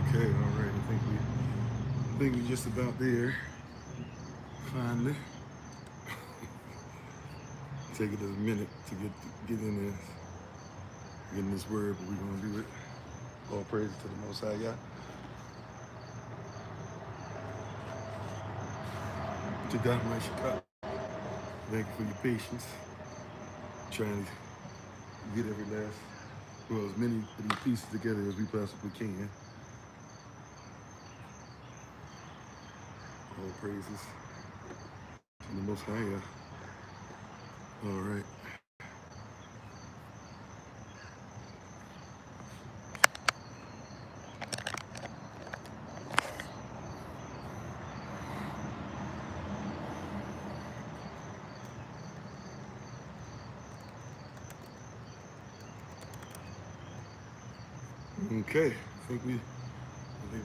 Okay, all right. I think we're just about there. Finally, taking us a minute to get in this, get in this word, but we're gonna do it. All praises to the Most High God. To God, my Chicago. Thank you for your patience. Trying to get every last, well, as many of these pieces together as we possibly can. All praises to the Most High God. All right. Okay. I think we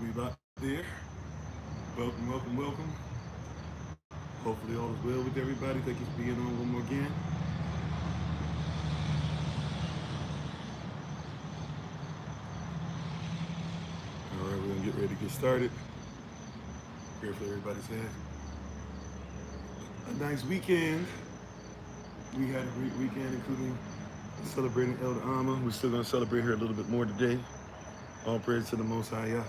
about there. Welcome, welcome, welcome. Hopefully all is well with everybody. Thank you for being on one more again. All right, we're gonna get ready to get started. Prayerfully everybody's had a nice weekend. We had a great weekend, including celebrating El Alma. We're still gonna celebrate her a little bit more today. All praise to the Most High. Yeah.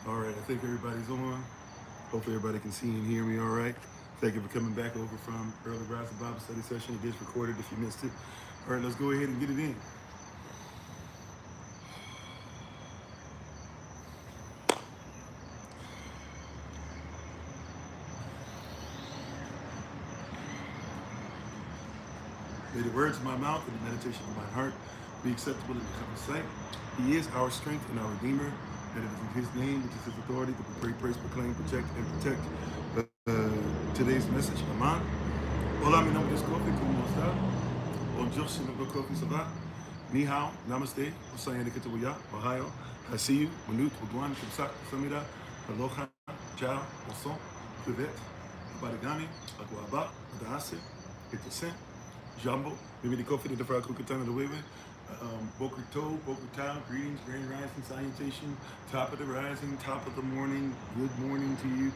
All right, I think everybody's on. Hopefully everybody can see and hear me all right. Thank you for coming back over from Early Rise and Bible Study session. It gets recorded if you missed it. All right, let's go ahead and get it in. May the words of my mouth and the meditation of my heart be acceptable in the Heaven's sight. He is our strength and our Redeemer. And it is in His name, which is His authority, that we pray, praise, proclaim, protect, and protect today's message. Amen. Hola, mi nombre es Kofi. ¿Cómo está? Bonjour, je m'appelle Kofi. Ça va? Ni hao, namaste, Osayana Kitabuya, Ohio. I see you. Manut, Wagwan, Kimsak, Samira, Aloha, Ciao, Oson, Privet, Abarigani, Aguaba, Adahase, Itasen. Jumbo, maybe the Kofi the Fry Kukatana the Wewe, Boker To, Boker Tau, greetings, grand rising, salutation, top of the rising, top of the morning, good morning to you.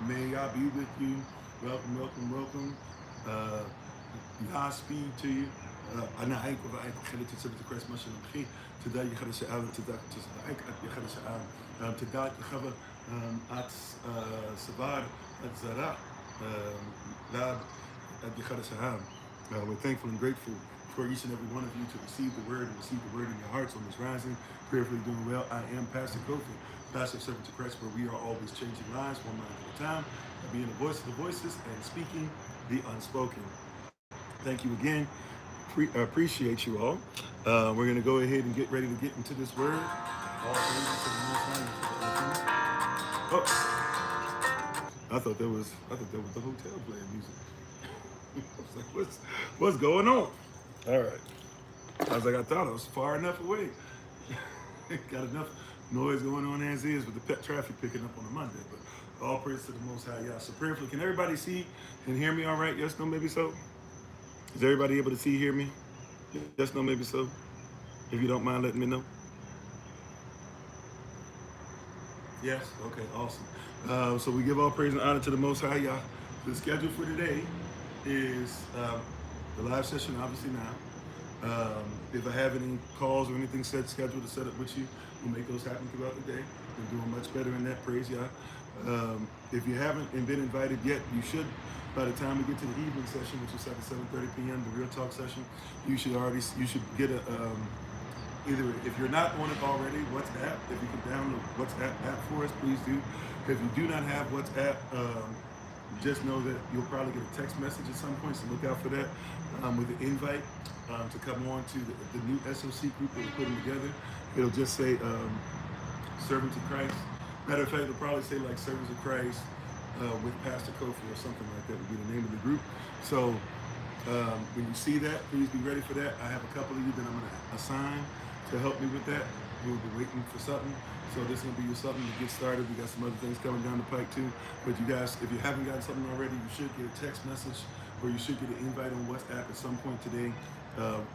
May I be with you. Welcome, welcome, welcome. Speed to you. أنا هيك وضعك خليت تثبت كويس ما شاء الله. Today you had a shout تداك تسعك you had a shout تداك خبر at سبار at زراع lab. We're thankful and grateful for each and every one of you to receive the word and receive the word in your hearts on this rising. Prayerfully doing well. I am Pastor Kofi, Pastor of Servant to Christ, where we are always changing lives one mind at a time, being the voice of the voiceless and speaking the unspoken. Thank you again. Appreciate you all. We're going to go ahead and get ready to get into this word. All praises to the Most High. Oh, I thought that was the hotel playing music. I was like, what's going on? All right. I was like, I thought I was far enough away. Got enough noise going on as is with the pet traffic picking up on a Monday. But all praise to the Most High, y'all. So prayerfully, can everybody see and hear me all right? Yes, no, maybe so? Is everybody able to see, hear me? Yes, no, maybe so? If you don't mind letting me know. Yes? Okay, awesome. So we give all praise and honor to the Most High, y'all. The schedule for today is the live session, obviously now. If I have any calls or anything scheduled to set up with you, we'll make those happen throughout the day. We're doing much better in that, praise y'all. If you haven't been invited yet, you should. By the time we get to the evening session, which is at 7:30 p.m., the Real Talk session, you should get a, either if you're not on it already, WhatsApp. If you can download WhatsApp app for us, please do. If you do not have WhatsApp, just know that you'll probably get a text message at some point, so look out for that with an invite to come on to the new SOC group that we're putting together. It'll just say Servants of Christ. Matter of fact, it'll probably say like Servants of Christ with Pastor Kofi or something like that would be the name of the group. So when you see that, please be ready for that. I have a couple of you that I'm going to assign to help me with that. We'll be waiting for something. So this is going to be something to get started. We got some other things coming down the pike too. But you guys, if you haven't gotten something already, you should get a text message or you should get an invite on WhatsApp at some point today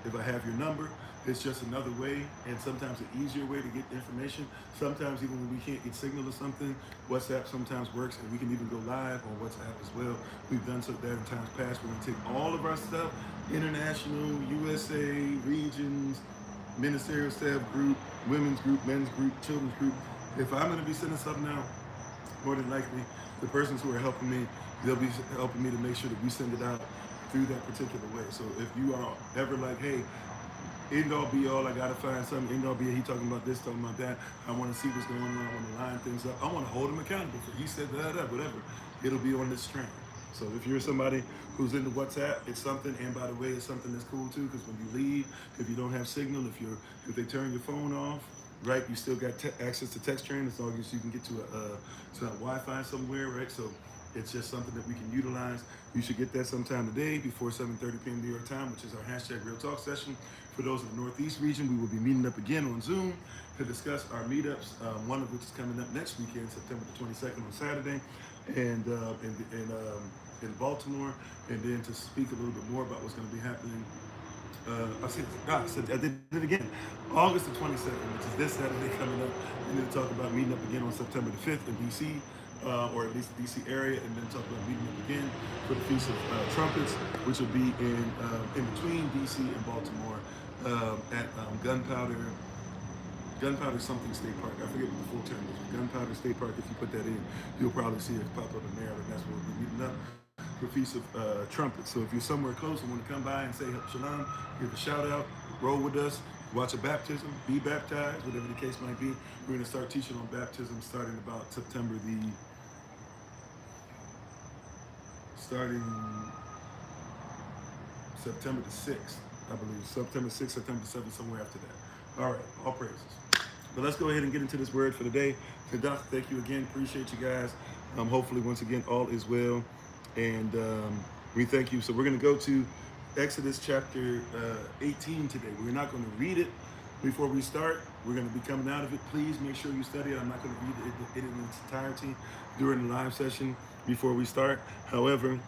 If I have your number, it's just another way, and sometimes an easier way to get information. Sometimes even when we can't get signal or something, WhatsApp sometimes works, and we can even go live on WhatsApp as well. We've done so that in times past. We're gonna take all of our stuff, international, USA, regions, ministerial staff group, women's group, men's group, children's group. If I'm gonna be sending something out, more than likely, the persons who are helping me, they'll be helping me to make sure that we send it out through that particular way. So if you are ever like, hey, end all be all, I gotta find something, end all be all, he talking about this, talking about that, I wanna see what's going on, I wanna line things up, I wanna hold him accountable for he said that, whatever, it'll be on this strand. So if you're somebody who's into WhatsApp, it's something, and by the way, it's something that's cool too, because when you leave, if you don't have signal, if they turn your phone off, right, you still got access to text train as long as you can get to a Wi-Fi somewhere, right? So it's just something that we can utilize. You should get that sometime today before 7:30 p.m. New York time, which is our hashtag Real Talk session. For those in the Northeast region, we will be meeting up again on Zoom to discuss our meetups, one of which is coming up next weekend, September the 22nd on Saturday, and in Baltimore, and then to speak a little bit more about what's going to be happening. I did it again. August the 22nd, which is this Saturday coming up, and then talk about meeting up again on September the 5th in DC, or at least the DC area, and then talk about meeting up again for the Feast of Trumpets, which will be in between DC and Baltimore at Gunpowder something State Park. I forget what the full term is. Gunpowder State Park. If you put that in, you'll probably see it pop up in there, and that's where we'll be meeting up for Feast of Trumpets. So if you're somewhere close and want to come by and say shalom, give a shout out, roll with us, watch a baptism, be baptized, whatever the case might be. We're going to start teaching on baptism starting September the 6th, I believe. September 6th, September 7th, somewhere after that. All right, all praises. But let's go ahead and get into this word for the day. Doc, thank you again. Appreciate you guys. Hopefully, once again, all is well. And we thank you. So we're going to go to Exodus chapter 18 today. We're not going to read it before we start. We're going to be coming out of it. Please make sure you study it. I'm not going to read it in its entirety during the live session before we start. However,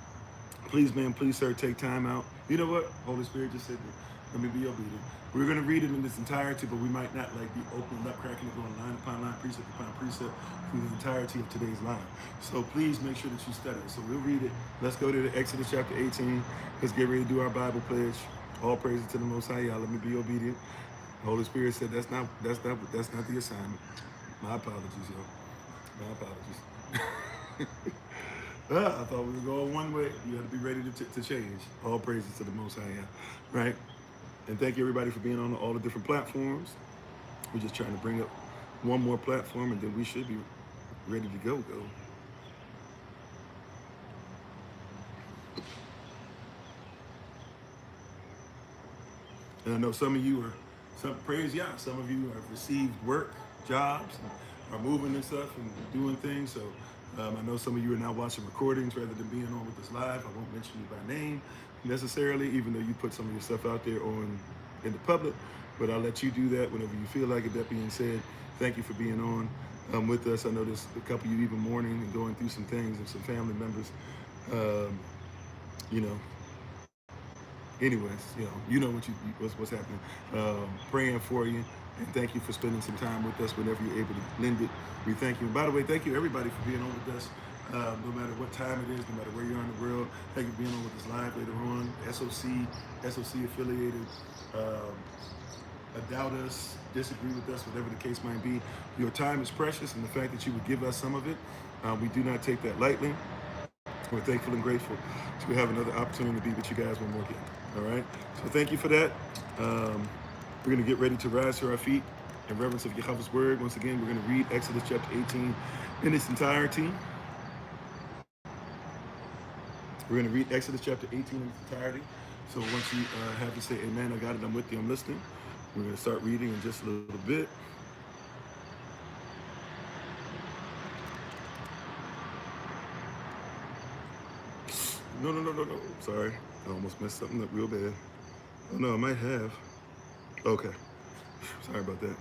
please, man, please, sir, take time out. You know what? Holy Spirit just said that. Let me be obedient. We're going to read it in its entirety, but we might not like be opening up, cracking it, going line upon line, precept upon precept through the entirety of today's line. So please make sure that you study it. So we'll read it. Let's go to the Exodus chapter 18. Let's get ready to do our Bible pledge. All praises to the Most High. Y'all, let me be obedient. The Holy Spirit said that's not the assignment. My apologies, y'all. My apologies. I thought we were going one way. You got to be ready to change. All praises to the Most High, right? And thank you everybody for being on all the different platforms. We're just trying to bring up one more platform, and then we should be ready to go. And I know some of you praise Yah. Some of you have received work, jobs, and are moving and stuff and doing things. So I know some of you are now watching recordings rather than being on with us live. I won't mention you by name necessarily, even though you put some of your stuff out there in the public, but I'll let you do that whenever you feel like it. That being said, thank you for being on with us. I know there's a couple of you even mourning and going through some things, and some family members, anyways, what's happening. Praying for you, and thank you for spending some time with us whenever you're able to lend it. We thank you. And by the way, thank you everybody for being on with us. No matter what time it is, no matter where you are in the world, thank you for being on with us live later on. SOC affiliated, doubt us, disagree with us, whatever the case might be. Your time is precious, and the fact that you would give us some of it, we do not take that lightly. We're thankful and grateful to have another opportunity to be with you guys one more again. All right? So thank you for that. We're going to get ready to rise to our feet in reverence of Yahweh's word. Once again, we're going to read Exodus chapter 18 in its entirety. We're going to read Exodus chapter 18 in its entirety. So once you have to say, amen, I got it, I'm with you, I'm listening. We're going to start reading in just a little bit. No. Sorry. I almost messed something up real bad. Oh, no, I might have. Okay. Sorry about that.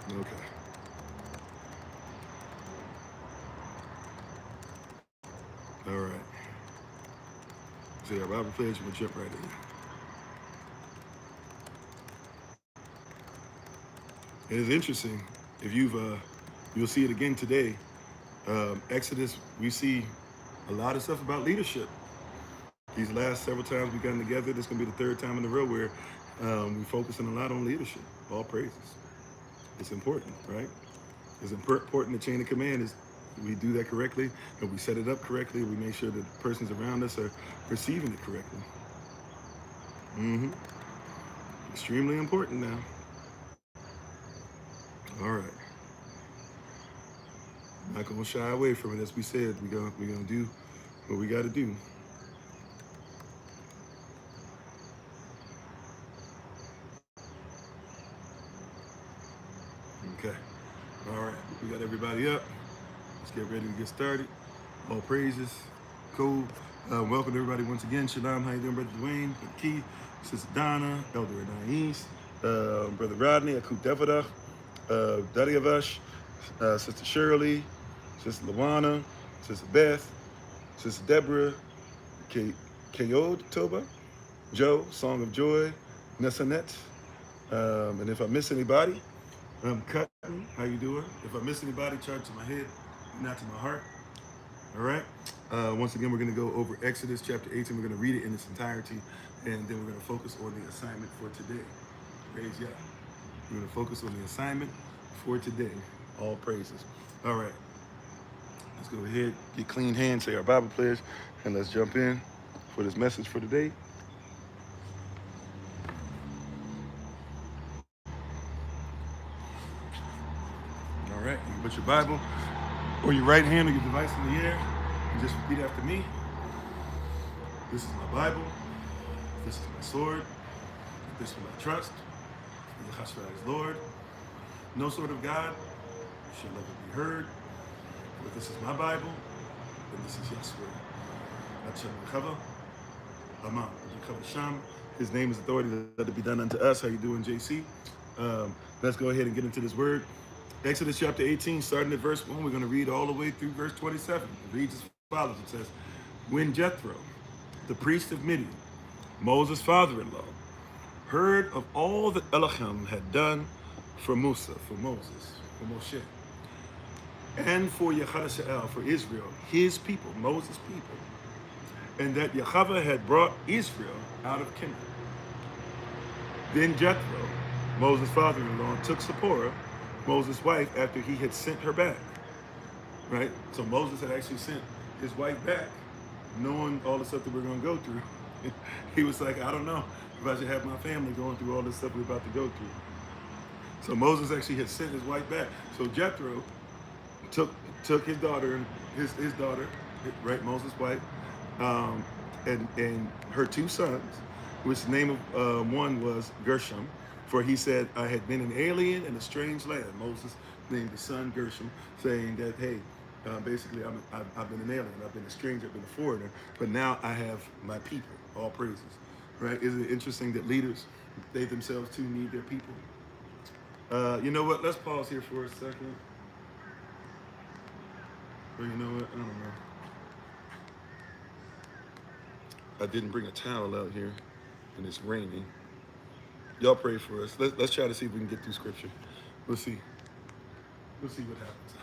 Okay. Say our Bible pledge, we'll jump right in. It is interesting. If you'll see it again today. Exodus, we see a lot of stuff about leadership. These last several times we've gotten together, this is going to be the third time in a row where we're focusing a lot on leadership. All praises. It's important, right? It's important. The chain of command is we do that correctly, and we set it up correctly. We make sure that the persons around us are receiving it correctly. Extremely important now. All right. Not gonna shy away from it. As we said, we're gonna do what we got to do. Okay. All right. We got everybody up. Let's get ready to get started. All praises. Cool. Welcome everybody once again. Shalom. How you doing, Brother Dwayne, Brother Keith, Sister Donna, Elder Anais, Brother Rodney, Akut Devada, Dadiavash, Sister Shirley, Sister Lawana, Sister Beth, Sister Deborah, Kayod Toba, Joe, Song of Joy, Nessanet. And if I miss anybody, Cutting, how you doing? If I miss anybody, charge to my head, not to my heart. All right. Once again, we're going to go over Exodus chapter 18. We're going to read it in its entirety, and then we're going to focus on the assignment for today. Praise Yah. We're going to focus on the assignment for today. All praises. All right. Let's go ahead, get clean hands, say our Bible pledge, and let's jump in for this message for today. All right. You can put your Bible or your right hand or your device in the air and just repeat after me. This is my Bible. This is my sword. This is my trust. Yahshua is Lord. No sword of God shall ever be heard. But this is my Bible, and this is Yahshua. His name is authority. Let it be done unto us. How you doing, JC? Let's go ahead and get into this word. Exodus chapter 18, starting at verse 1. We're going to read all the way through verse 27. It reads as follows. It says, when Jethro, the priest of Midian, Moses' father-in-law, heard of all that Elohim had done for Moses, for Moshe, and for Yahshua, for Israel, his people, Moses' people, and that Yahweh had brought Israel out of Canaan. Then Jethro, Moses' father-in-law, took Zipporah, Moses' wife, after he had sent her back. Right? So Moses had actually sent his wife back, knowing all the stuff that we're going to go through. He was like, I don't know if I should have my family going through all this stuff we're about to go through. So Moses actually had sent his wife back. So Jethro took his daughter, his daughter, right, Moses' wife, and her two sons, which the name of one was Gershom, for he said, I had been an alien in a strange land. Moses named the son Gershom, saying that, hey, basically I've been an alien, I've been a stranger, I've been a foreigner, but now I have my people, all praises, right? Isn't it interesting that leaders, they themselves too need their people? You know what, let's pause here for a second. Or you know what, I don't know. I didn't bring a towel out here, and it's raining. Y'all pray for us. Let's try to see if we can get through scripture. We'll see. We'll see what happens.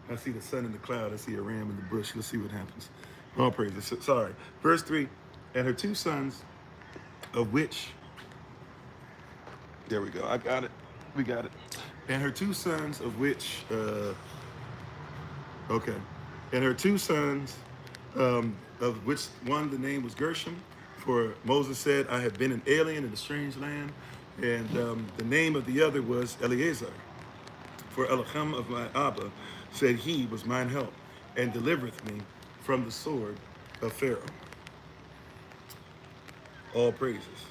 I see the sun in the cloud. I see a ram in the bush. Let's see what happens. All praises. Sorry. Verse 3, and her two sons, of which, there we go. I got it. We got it. And her two sons, of which, okay. And her two sons, of which one, the name was Gershom, for Moses said, I have been an alien in a strange land. And the name of the other was Eleazar. For Elohim of my Abba said he was mine help, and delivereth me from the sword of Pharaoh. All praises.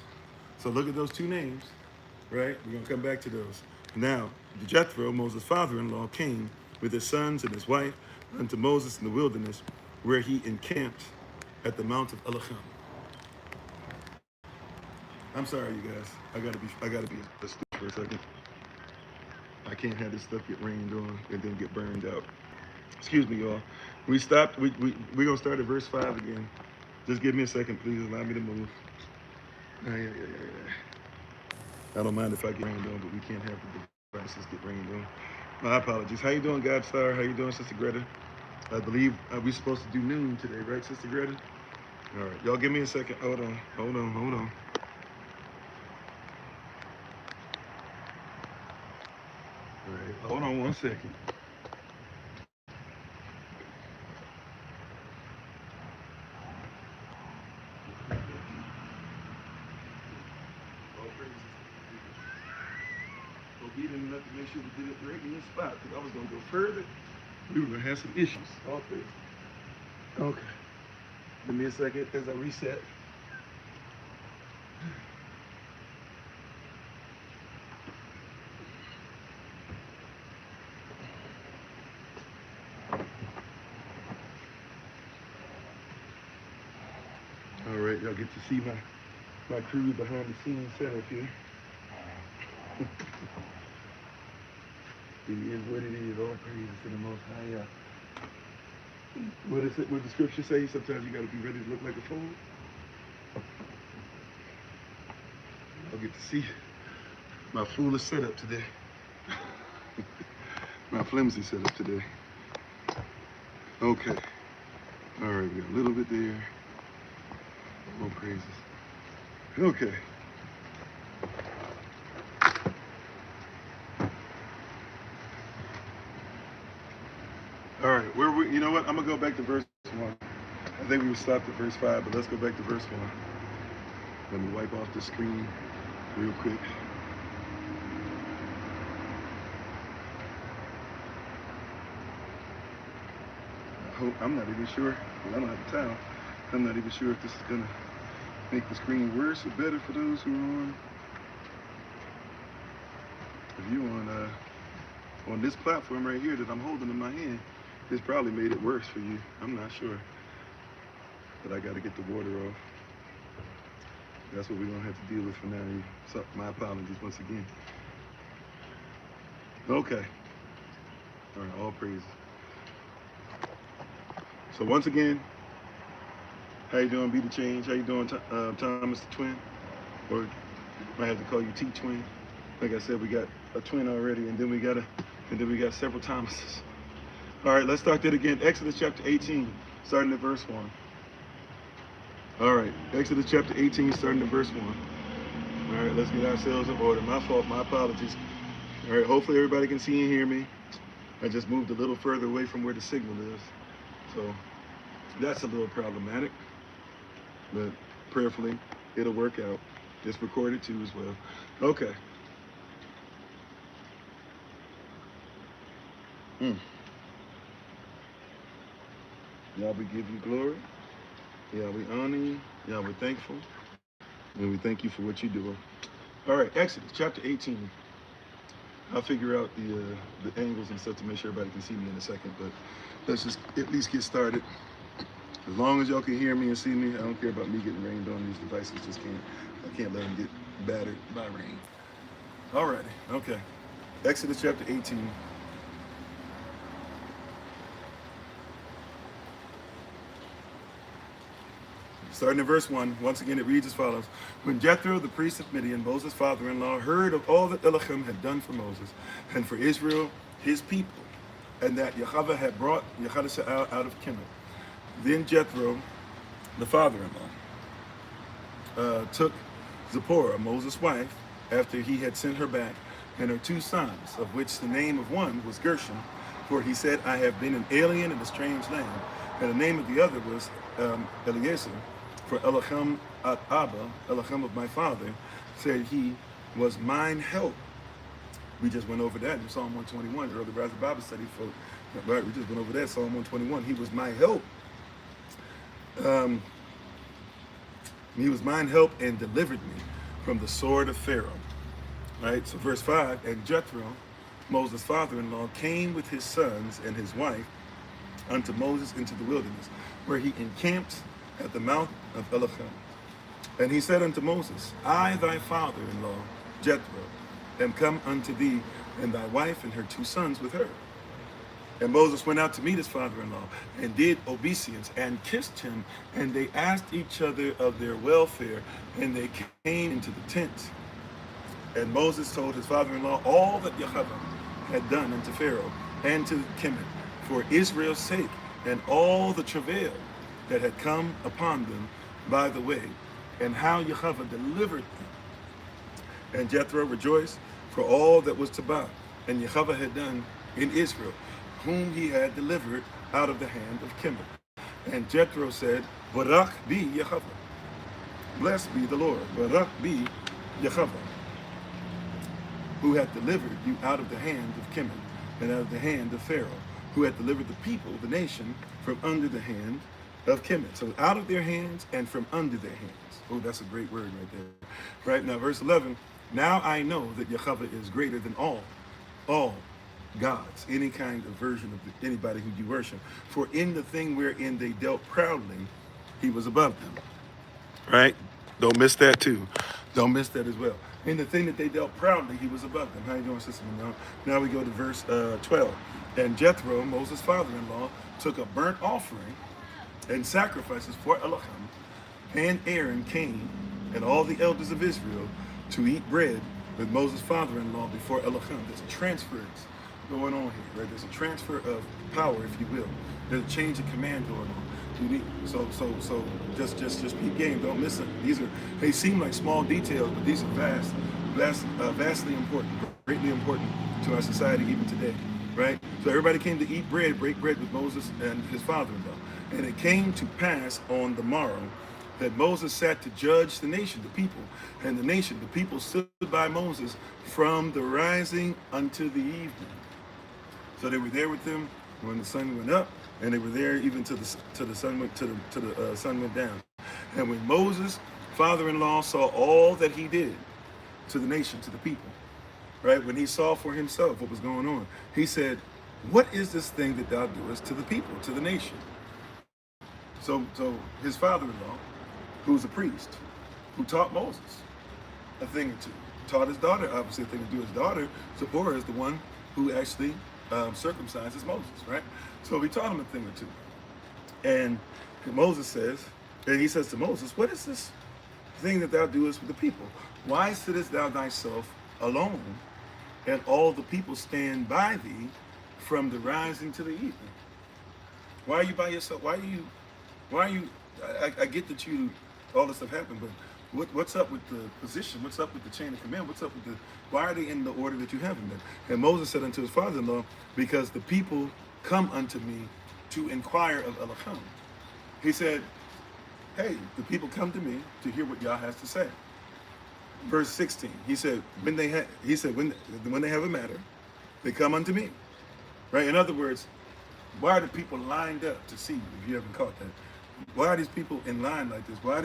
So look at those two names, right? We're going to come back to those. Now, Jethro, Moses' father-in-law, came with his sons and his wife unto Moses in the wilderness, where he encamped at the mount of Elohim. I'm sorry, you guys. I gotta be stupid for a second. I can't have this stuff get rained on and then get burned out. Excuse me, y'all. We stopped. We're gonna start at verse 5 again. Just give me a second, please. Allow me to move. Yeah. I don't mind if I get rained on, but we can't have the devices get rained on. My apologies. How you doing, Godstar? How you doing, Sister Greta? I believe we're supposed to do noon today, right, Sister Greta? All right, y'all give me a second. Hold on. All right, hold on 1 second. Obedient enough to make sure we did it right in the spot, because I was going to go further. We were going to have some issues. All praise. Okay. Give me a second as I reset. All right, y'all get to see my crew behind the scenes setup here. It is what it is. All praises to the Most High. What is it? What the scripture say? Sometimes you got to be ready to look like a fool. I'll get to see my foolish setup today. My flimsy setup today. Okay. All right, we got a little bit there. All praises. Okay. All right, you know what? I'm gonna go back to verse 1. I think we stopped at verse 5, but let's go back to verse 1. Let me wipe off the screen real quick. I'm not even sure. Well, I don't have time. I'm not even sure if this is gonna make the screen worse or better for those who are on. If you on this platform right here that I'm holding in my hand, this probably made it worse for you. I'm not sure. But I gotta get the water off. That's what we're gonna have to deal with for now. So my apologies once again. Okay. All right, all praise. So once again, how you doing, Be the Change? How you doing, Thomas the Twin? Or might have to call you T-Twin. Like I said, we got a twin already, and then we got several Thomases. All right, let's start that again. Exodus chapter 18, starting at verse 1. All right, Exodus chapter 18, starting at verse 1. All right, let's get ourselves in order. My fault, my apologies. All right, hopefully everybody can see and hear me. I just moved a little further away from where the signal is. So that's a little problematic, but prayerfully, it'll work out. It's recorded too as well. Okay. Y'all, we give you glory. Yeah, we honor you. Yeah, we're thankful. And we thank you for what you're doing. All right, Exodus chapter 18. I'll figure out the angles and stuff to make sure everybody can see me in a second, but let's just at least get started. As long as y'all can hear me and see me, I don't care about me getting rained on. These devices just can't. I can't let them get battered by rain. Alrighty, okay. Exodus chapter 18. Starting in verse 1, once again it reads as follows. When Jethro, the priest of Midian, Moses' father-in-law, heard of all that Elohim had done for Moses and for Israel, his people, and that Yahweh had brought Yahweh out of Kemet, then Jethro, the father-in-law, took Zipporah, Moses' wife, after he had sent her back, and her 2 sons, of which the name of one was Gershom, for he said, I have been an alien in a strange land, and the name of the other was Eliezer, for Elohim at Abba, Elohim of my father, said he was mine help. We just went over that in Psalm 121, early Rise of Bible study, folks. Right, we just went over that, Psalm 121. He was my help. He was mine help and delivered me from the sword of Pharaoh. Right, so verse 5, and Jethro, Moses' father-in-law, came with his sons and his wife unto Moses into the wilderness, where he encamped at the mount of Elohim. And he said unto Moses, I, thy father-in-law, Jethro, am come unto thee, and thy wife and her 2 sons with her. And Moses went out to meet his father-in-law and did obeisance and kissed him. And they asked each other of their welfare. And they came into the tent. And Moses told his father-in-law all that Yahweh had done unto Pharaoh and to Kemet for Israel's sake, and all the travail that had come upon them by the way, and how Yahweh delivered them. And Jethro rejoiced for all that was to buy, and Yahweh had done in Israel, whom he had delivered out of the hand of Kemet. And Jethro said, Barak be Yahweh. Blessed be the Lord. Barak be Yahweh, who hath delivered you out of the hand of Kemet, and out of the hand of Pharaoh, who hath delivered the people, the nation, from under the hand of Kemet. So out of their hands and from under their hands. Oh, that's a great word right there. Right now, verse 11. Now I know that Yahweh is greater than all gods, any kind of version of anybody who you worship. For in the thing wherein they dealt proudly, he was above them. Right? Don't miss that too. Don't miss that as well. In the thing that they dealt proudly, he was above them. How you doing, Sister Monroe? Now we go to verse 12. And Jethro, Moses' father-in-law, took a burnt offering and sacrifices for Elohim. And Aaron came, and all the elders of Israel, to eat bread with Moses' father-in-law before Elohim. There's a transference going on here, right? There's a transfer of power, if you will. There's a change of command going on. You need, so just be game. Don't miss it. They seem like small details, but these are vastly important, greatly important to our society even today, right? So everybody came to eat bread, break bread with Moses and his father-in-law. And it came to pass on the morrow that Moses sat to judge the nation, the people, and the people stood by Moses from the rising unto the evening. So they were there with them when the sun went up, and they were there even to the sun went down. And when Moses' father-in-law saw all that he did to the nation, to the people, right? When he saw for himself what was going on, he said, "What is this thing that thou doest to the people, to the nation?" So his father-in-law, who's a priest, who taught Moses a thing or two, taught his daughter obviously a thing or two. His daughter Zipporah is the one who actually circumcises Moses, right? So he taught him a thing or two. And Moses says, and he says to Moses, "What is this thing that thou doest with the people? Why sittest thou thyself alone, and all the people stand by thee from the rising to the evening?" Why are you by yourself? Why are you, I get that all this stuff happened, but what's up with the position? What's up with the chain of command? What's up with why are they in the order that you have them in? And Moses said unto his father-in-law, "Because the people come unto me to inquire of Elohim." He said, hey, the people come to me to hear what Yah has to say. Verse 16, he said, when they have a matter, they come unto me. Right? In other words, why are the people lined up to see you, if you haven't caught that? Why are these people in line like this? Why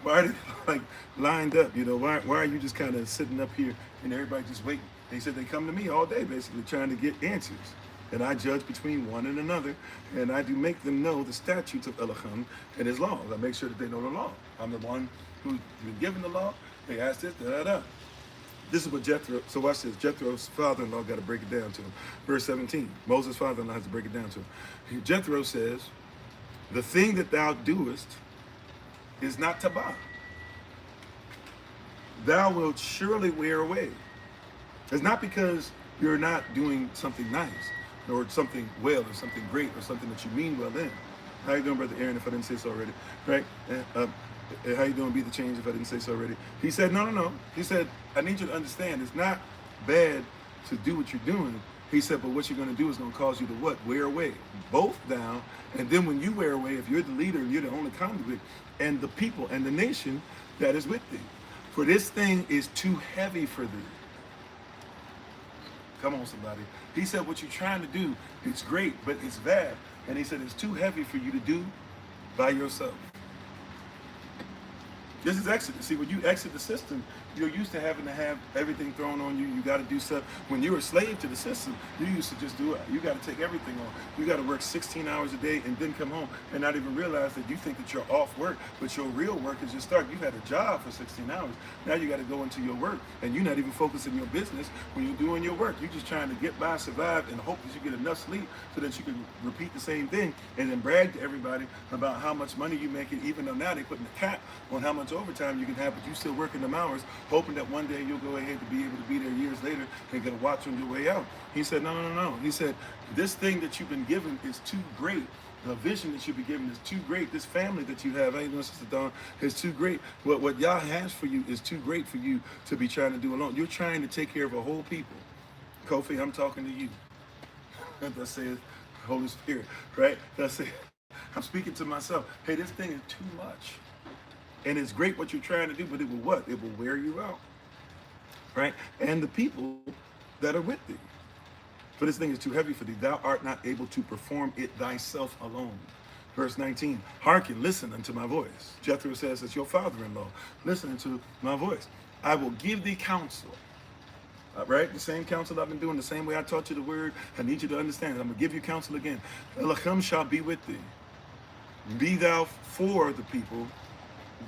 are they like lined up? You know, why are you just kind of sitting up here and everybody just waiting? And he said they come to me all day basically trying to get answers. And I judge between one and another, and I do make them know the statutes of Elohim and his laws. I make sure that they know the law. I'm the one who's been given the law. They ask this, da-da-da. This is what Jethro, so watch this, Jethro's father-in-law got to break it down to him. Verse 17, Moses' father-in-law has to break it down to him. Jethro says, "The thing that thou doest is not tabah. Thou wilt surely wear away." It's not because you're not doing something nice, or something well, or something great, or something that you mean well in. How you doing, Brother Aaron, if I didn't say so already? Right? How you doing, Be the Change, if I didn't say so already? He said, no. He said, I need you to understand, it's not bad to do what you're doing. He said, but what you're going to do is going to cause you to what? Wear away. Both down, and then when you wear away, if you're the leader, you're the only conduit, and the people and the nation that is with thee. For this thing is too heavy for thee. Come on, somebody. He said, what you're trying to do, it's great, but it's bad. And he said, it's too heavy for you to do by yourself. This is Exodus. See, when you exit the system, you're used to having to have everything thrown on you. You got to do stuff. When you're a slave to the system, you used to just do it. You got to take everything on. You got to work 16 hours a day and then come home and not even realize that you think that you're off work, but your real work is just start. You had a job for 16 hours. Now you got to go into your work, and you're not even focusing your business when you're doing your work. You're just trying to get by, survive, and hope that you get enough sleep so that you can repeat the same thing and then brag to everybody about how much money you make, even though now they're putting a cap on how much overtime you can have, but you still working them hours, hoping that one day you'll go ahead to be able to be there years later and get a watch on your way out. He said, no. He said, this thing that you've been given is too great. The vision that you've been given is too great. This family that you have, I ain't doing Sister Dawn, is too great. What Yah has for you is too great for you to be trying to do alone. You're trying to take care of a whole people. Kofi, I'm talking to you. That says Holy Spirit, right? That's it. I'm speaking to myself. Hey, this thing is too much. And it's great what you're trying to do, but it will what? It will wear you out, right? And the people that are with thee. For this thing is too heavy for thee. Thou art not able to perform it thyself alone. Verse 19, hearken, listen unto my voice. Jethro says, it's your father-in-law. Listen to my voice. I will give thee counsel. Right? The same counsel I've been doing, the same way I taught you the word. I need you to understand. I'm going to give you counsel again. Elohim shall be with thee. Be thou for the people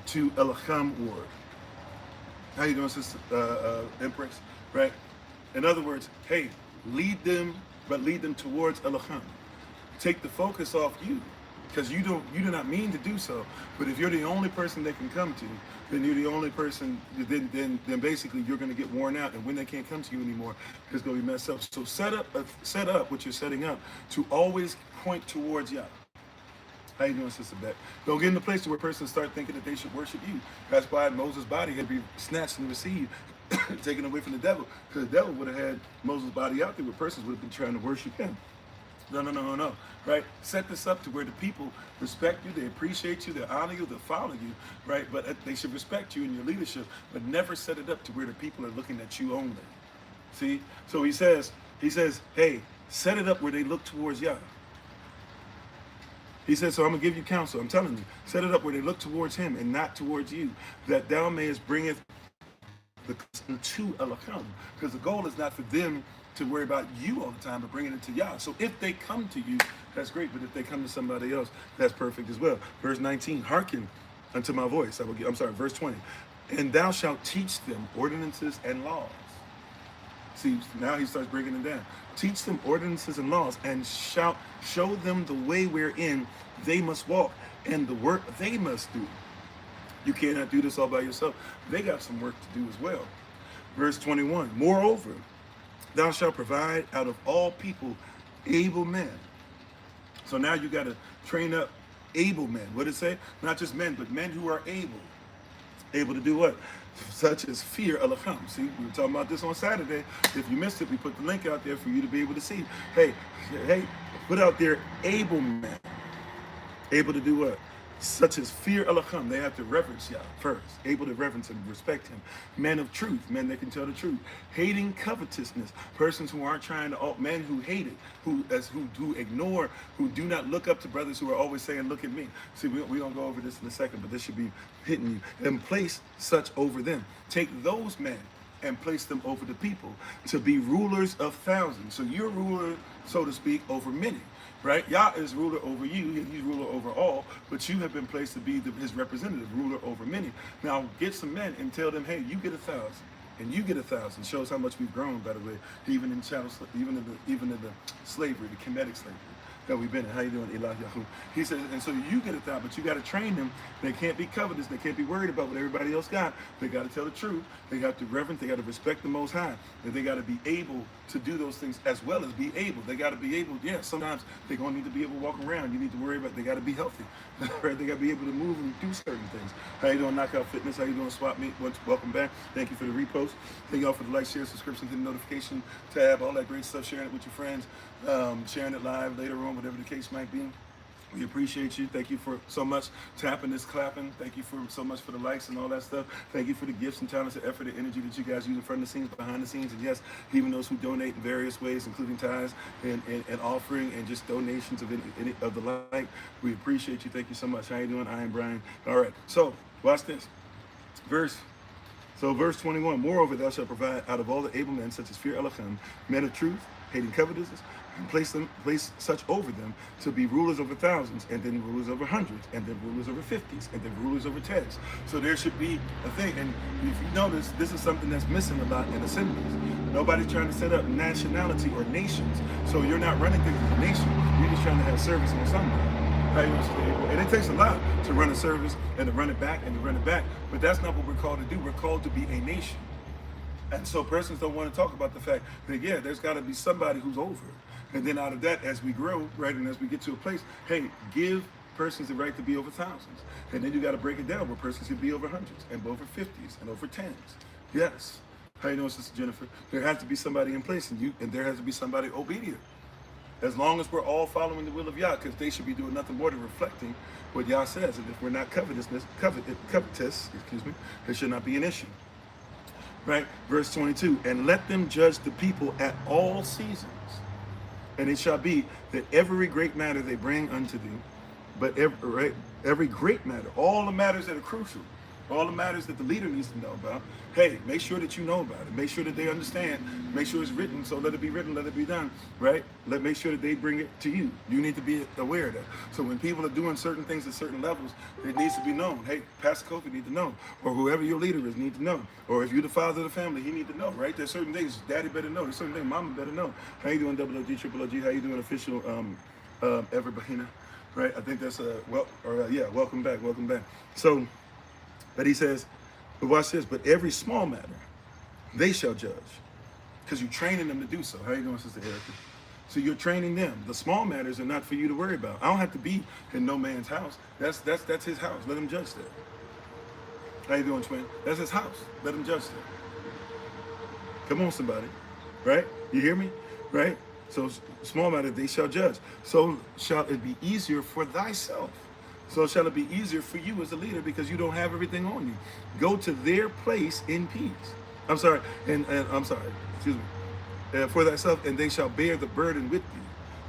to Elohim ward. How you doing, Sister Empress? Right? In other words, hey, lead them, but lead them towards Elohim. Take the focus off you, because you do not mean to do so. But if you're the only person they can come to, then you're the only person. Then basically you're going to get worn out, and when they can't come to you anymore, it's going to be messed up. So set up what you're setting up to always point towards Yah. How you doing, Sister Beck? Don't get in the place where persons start thinking that they should worship you. That's why Moses' body had to be snatched and received, taken away from the devil. Because the devil would have had Moses' body out there where persons would have been trying to worship him. No. Right? Set this up to where the people respect you, they appreciate you, they honor you, they follow you, right? But they should respect you in your leadership, but never set it up to where the people are looking at you only. See? So he says, hey, set it up where they look towards Yah. He says, so I'm going to give you counsel. I'm telling you, set it up where they look towards him and not towards you, that thou mayest bringeth the custom to Elohim. Because the goal is not for them to worry about you all the time, but bringing it to Yah. So if they come to you, that's great. But if they come to somebody else, that's perfect as well. Verse 19, hearken unto my voice. Verse 20. And thou shalt teach them ordinances and laws. See, now he starts breaking it down. Teach them ordinances and laws, and shalt show them the way wherein they must walk, and the work they must do. You cannot do this all by yourself. They got some work to do as well. Verse 21, moreover, thou shalt provide out of all people able men. So now you got to train up able men. What did it say? Not just men, but men who are able. Able to do what? Such as fear Elohim. See, we were talking about this on Saturday. If you missed it, we put the link out there for you to be able to see. Hey, put out there able men. Able to do what? Such as fear Elohim. They have to reverence Yah first. Able to reverence and respect him. Men of truth. Men that can tell the truth. Hating covetousness. Persons who aren't trying to, men who hate it. Who ignore, who do not look up to brothers who are always saying, look at me. See, we're going to go over this in a second, but this should be hitting you. And place such over them. Take those men and place them over the people to be rulers of thousands. So you're ruler, so to speak, over many. Right? Yah is ruler over you, he's ruler over all, but you have been placed to be his representative, ruler over many. Now get some men and tell them, hey, you get 1,000, and you get 1,000. Shows how much we've grown, by the way, even in the slavery, the Kemetic slavery that we've been in. How you doing, Elah Yahoo? He says, and so you get 1,000, but you got to train them. They can't be covetous. They can't be worried about what everybody else got. They got to tell the truth. They have to reverence. They got to respect the Most High. And they got to be able to do those things as well as be able. They got to be able. Yeah, sometimes they're going to need to be able to walk around. You need to worry about. They got to be healthy. Right? They got to be able to move and do certain things. How you doing, Knockout Fitness? How you doing, Swap Meet? Welcome back. Thank you for the repost. Thank y'all for the like, share, subscription, hit the notification tab, all that great stuff. Sharing it with your friends, sharing it live later on, whatever the case might be. We appreciate you. Thank you for so much tapping this, clapping. Thank you for so much for the likes and all that stuff. Thank you for the gifts and talents and effort and energy that you guys use in front of the scenes, behind the scenes, and yes, even those who donate in various ways, including tithes and offering and just donations of any of the like. We appreciate you. Thank you so much. How you doing? I am Brian. All right. So watch this. Verse Verse 21, moreover, thou shalt provide out of all the able men, such as fear Elohim, men of truth, hating covetousness, and place such over them to be rulers over thousands, and then rulers over hundreds, and then rulers over fifties, and then rulers over tens. So there should be a thing. And if you notice, this is something that's missing a lot in assemblies. Nobody's trying to set up nationality or nations. So you're not running things as a nation. You're just trying to have service on somebody. And it takes a lot to run a service and to run it back and to run it back. But that's not what we're called to do. We're called to be a nation. And so persons don't want to talk about the fact that, yeah, there's got to be somebody who's over it. And then out of that, as we grow, right, and as we get to a place, hey, give persons the right to be over thousands. And then you got to break it down where persons can be over hundreds and over 50s and over 10s. Yes. How you doing, Sister Jennifer? There has to be somebody in place, and there has to be somebody obedient. As long as we're all following the will of Yah, because they should be doing nothing more than reflecting what Yah says. And if we're not covetous, it should not be an issue. Right? Verse 22, and let them judge the people at all seasons. And it shall be that every great matter they bring unto thee, but every great matter, all the matters that are crucial, all the matters that the leader needs to know about, hey, make sure that you know about it. Make sure that they understand. Make sure it's written. So let it be written, let it be done, right? Make sure that they bring it to you. You need to be aware of that. So when people are doing certain things at certain levels, it needs to be known. Hey, Pastor Kofi need to know. Or whoever your leader is need to know. Or if you're the father of the family, he need to know, right? There's certain things daddy better know. There's certain things mama better know. How you doing, double OG, triple OG? How you doing, official Everbahina? Right? I think that's welcome back, welcome back. So, but he says, but watch this, but every small matter, they shall judge. Because you're training them to do so. How you doing, Sister Erica? So you're training them. The small matters are not for you to worry about. I don't have to be in no man's house. That's his house. Let him judge that. How you doing, twin? That's his house. Let him judge that. Come on, somebody. Right? You hear me? Right? So small matter, they shall judge. So shall it be easier for thyself. So shall it be easier for you as a leader because you don't have everything on you. Go to their place in peace. I'm sorry, excuse me. For thyself, and they shall bear the burden with you.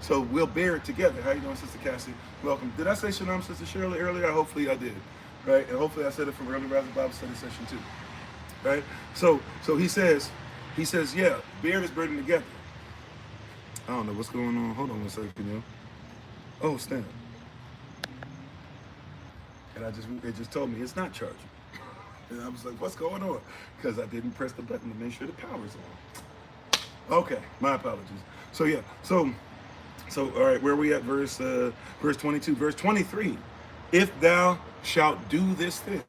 So we'll bear it together. How you doing, Sister Cassie? Welcome. Did I say shalom, Sister Shirley, earlier? Hopefully I did. Right? And hopefully I said it from Early Rising Bible Study session too. Right? So he says, yeah, bear this burden together. I don't know what's going on. Hold on one second, Oh, snap. And it just told me it's not charging. And I was like, what's going on? Because I didn't press the button to make sure the power's on. Okay, my apologies. So yeah, so all right, where are we at? Verse 22, verse 23. If thou shalt do this thing.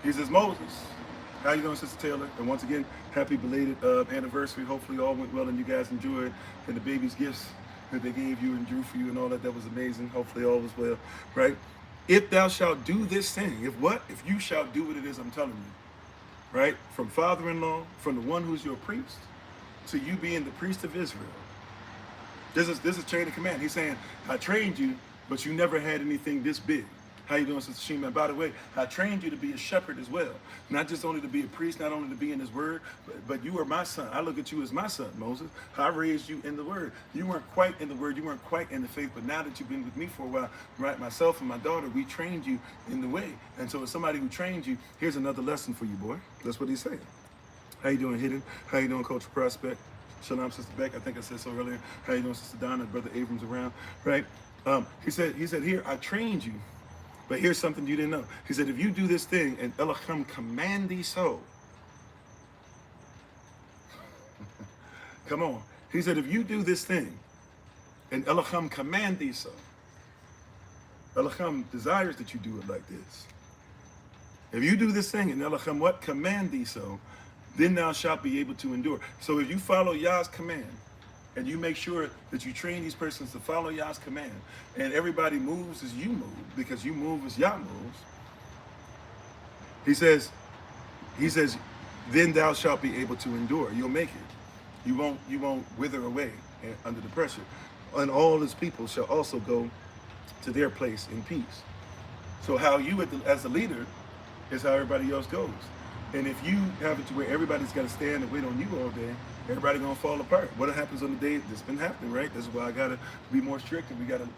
He says, Moses, how you doing, Sister Taylor? And once again, happy belated anniversary. Hopefully all went well and you guys enjoyed and the baby's gifts that they gave you and drew for you and all that. That was amazing. Hopefully all was well, right? If thou shalt do this thing, if you shall do what it is I'm telling you, right? From father-in-law, from the one who's your priest, to you being the priest of Israel. This is chain of command. He's saying, I trained you, but you never had anything this big. How you doing, Sister Shima? By the way, I trained you to be a shepherd as well. Not just only to be a priest, not only to be in his word, but you are my son. I look at you as my son, Moses. I raised you in the word. You weren't quite in the word. You weren't quite in the faith. But now that you've been with me for a while, right, myself and my daughter, we trained you in the way. And so as somebody who trained you, here's another lesson for you, boy. That's what he's saying. How you doing, Hidden? How you doing, Coach Prospect? Shalom, Sister Beck. I think I said so earlier. How you doing, Sister Donna? Brother Abrams around, right? He said, here, I trained you. But here's something you didn't know. He said, if you do this thing and Elohim command thee so. Come on. He said, if you do this thing and Elohim command thee so. Elohim desires that you do it like this. If you do this thing and Elohim what? Command thee so. Then thou shalt be able to endure. So if you follow Yah's command, and you make sure that you train these persons to follow Yah's command, and everybody moves as you move, because you move as Yah moves. He says, then thou shalt be able to endure. You'll make it. You won't wither away under the pressure. And all his people shall also go to their place in peace. So how you as a leader is how everybody else goes. And if you have it to where everybody's got to stand and wait on you all day, everybody gonna fall apart. What happens on the day that's been happening, right? That's why I gotta be more strict, and we gotta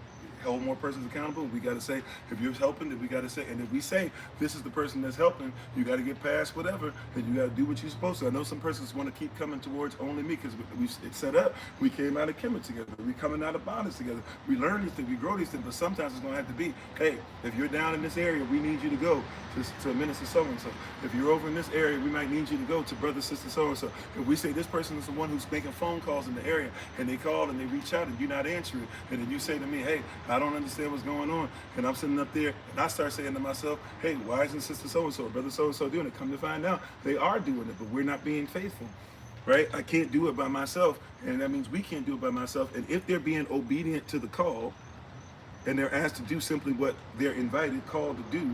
hold more persons accountable. We got to say, if you're helping, then we got to say, and if we say this is the person that's helping, you got to get past whatever, and you got to do what you're supposed to. I know some persons want to keep coming towards only me because it's set up. We came out of Kemet together. We coming out of bondage together. We learn these things. We grow these things. But sometimes it's going to have to be, hey, if you're down in this area, we need you to go to Minister so-and-so. If you're over in this area, we might need you to go to brother, sister, so-and-so. If we say this person is the one who's making phone calls in the area, and they call and they reach out and you're not answering, and then you say to me, hey, I don't understand what's going on, and I'm sitting up there, and I start saying to myself, hey, why isn't sister so-and-so or brother so-and-so doing it? Come to find out, they are doing it, but we're not being faithful. Right? I can't do it by myself, and that means we can't do it by myself. And if they're being obedient to the call, and they're asked to do simply what they're invited, called to do,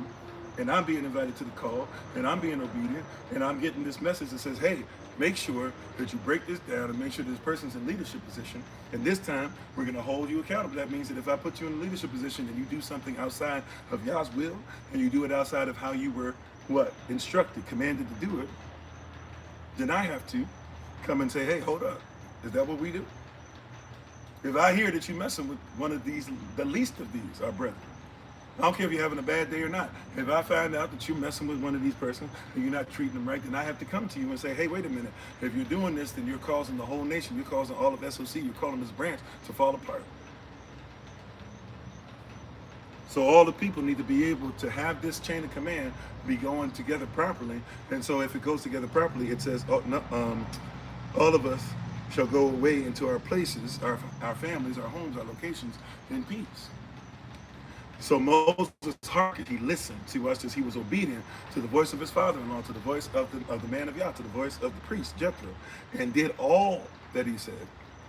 and I'm being invited to the call, and I'm being obedient, and I'm getting this message that says, hey, make sure that you break this down and make sure this person's in leadership position. And this time, we're going to hold you accountable. That means that if I put you in a leadership position and you do something outside of Yah's will, and you do it outside of how you were, instructed, commanded to do it, then I have to come and say, hey, hold up. Is that what we do? If I hear that you're messing with one of these, the least of these, our brethren, I don't care if you're having a bad day or not. If I find out that you're messing with one of these persons and you're not treating them right, then I have to come to you and say, hey, wait a minute. If you're doing this, then you're causing the whole nation, you're causing all of SOC, you're causing this branch to fall apart. So all the people need to be able to have this chain of command be going together properly. And so if it goes together properly, it says, all of us shall go away into our places, our families, our homes, our locations in peace. So Moses hearkened, he listened. See, watch this, he was obedient to the voice of his father-in-law, to the voice of the man of Yah, to the voice of the priest, Jethro, and did all that he said.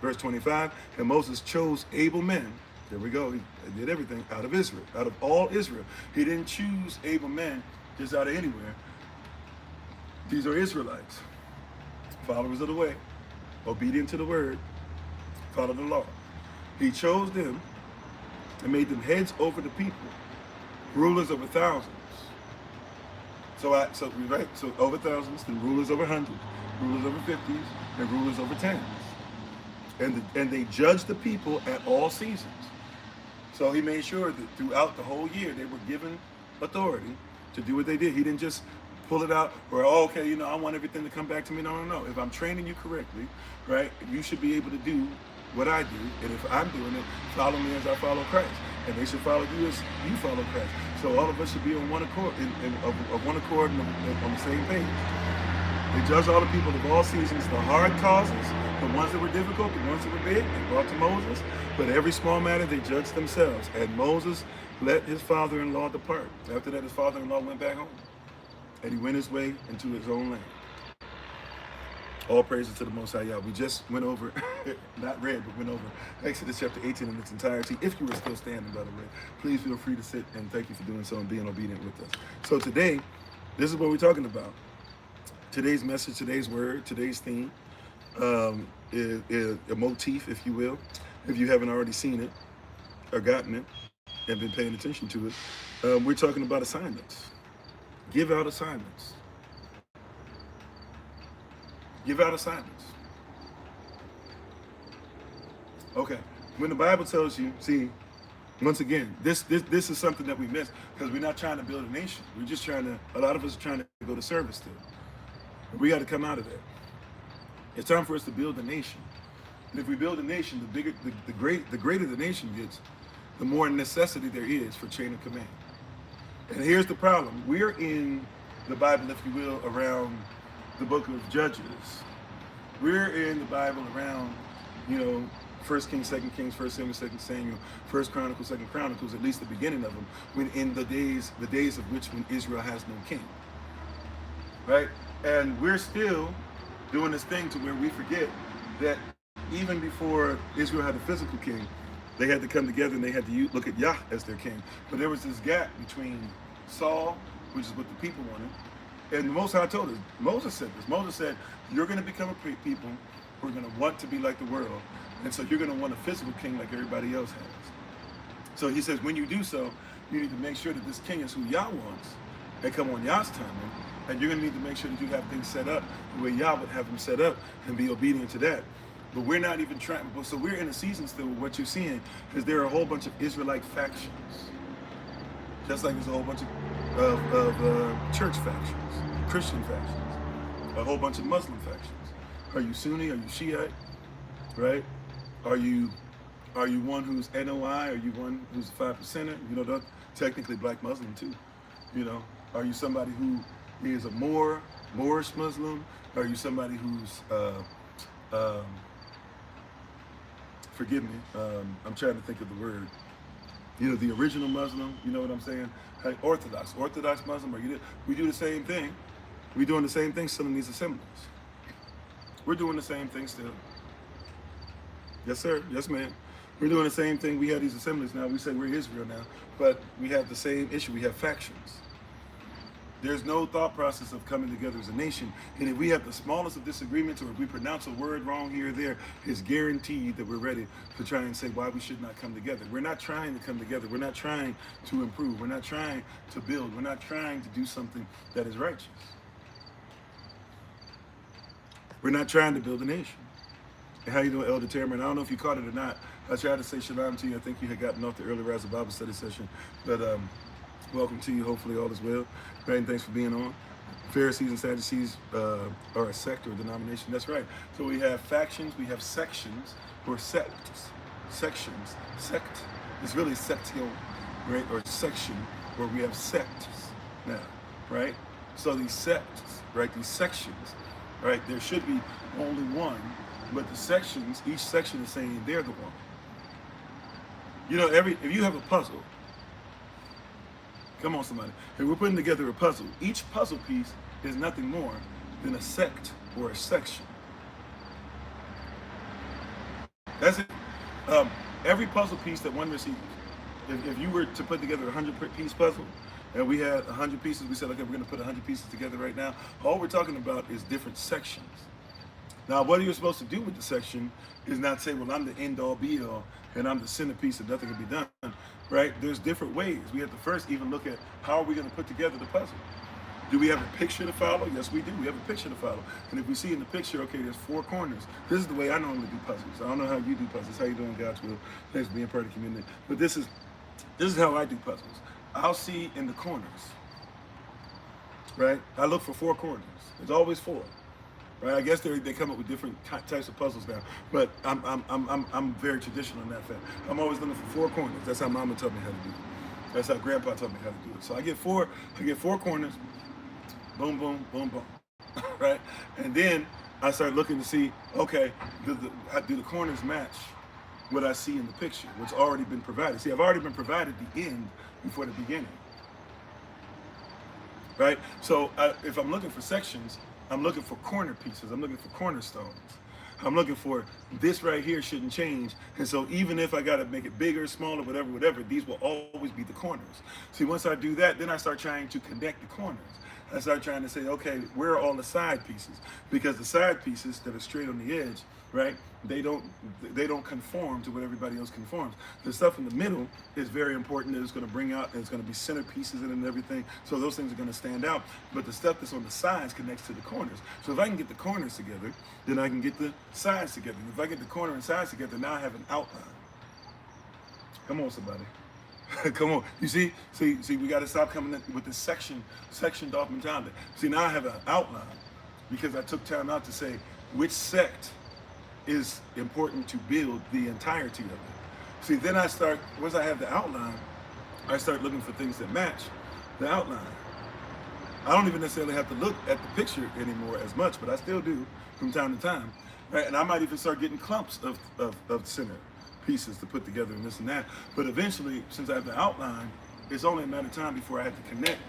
Verse 25, and Moses chose able men. There we go, he did everything out of Israel, out of all Israel. He didn't choose able men just out of anywhere. These are Israelites, followers of the way, obedient to the word, follow the law. He chose them and made them heads over the people, rulers over thousands. So over thousands, then rulers over hundreds, rulers over 50s, and rulers over 10s. And they judged the people at all seasons. So he made sure that throughout the whole year they were given authority to do what they did. He didn't just pull it out or, oh, okay, I want everything to come back to me. No. If I'm training you correctly, right, you should be able to do what I do, and if I'm doing it, follow me as I follow Christ, and they should follow you as you follow Christ. So all of us should be on one accord, of one accord, and on the same page. They judged all the people of all seasons, the hard causes, the ones that were difficult, the ones that were big, they brought to Moses. But every small matter, they judged themselves. And Moses let his father-in-law depart. After that, his father-in-law went back home, and he went his way into his own land. All praises to the Most High Yah. We just went over, not read, but went over Exodus chapter 18 in its entirety. If you were still standing, by the way, please feel free to sit, and thank you for doing so and being obedient with us. So today, this is what we're talking about. Today's message, today's word, today's theme is a motif, if you will. If you haven't already seen it or gotten it and been paying attention to it, we're talking about assignments. Give out assignments. Give out assignments. Okay, when the Bible tells you, see, once again, this is something that we miss because we're not trying to build a nation. We're just trying to, a lot of us are trying to go to service still. We got to come out of that. It's time for us to build a nation. And if we build a nation, the greater the nation gets, the more necessity there is for chain of command. And here's the problem. We're in the Bible, if you will, around the book of Judges. We're in the Bible around, 1 Kings, 2 Kings, 1 Samuel, 2 Samuel, 1 Chronicles, 2 Chronicles, at least the beginning of them, when in the days of which when Israel has no king. Right? And we're still doing this thing to where we forget that even before Israel had a physical king, they had to come together and they had to look at Yah as their king. But there was this gap between Saul, which is what the people wanted, and the Most High told us, Moses said this. Moses said, you're going to become a people who are going to want to be like the world. And so you're going to want a physical king like everybody else has. So he says, when you do so, you need to make sure that this king is who Yah wants and come on Yah's timing. And you're going to need to make sure that you have things set up the way Yah would have them set up and be obedient to that. But we're not even trying. So we're in a season still. What you're seeing is there are a whole bunch of Israelite factions, just like there's a whole bunch of church factions, Christian factions, a whole bunch of Muslim factions. Are you Sunni? Are you Shiite? Right? Are you one who's NOI? Are you one who's a 5%er? You know, technically black Muslim too. You know, are you somebody who is a Moorish Muslim? Are you somebody who's forgive me, I'm trying to think of the word. You know, the original Muslim, you know what I'm saying? Like Orthodox Muslim, we do the same thing. We're doing the same thing still in these assemblies. We're doing the same thing still. Yes, sir. Yes, ma'am. We're doing the same thing. We have these assemblies now. We say we're Israel now, but we have the same issue. We have factions. There's no thought process of coming together as a nation. And if we have the smallest of disagreements, or if we pronounce a word wrong here or there, it's guaranteed that we're ready to try and say why we should not come together. We're not trying to come together. We're not trying to improve. We're not trying to build. We're not trying to do something that is righteous. We're not trying to build a nation. And how you doing, Elder Tamron? I don't know if you caught it or not. I tried to say shalom to you. I think you had gotten off the early rise of Bible study session. But welcome to you. Hopefully all is well. Right, and thanks for being on. Pharisees and Sadducees are a sect or a denomination. That's right. So we have factions, we have sections, or sects. Sections. Sect is really section, right? Or section, where we have sects now, right? So these sects, right? These sections, right? There should be only one, but the sections, each section is saying they're the one. You know, if you have a puzzle, come on, somebody. If we're putting together a puzzle, each puzzle piece is nothing more than a sect or a section. That's it. Every puzzle piece that one receives, if you were to put together a 100-piece puzzle, and we had 100 pieces, we said, okay, we're going to put 100 pieces together right now. All we're talking about is different sections. Now, what you're supposed to do with the section is not say, well, I'm the end-all, be-all, and I'm the centerpiece and nothing can be done, right? There's different ways. We have to first even look at how are we going to put together the puzzle. Do we have a picture to follow? Yes, we do. We have a picture to follow. And if we see in the picture, okay, there's 4 corners. This is the way I normally do puzzles. I don't know how you do puzzles. How you doing, God's will? Thanks for being part of the community. But this is how I do puzzles. I'll see in the corners, right? I look for 4 corners. There's always 4. Right? I guess they come up with different types of puzzles now, but I'm very traditional in that fact. I'm always looking for 4 corners. That's how Mama taught me how to do it. That's how Grandpa taught me how to do it. So I get 4 corners, boom, boom, boom, boom, right? And then I start looking to see, okay, do the corners match what I see in the picture, what's already been provided? See, I've already been provided the end before the beginning, right? So if I'm looking for sections, I'm looking for corner pieces. I'm looking for cornerstones. I'm looking for this right here shouldn't change. And so even if I got to make it bigger, smaller, whatever, these will always be the corners. See, once I do that, then I start trying to connect the corners. I start trying to say, okay, where are all the side pieces? Because the side pieces that are straight on the edge, right, they don't conform to what everybody else conforms. The stuff in the middle is very important. It's going to bring out, it's going to be center pieces in it and everything. So those things are going to stand out. But the stuff that's on the sides connects to the corners. So if I can get the corners together, then I can get the sides together. If I get the corner and sides together, now I have an outline. Come on, somebody. Come on. You see, we got to stop coming in with this sectioned off mentality. See, now I have an outline because I took time out to say which sect is important to build the entirety of it. See, then once I have the outline, I start looking for things that match the outline. I don't even necessarily have to look at the picture anymore as much, but I still do from time to time. Right? And I might even start getting clumps of center pieces to put together and this and that. But eventually, since I have the outline, it's only a matter of time before I have to connect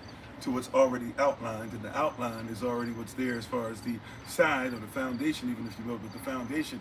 to what's already outlined, and the outline is already what's there as far as the side or the foundation, even if you will, but the foundation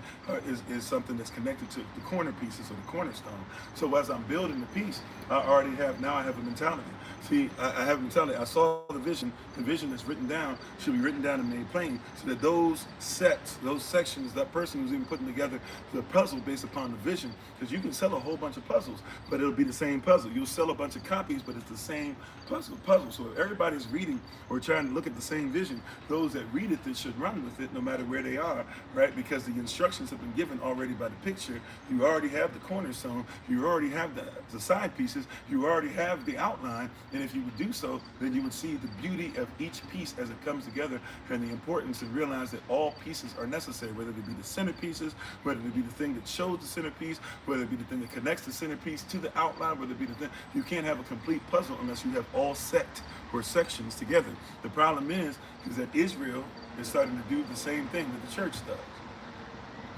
is something that's connected to the corner pieces or the cornerstone. So as I'm building the piece, I have a mentality. See, I have a mentality. I saw the vision that's written down should be written down and made plain, so that those sets, those sections, that person who's even putting together the puzzle based upon the vision, because you can sell a whole bunch of puzzles, but it'll be the same puzzle. You'll sell a bunch of copies, but it's the same puzzle. So if everybody's reading or trying to look at the same vision, those that read it, they should run with it no matter where they are, right? Because the instructions have been given already by the picture. You already have the cornerstone. You already have the side pieces. You already have the outline. And if you would do so, then you would see the beauty of each piece as it comes together and the importance and realize that all pieces are necessary, whether it be the centerpieces, whether it be the thing that shows the centerpiece, whether it be the thing that connects the centerpiece to the outline, whether it be the thing. You can't have a complete puzzle unless you have all set or sections together. The problem is that Israel is starting to do the same thing that the church does.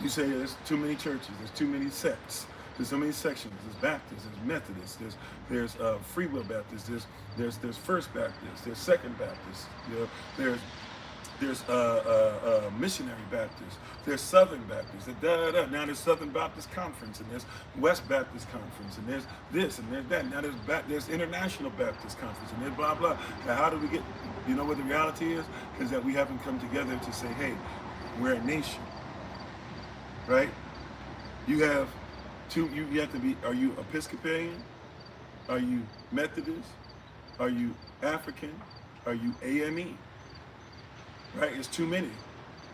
You say there's too many churches, there's too many sects, there's so many sections. There's Baptists, there's Methodists, there's Free Will Baptists, there's First Baptists, there's Second Baptists, you know, there's Missionary Baptists, there's Southern Baptists, now there's Southern Baptist Conference, and there's West Baptist Conference, and there's this and there's that. Now there's International Baptist Conference, and there's blah blah. Now how do we get? You know what the reality is that we haven't come together to say, hey, we're a nation, right? You have two. You have to be. Are you Episcopalian? Are you Methodist? Are you African? Are you AME? Right? It's too many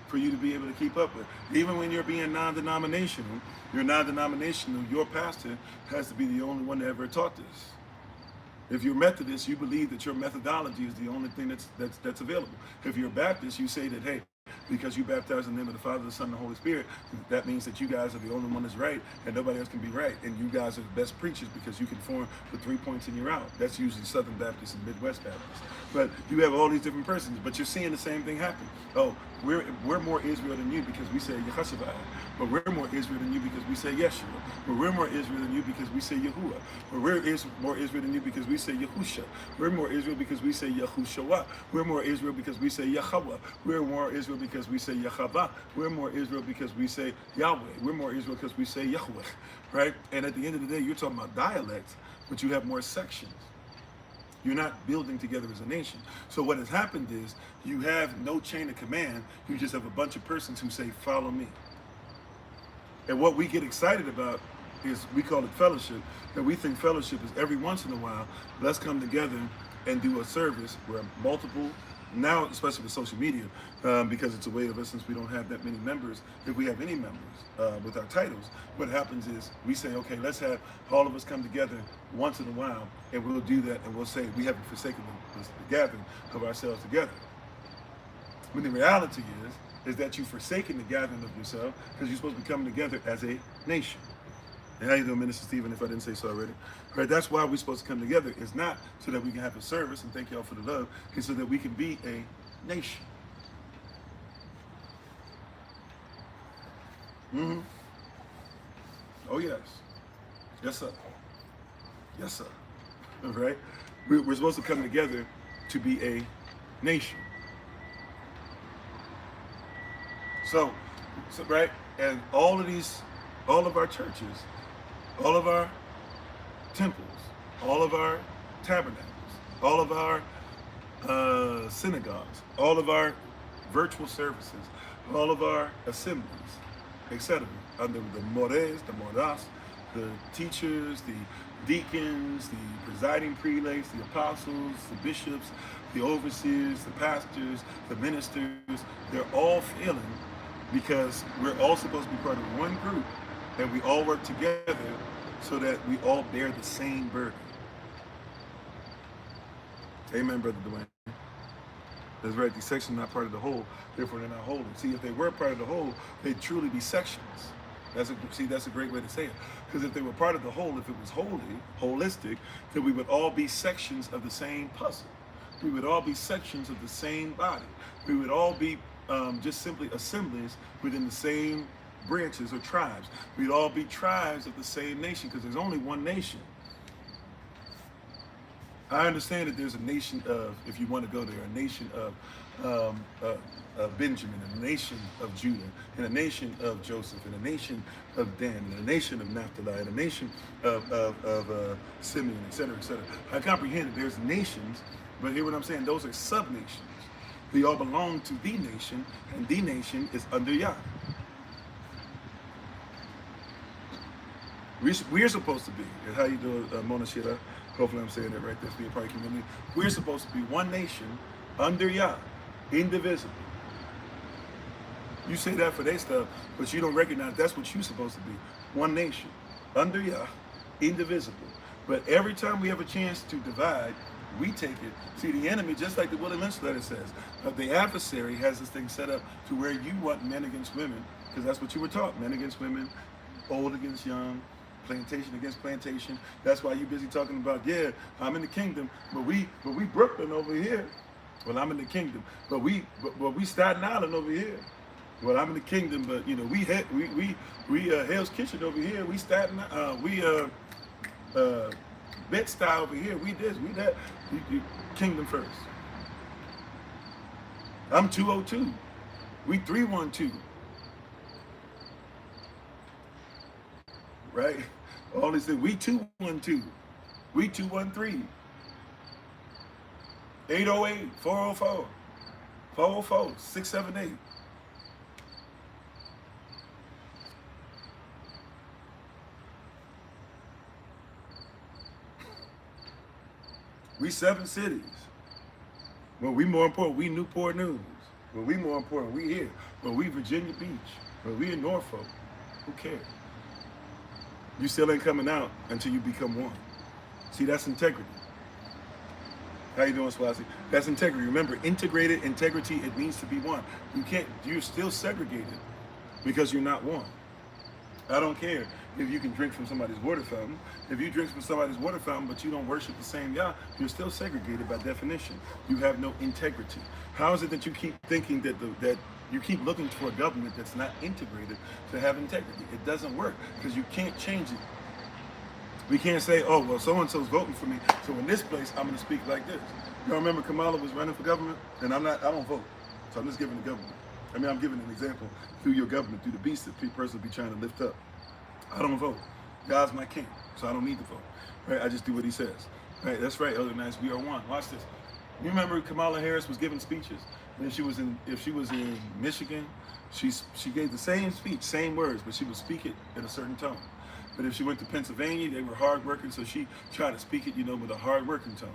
for you to be able to keep up with. Even when you're being non-denominational, your pastor has to be the only one that ever taught this. If you're Methodist, you believe that your methodology is the only thing that's available. If you're Baptist, you say that, hey, because you baptize in the name of the Father, the Son, and the Holy Spirit, that means that you guys are the only one that's right and nobody else can be right. And you guys are the best preachers because you can form the 3 points in your out. That's usually Southern Baptists and Midwest Baptists. But you have all these different persons, but you're seeing the same thing happen. Oh, we're more Israel than you because we say Yehoshabai. But we're more Israel than you because we say Yeshua. But we're more Israel than you because we say Yahuwah. But we're more Israel than you because we say Yahusha. We're more Israel because we say Yahushawa. We're more Israel because we say Yahweh. We're more Israel because we say Yahweh. We're more Israel because we say Yahweh. We're more Israel because we say Yahweh. Right? And at the end of the day, you're talking about dialects, but you have more sections. You're not building together as a nation. So what has happened is you have no chain of command. You just have a bunch of persons who say, follow me. And what we get excited about is we call it fellowship. And we think fellowship is every once in a while, let's come together and do a service where multiple, now especially with social media, because it's a way of us, since we don't have that many members, if we have any members with our titles, what happens is we say, okay, let's have all of us come together once in a while, and we'll do that, and we'll say we haven't forsaken the gathering of ourselves together. When the reality is that you've forsaken the gathering of yourself because you're supposed to be coming together as a nation. And how you doing, Minister Stephen, if I didn't say so already? Right, that's why we're supposed to come together. It's not so that we can have a service, and thank y'all for the love, it's so that we can be a nation. Mm-hmm. Oh, yes. Yes, sir. Yes, sir. All right? We're supposed to come together to be a nation. So, right? And all of our churches, all of our temples, all of our tabernacles, all of our synagogues, all of our virtual services, all of our assemblies, etc. Under the mores, the moras, the teachers, the deacons, the presiding prelates, the apostles, the bishops, the overseers, the pastors, the ministers, they're all failing because we're all supposed to be part of one group and we all work together so that we all bear the same burden. Amen, Brother Dwayne. That's right, these sections are not part of the whole, therefore they're not holy. See, if they were part of the whole, they'd truly be sections. That's a great way to say it. Because if they were part of the whole, if it was holistic, then we would all be sections of the same puzzle. We would all be sections of the same body. We would all be just simply assemblies within the same branches or tribes. We'd all be tribes of the same nation because there's only one nation. I understand that there's a nation of, if you want to go there, a nation of Benjamin, and a nation of Judah, and a nation of Joseph, and a nation of Dan, and a nation of Naphtali, and a nation of Simeon, etc., etc. I comprehend that there's nations, but hear what I'm saying, those are sub-nations. They all belong to the nation, and the nation is under Yah. We're supposed to be, and how you doing, Mona Shira? Hopefully I'm saying that right. That's being part of the community. We're supposed to be one nation under Yah, indivisible. You say that for their stuff, but you don't recognize that's what you're supposed to be. One nation, under Yah, indivisible. But every time we have a chance to divide, we take it. See, the enemy, just like the Willie Lynch letter says, the adversary has this thing set up to where you want men against women, because that's what you were taught, men against women, old against young, plantation against plantation. That's why you're busy talking about, yeah, I'm in the kingdom, but we Brooklyn over here. Well, I'm in the kingdom, but we Staten Island over here. Well, I'm in the kingdom, but you know we Hell's Kitchen over here. We Staten, Bed-Stuy over here. We this, we that. Kingdom first. I'm 202. We 312. Right? All these things. We 212. We 213. 808, 404, 404, 678. We 7 cities. Well, we more important, we Newport News. Well, we more important, we here. Well, we Virginia Beach. Well, we in Norfolk. Who cares? You still ain't coming out until you become one. See, that's integrity. How you doing, Swazi? That's integrity. Remember, integrated integrity, it means to be one. You're still segregated because you're not one. I don't care if you can drink from somebody's water fountain. If you drink from somebody's water fountain, but you don't worship the same Yah, you're still segregated by definition. You have no integrity. How is it that you keep thinking that you keep looking for a government that's not integrated to have integrity? It doesn't work because you can't change it. We can't say, oh, well, so-and-so's voting for me, so in this place, I'm going to speak like this. You remember Kamala was running for government? And I don't vote. So I'm just giving the government. I mean, I'm giving an example through your government, through the beast that people personally be trying to lift up. I don't vote. God's my king, so I don't need to vote. Right? I just do what he says. Right? That's right, Elder Nice. We are one. Watch this. You remember Kamala Harris was giving speeches? And if she was in Michigan, she gave the same speech, same words, but she would speak it in a certain tone. But if she went to Pennsylvania, they were hard-working, so she tried to speak it, with a hard-working tone.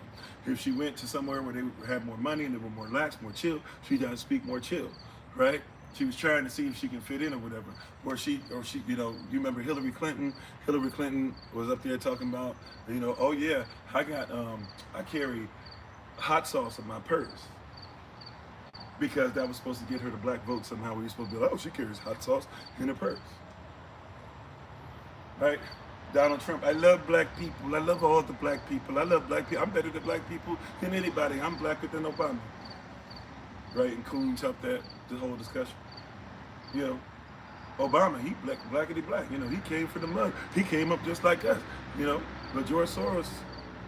If she went to somewhere where they had more money and they were more lax, more chill, she tried to speak more chill, right? She was trying to see if she can fit in or whatever. Or she, you remember Hillary Clinton? Hillary Clinton was up there talking about, oh yeah, I carry hot sauce in my purse. Because that was supposed to get her the black vote somehow. We were supposed to be like, oh, she carries hot sauce in her purse. Right? Donald Trump, I love black people. I love all the black people. I love black people. I'm better than black people than anybody. I'm blacker than Obama. Right? And Coons helped the whole discussion. Obama, he blackity black. He came from the mud. He came up just like us. But George Soros,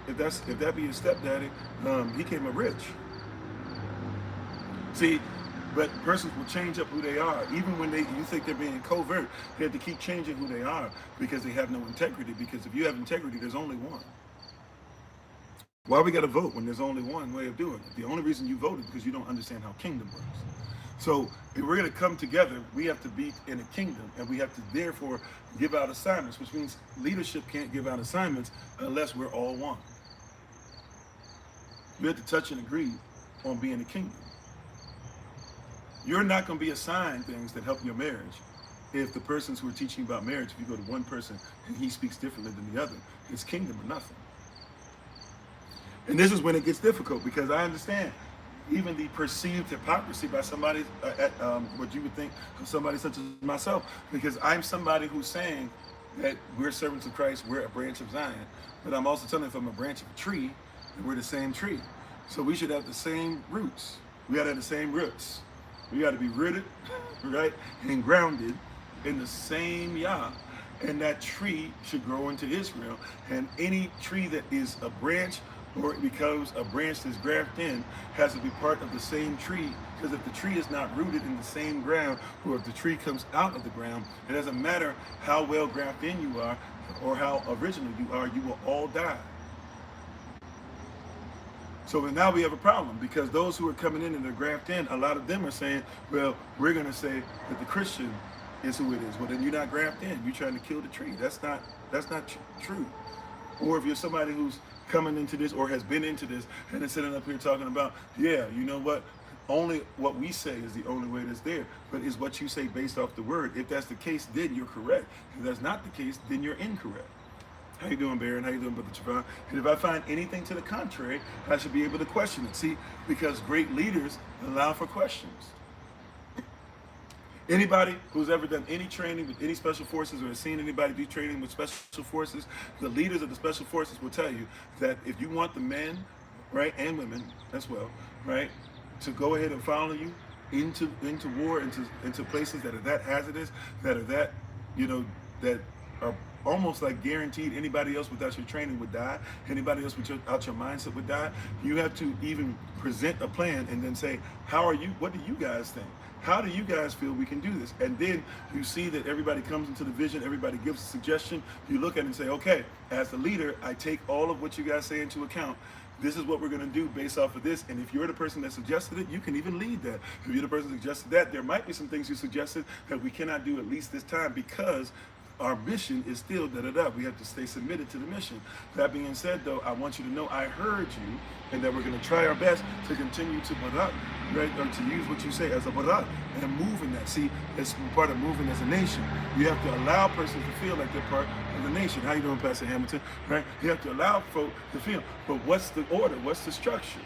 if that be his stepdaddy, he came up rich. See, but persons will change up who they are. Even when you think they're being covert, they have to keep changing who they are because they have no integrity. Because if you have integrity, there's only one. Why we got to vote when there's only one way of doing it? The only reason you vote is because you don't understand how kingdom works. So if we're going to come together, we have to be in a kingdom, and we have to therefore give out assignments, which means leadership can't give out assignments unless we're all one. We have to touch and agree on being a kingdom. You're not going to be assigned things that help your marriage if the persons who are teaching about marriage, if you go to one person and he speaks differently than the other, it's kingdom or nothing. And this is when it gets difficult, because I understand even the perceived hypocrisy by somebody, what you would think of somebody such as myself, because I'm somebody who's saying that we're servants of Christ, we're a branch of Zion, but I'm also telling you if I'm a branch of a tree, that we're the same tree. So we should have the same roots. We got to have the same roots. We got to be rooted, right, and grounded in the same Yah, and that tree should grow into Israel. And any tree that is a branch, or it becomes a branch that's grafted in, has to be part of the same tree. Because if the tree is not rooted in the same ground, or if the tree comes out of the ground, it doesn't matter how well grafted in you are, or how original you are, you will all die. So now we have a problem, because those who are coming in and they're grafted in, a lot of them are saying, well, we're going to say that the Christian is who it is. Well, then you're not grafted in. You're trying to kill the tree. That's not true. Or if you're somebody who's coming into this or has been into this and is sitting up here talking about, yeah, you know what? Only what we say is the only way that's there, but is what you say based off the word. If that's the case, then you're correct. If that's not the case, then you're incorrect. How you doing, Baron? How you doing, Brother Javon? And if I find anything to the contrary, I should be able to question it. See, because great leaders allow for questions. Anybody who's ever done any training with any special forces or has seen anybody do training with special forces, the leaders of the special forces will tell you that if you want the men, right, and women as well, right, to go ahead and follow you into war, into places that are that hazardous, that are that, you know, that are almost like guaranteed anybody else without your training would die, anybody else without your mindset would die. You have to even present a plan and then say, what do you guys think? How do you guys feel we can do this? And then you see that everybody comes into the vision, everybody gives a suggestion. You look at it and say, okay, as the leader, I take all of what you guys say into account. This is what we're going to do based off of this. And if you're the person that suggested it, you can even lead that. If you're the person that suggested that, there might be some things you suggested that we cannot do at least this time because our mission is still da-da-da. We have to stay submitted to the mission. That being said, though, I want you to know I heard you and that we're going to try our best to continue to barak, right? Or to use what you say as a barak and move in that. See, it's part of moving as a nation. You have to allow persons to feel like they're part of the nation. How you doing, Pastor Hamilton? Right? You have to allow folk to feel. But what's the order? What's the structure?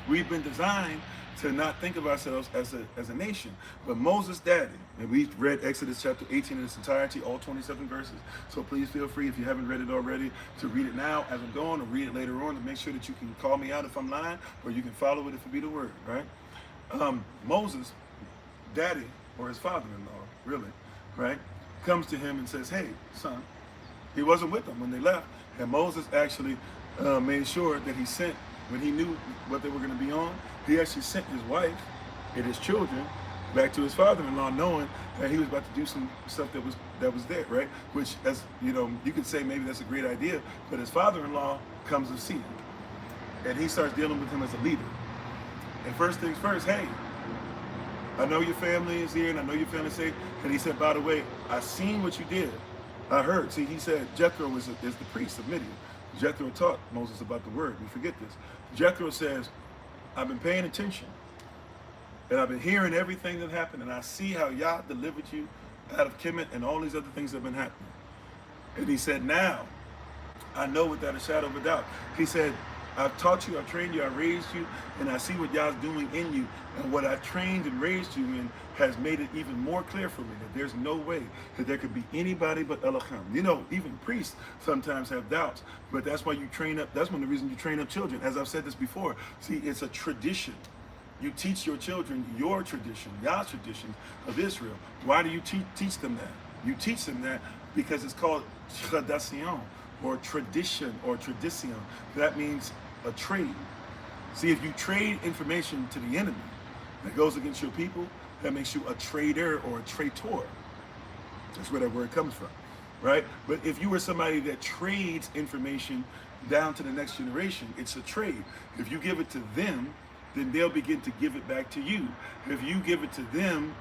We've been designed to not think of ourselves as a nation. But Moses' daddy, and we read Exodus chapter 18 in its entirety, all 27 verses. So please feel free, if you haven't read it already, to read it now as I'm going, or read it later on to make sure that you can call me out if I'm lying, or you can follow it if it be the word, right? Moses' daddy, or his father-in-law, really, right, comes to him and says, hey, son, he wasn't with them when they left. And Moses actually made sure that he sent, when he knew what they were going to be on, he actually sent his wife and his children back to his father-in-law, knowing that he was about to do some stuff that was there, right? Which, as you know, you could say maybe that's a great idea, but his father-in-law comes to see him, and he starts dealing with him as a leader. And first things first, hey, I know your family is here, and I know your family's safe. And he said, by the way, I seen what you did. I heard. See, he said Jethro is the priest of Midian. Jethro taught Moses about the word. We forget this. Jethro says, I've been paying attention, and I've been hearing everything that happened, and I see how Yah delivered you out of Kemet and all these other things that have been happening. And he said, now, I know without a shadow of a doubt. He said, I've taught you, I've trained you, I raised you, and I see what Yah's doing in you. And what I trained and raised you in has made it even more clear for me that there's no way that there could be anybody but Elohim. You know, even priests sometimes have doubts, but that's why you train up, that's one of the reasons you train up children. As I've said this before, see, it's a tradition. You teach your children your tradition, Yah's tradition of Israel. Why do you teach them that? You teach them that because it's called tradition, or tradition, or tradition. That means a trade. See, if you trade information to the enemy that goes against your people, that makes you a trader or a traitor. That's where that word comes from, right? But if you were somebody that trades information down to the next generation, it's a trade. If you give it to them, then they'll begin to give it back to you. If you give it to them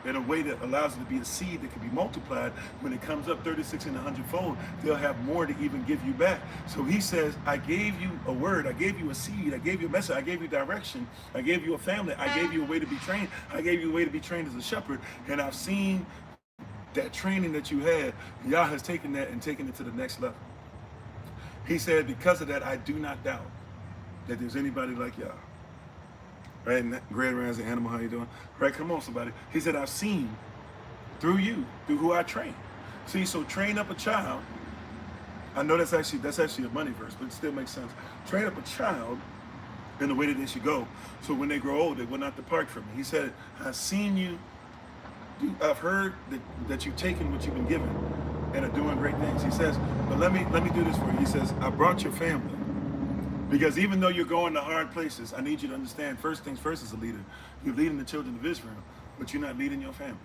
in a way that allows it to be a seed that can be multiplied, when it comes up 36 and 100-fold, they'll have more to even give you back. So he says, I gave you a word, I gave you a seed, I gave you a message, I gave you direction, I gave you a family, I gave you a way to be trained, I gave you a way to be trained as a shepherd, and I've seen that training that you had, Yah has taken that and taken it to the next level. He said, because of that, I do not doubt that there's anybody like Yah. Right, and Grand Rands and Animal, how you doing? Right, come on, somebody. He said, I've seen through you, through who I train. See, so train up a child. I know that's actually a money verse, but it still makes sense. Train up a child in the way that they should go, so when they grow old, they will not depart from me. He said, I've seen you, I've heard that you've taken what you've been given and are doing great things. He says, but let me do this for you. He says, I brought your family. Because even though you're going to hard places, I need you to understand, first things first as a leader, you're leading the children of Israel, but you're not leading your family.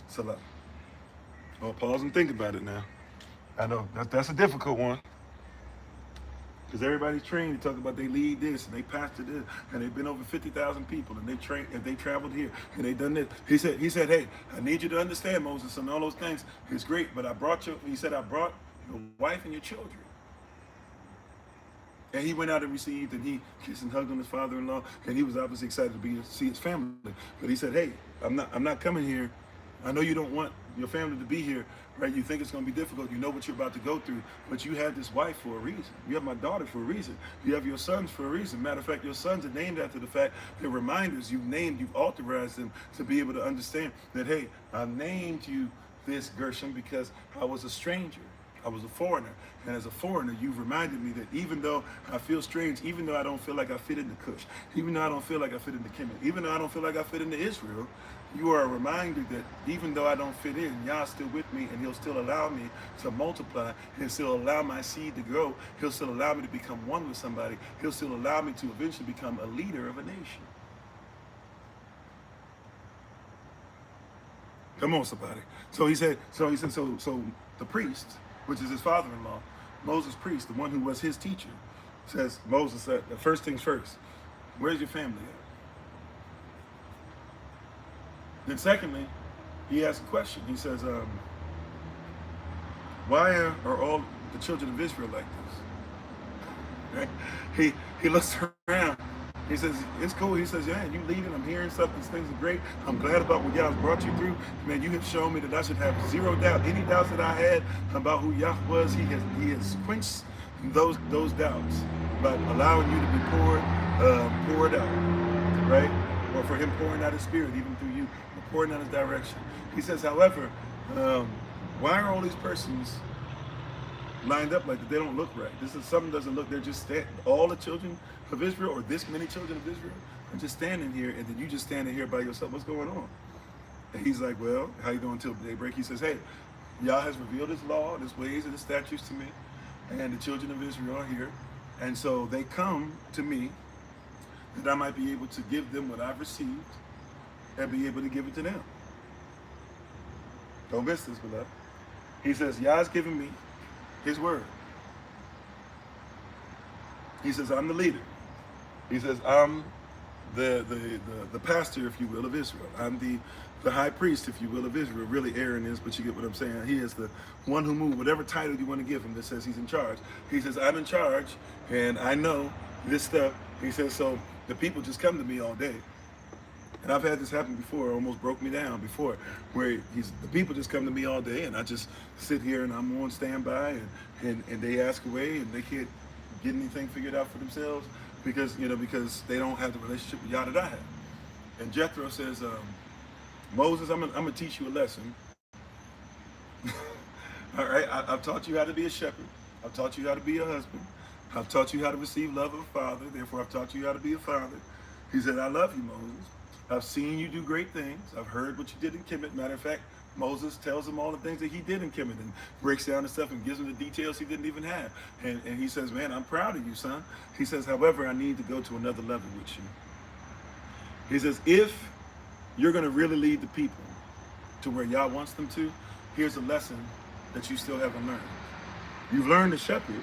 Salah. Oh, pause and think about it now. I know, that's a difficult one. Because everybody's trained to talk about they lead this and they pastor this and they've been over 50,000 people and they trained and they traveled here and they done this. He said, hey, I need you to understand, Moses, and all those things. It's great, but he said, I brought your wife and your children. And he went out and received, and he kissed and hugged on his father-in-law, and he was obviously excited to see his family. But he said, hey, I'm not coming here. I know you don't want your family to be here, right? You think it's going to be difficult. You know what you're about to go through, but you have this wife for a reason. You have my daughter for a reason. You have your sons for a reason. Matter of fact, your sons are named after the fact they're reminders. You've authorized them to be able to understand that, hey, I named you this, Gershom, because I was a stranger. I was a foreigner. And as a foreigner, you've reminded me that even though I feel strange, even though I don't feel like I fit into Kush, even though I don't feel like I fit into Kemet, even though I don't feel like I fit into Israel, you are a reminder that even though I don't fit in, Yah's still with me, and he'll still allow me to multiply. He'll still allow my seed to grow. He'll still allow me to become one with somebody. He'll still allow me to eventually become a leader of a nation. Come on, somebody. So the priest, which is his father-in-law, Moses' priest, the one who was his teacher, says, Moses said, the first things first, where's your family at? Then secondly, he asks a question. He says, why are all the children of Israel like this? Right? He looks around. He says, it's cool. He says, yeah, you leading. I'm hearing stuff. These things are great. I'm glad about what Yah's brought you through. Man, you have shown me that I should have zero doubt. Any doubts that I had about who Yah was, he has quenched those doubts by allowing you to be poured out, right? Or for him pouring out his spirit even through you, or pouring out his direction. He says, however, why are all these persons lined up like that? They don't look right. Something doesn't look. They're just all the children of Israel, or this many children of Israel, are just standing here, and then you just standing here by yourself. What's going on? And he's like, well, how you doing until daybreak? He says, hey, Yah has revealed his law, his ways, and his statutes to me, and the children of Israel are here, and so they come to me that I might be able to give them what I've received and be able to give it to them. Don't miss this, beloved. He says, Yah's given me his word. He says, I'm the leader. He says, I'm the pastor, if you will, of Israel. I'm the high priest, if you will, of Israel. Really Aaron is, but you get what I'm saying. He is the one who moved, whatever title you want to give him that says he's in charge. He says, I'm in charge, and I know this stuff. He says, so the people just come to me all day. And I've had this happen before. It almost broke me down before, where the people just come to me all day, and I just sit here and I'm on standby, and they ask away, and they can't get anything figured out for themselves because they don't have the relationship with Yah that I have. And Jethro says, Moses, I'm gonna teach you a lesson. All right, I've taught you how to be a shepherd. I've taught you how to be a husband. I've taught you how to receive love of a father. Therefore, I've taught you how to be a father. He said, I love you, Moses. I've seen you do great things. I've heard what you did in Kemet. Matter of fact, Moses tells him all the things that he did in Kemet and breaks down the stuff and gives him the details he didn't even have. And he says, man, I'm proud of you, son. He says, however, I need to go to another level with you. He says, if you're going to really lead the people to where Yah wants them to, here's a lesson that you still haven't learned. You've learned to shepherd.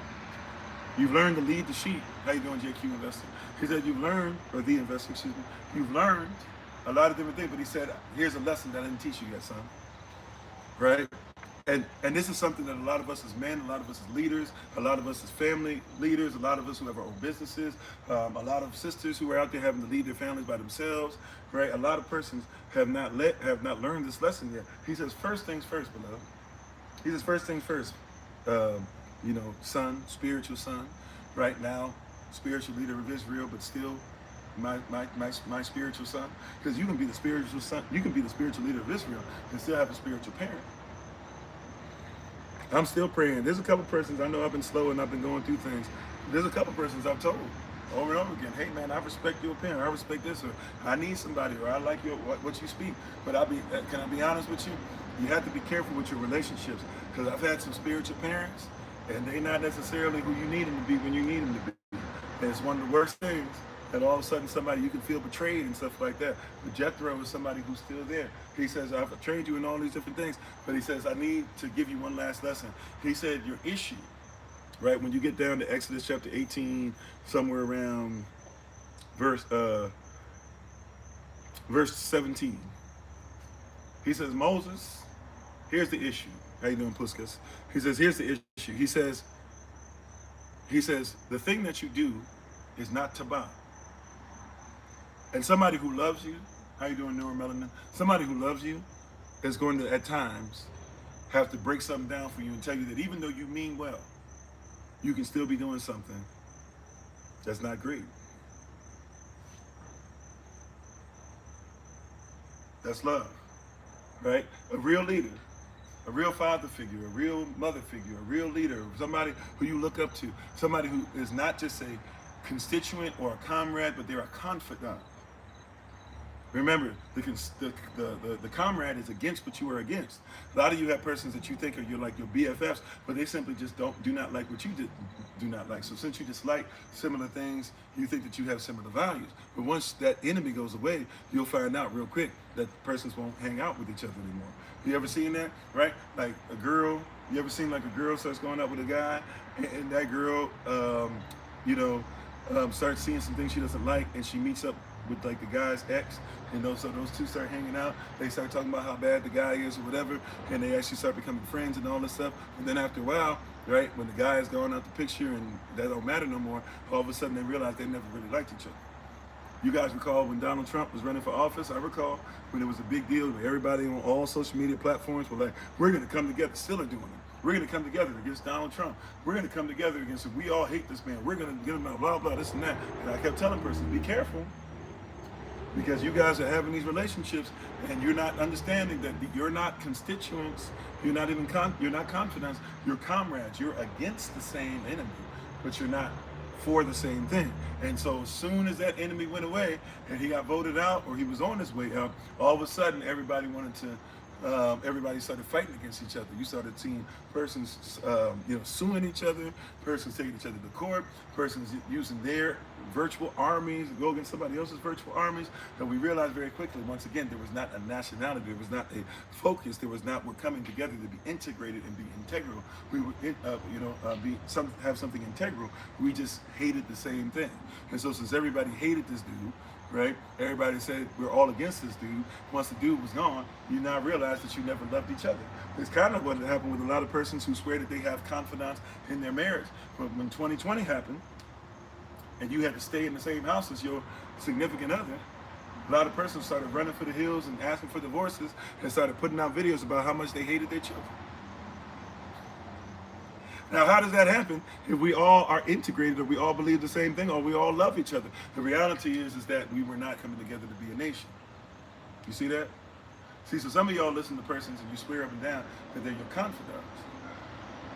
You've learned to lead the sheep. How you doing, JQ Investor? He said, you've learned, or the investor, excuse me, you've learned a lot of different things, but he said, here's a lesson that I didn't teach you yet, son. Right? And this is something that a lot of us as men, a lot of us as leaders, a lot of us as family leaders, a lot of us who have our own businesses, a lot of sisters who are out there having to lead their families by themselves, right? A lot of persons have not learned this lesson yet. He says, first things first, beloved. He says, first things first, son, spiritual son, right now, spiritual leader of Israel, but still my spiritual son. Because you can be the spiritual son, you can be the spiritual leader of Israel and still have a spiritual parent. I'm still praying. There's a couple persons, I know I've been slow and I've been going through things. There's a couple persons I've told over and over again, hey man, I respect your opinion, I respect this, or I need somebody, or I like what you speak. But can I be honest with you? You have to be careful with your relationships, because I've had some spiritual parents and they're not necessarily who you need them to be when you need them to be. And it's one of the worst things. And all of a sudden you can feel betrayed and stuff like that. But Jethro is somebody who's still there. He says, I've betrayed you in all these different things. But he says, I need to give you one last lesson. He said, your issue right? When you get down to Exodus chapter 18, somewhere around verse verse 17, he says, Moses, here's the issue. How you doing, Puskas? He says, here's the issue. He says, the thing that you do is not tabah. And somebody who loves you, how you doing, neuromelanin? Somebody who loves you is going to, at times, have to break something down for you and tell you that even though you mean well, you can still be doing something that's not great. That's love, right? A real leader, a real father figure, a real mother figure, a real leader, somebody who you look up to, somebody who is not just a constituent or a comrade, but they're a confidant. Remember, the comrade is against what you are against. A lot of you have persons that you think are your BFFs, but they simply just do not like what you do not like. So since you dislike similar things, you think that you have similar values. But once that enemy goes away, you'll find out real quick that persons won't hang out with each other anymore. You ever seen that, right? Like a girl, you ever seen like a girl starts going out with a guy, and that girl, starts seeing some things she doesn't like, and she meets up with like the guy's ex, so those two start hanging out. They start talking about how bad the guy is or whatever, and they actually start becoming friends and all this stuff. And then after a while, right, when the guy is going out the picture and that don't matter no more, all of a sudden they realize they never really liked each other. You guys recall when Donald Trump was running for office? I recall when it was a big deal where everybody on all social media platforms were like, we're going to come together, still are doing it. We're going to come together against Donald Trump. We're going to come together against him. We all hate this man. We're going to get him out, blah, blah, this and that. And I kept telling persons, be careful. Because you guys are having these relationships and you're not understanding that you're not constituents, you're not confidants, you're comrades. You're against the same enemy, but you're not for the same thing. And so as soon as that enemy went away and he got voted out or he was on his way out, all of a sudden everybody started fighting against each other. You started seeing persons, suing each other, persons taking each other to court, persons using their virtual armies to go against somebody else's virtual armies. And we realized very quickly, once again, there was not a nationality, there was not a focus, there was not, we're coming together to be integrated and be integral. We would, have something integral. We just hated the same thing. And so since everybody hated this dude, right? Everybody said we're all against this dude. Once the dude was gone, you now realize that you never loved each other. It's kind of what happened with a lot of persons who swear that they have confidence in their marriage. But when 2020 happened, and you had to stay in the same house as your significant other, a lot of persons started running for the hills and asking for divorces and started putting out videos about how much they hated their children. Now, how does that happen if we all are integrated or we all believe the same thing or we all love each other? The reality is that we were not coming together to be a nation. You see that? See, so some of y'all listen to persons and you swear up and down that they're your confidants.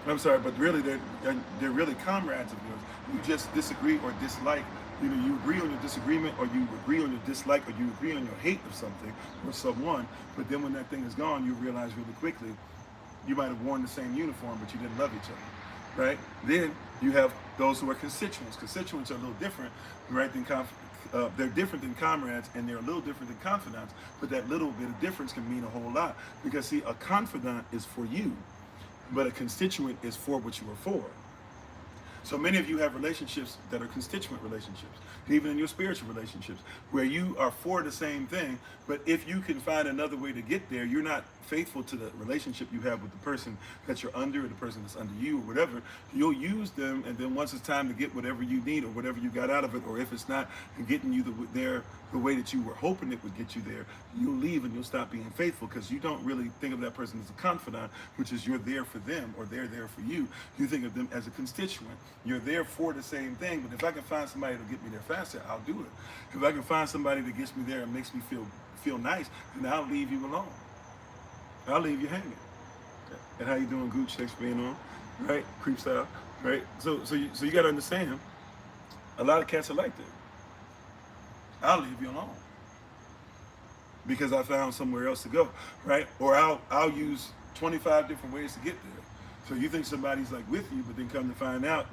I'm sorry, but really they're really comrades of yours. You just disagree or dislike. You agree on your disagreement or you agree on your dislike or you agree on your hate of something or someone. But then when that thing is gone, you realize really quickly you might have worn the same uniform, but you didn't love each other, right? Then you have those who are constituents. Constituents are a little different, right? They're different than comrades and they're a little different than confidants, but that little bit of difference can mean a whole lot. Because see, a confidant is for you, but a constituent is for what you are for. So many of you have relationships that are constituent relationships, even in your spiritual relationships, where you are for the same thing, but if you can find another way to get there, you're not faithful to the relationship you have with the person that you're under or the person that's under you or whatever. You'll use them, and then once it's time to get whatever you need or whatever you got out of it, or if it's not getting you the way that you were hoping it would get you there, you'll leave and you'll stop being faithful because you don't really think of that person as a confidant, which is you're there for them or they're there for you. You think of them as a constituent. You're there for the same thing, but if I can find somebody to get me there faster, I'll do it. If I can find somebody that gets me there and makes me feel nice, then I'll leave you alone. I'll leave you hanging. And how you doing, Gooch? Thanks for being on, right? Creep style, right? So you got to understand, a lot of cats are like that. I'll leave you alone because I found somewhere else to go, right? Or I'll use 25 different ways to get there. So you think somebody's like with you, but then come to find out,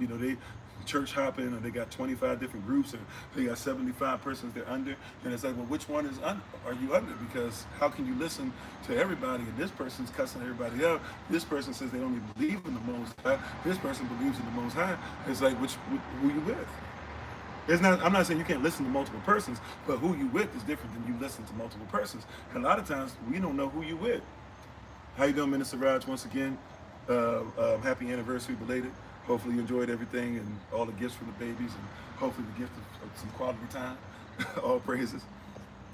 church hopping, or they got 25 different groups, or they got 75 persons they're under. And it's like, well, which one are you under? Because how can you listen to everybody, and this person's cussing everybody out? This person says they don't even believe in the Most High. This person believes in the Most High. It's like, who you with? It's not. I'm not saying you can't listen to multiple persons, but who you with is different than you listen to multiple persons. And a lot of times we don't know who you with. How you doing, Minister Raj? Once again, happy anniversary, belated. Hopefully you enjoyed everything and all the gifts from the babies, and hopefully the gift of some quality time. All praises.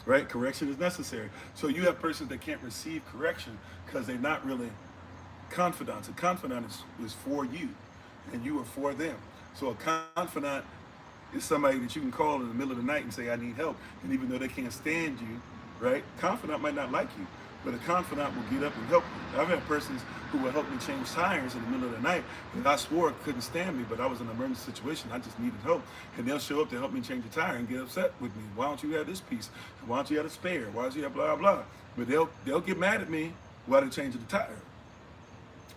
Right? Correction is necessary. So you have persons that can't receive correction because they're not really confidants. A confidant is for you, and you are for them. So a confidant is somebody that you can call in the middle of the night and say, I need help. And even though they can't stand you, right? Confidant might not like you, but a confidant will get up and help you. I've had persons who will help me change tires in the middle of the night, and I swore couldn't stand me, but I was in an emergency situation. I just needed help. And they'll show up to help me change the tire and get upset with me. Why don't you have this piece? Why don't you have a spare? Why don't you have blah, blah? But they'll get mad at me while they're changing the tire.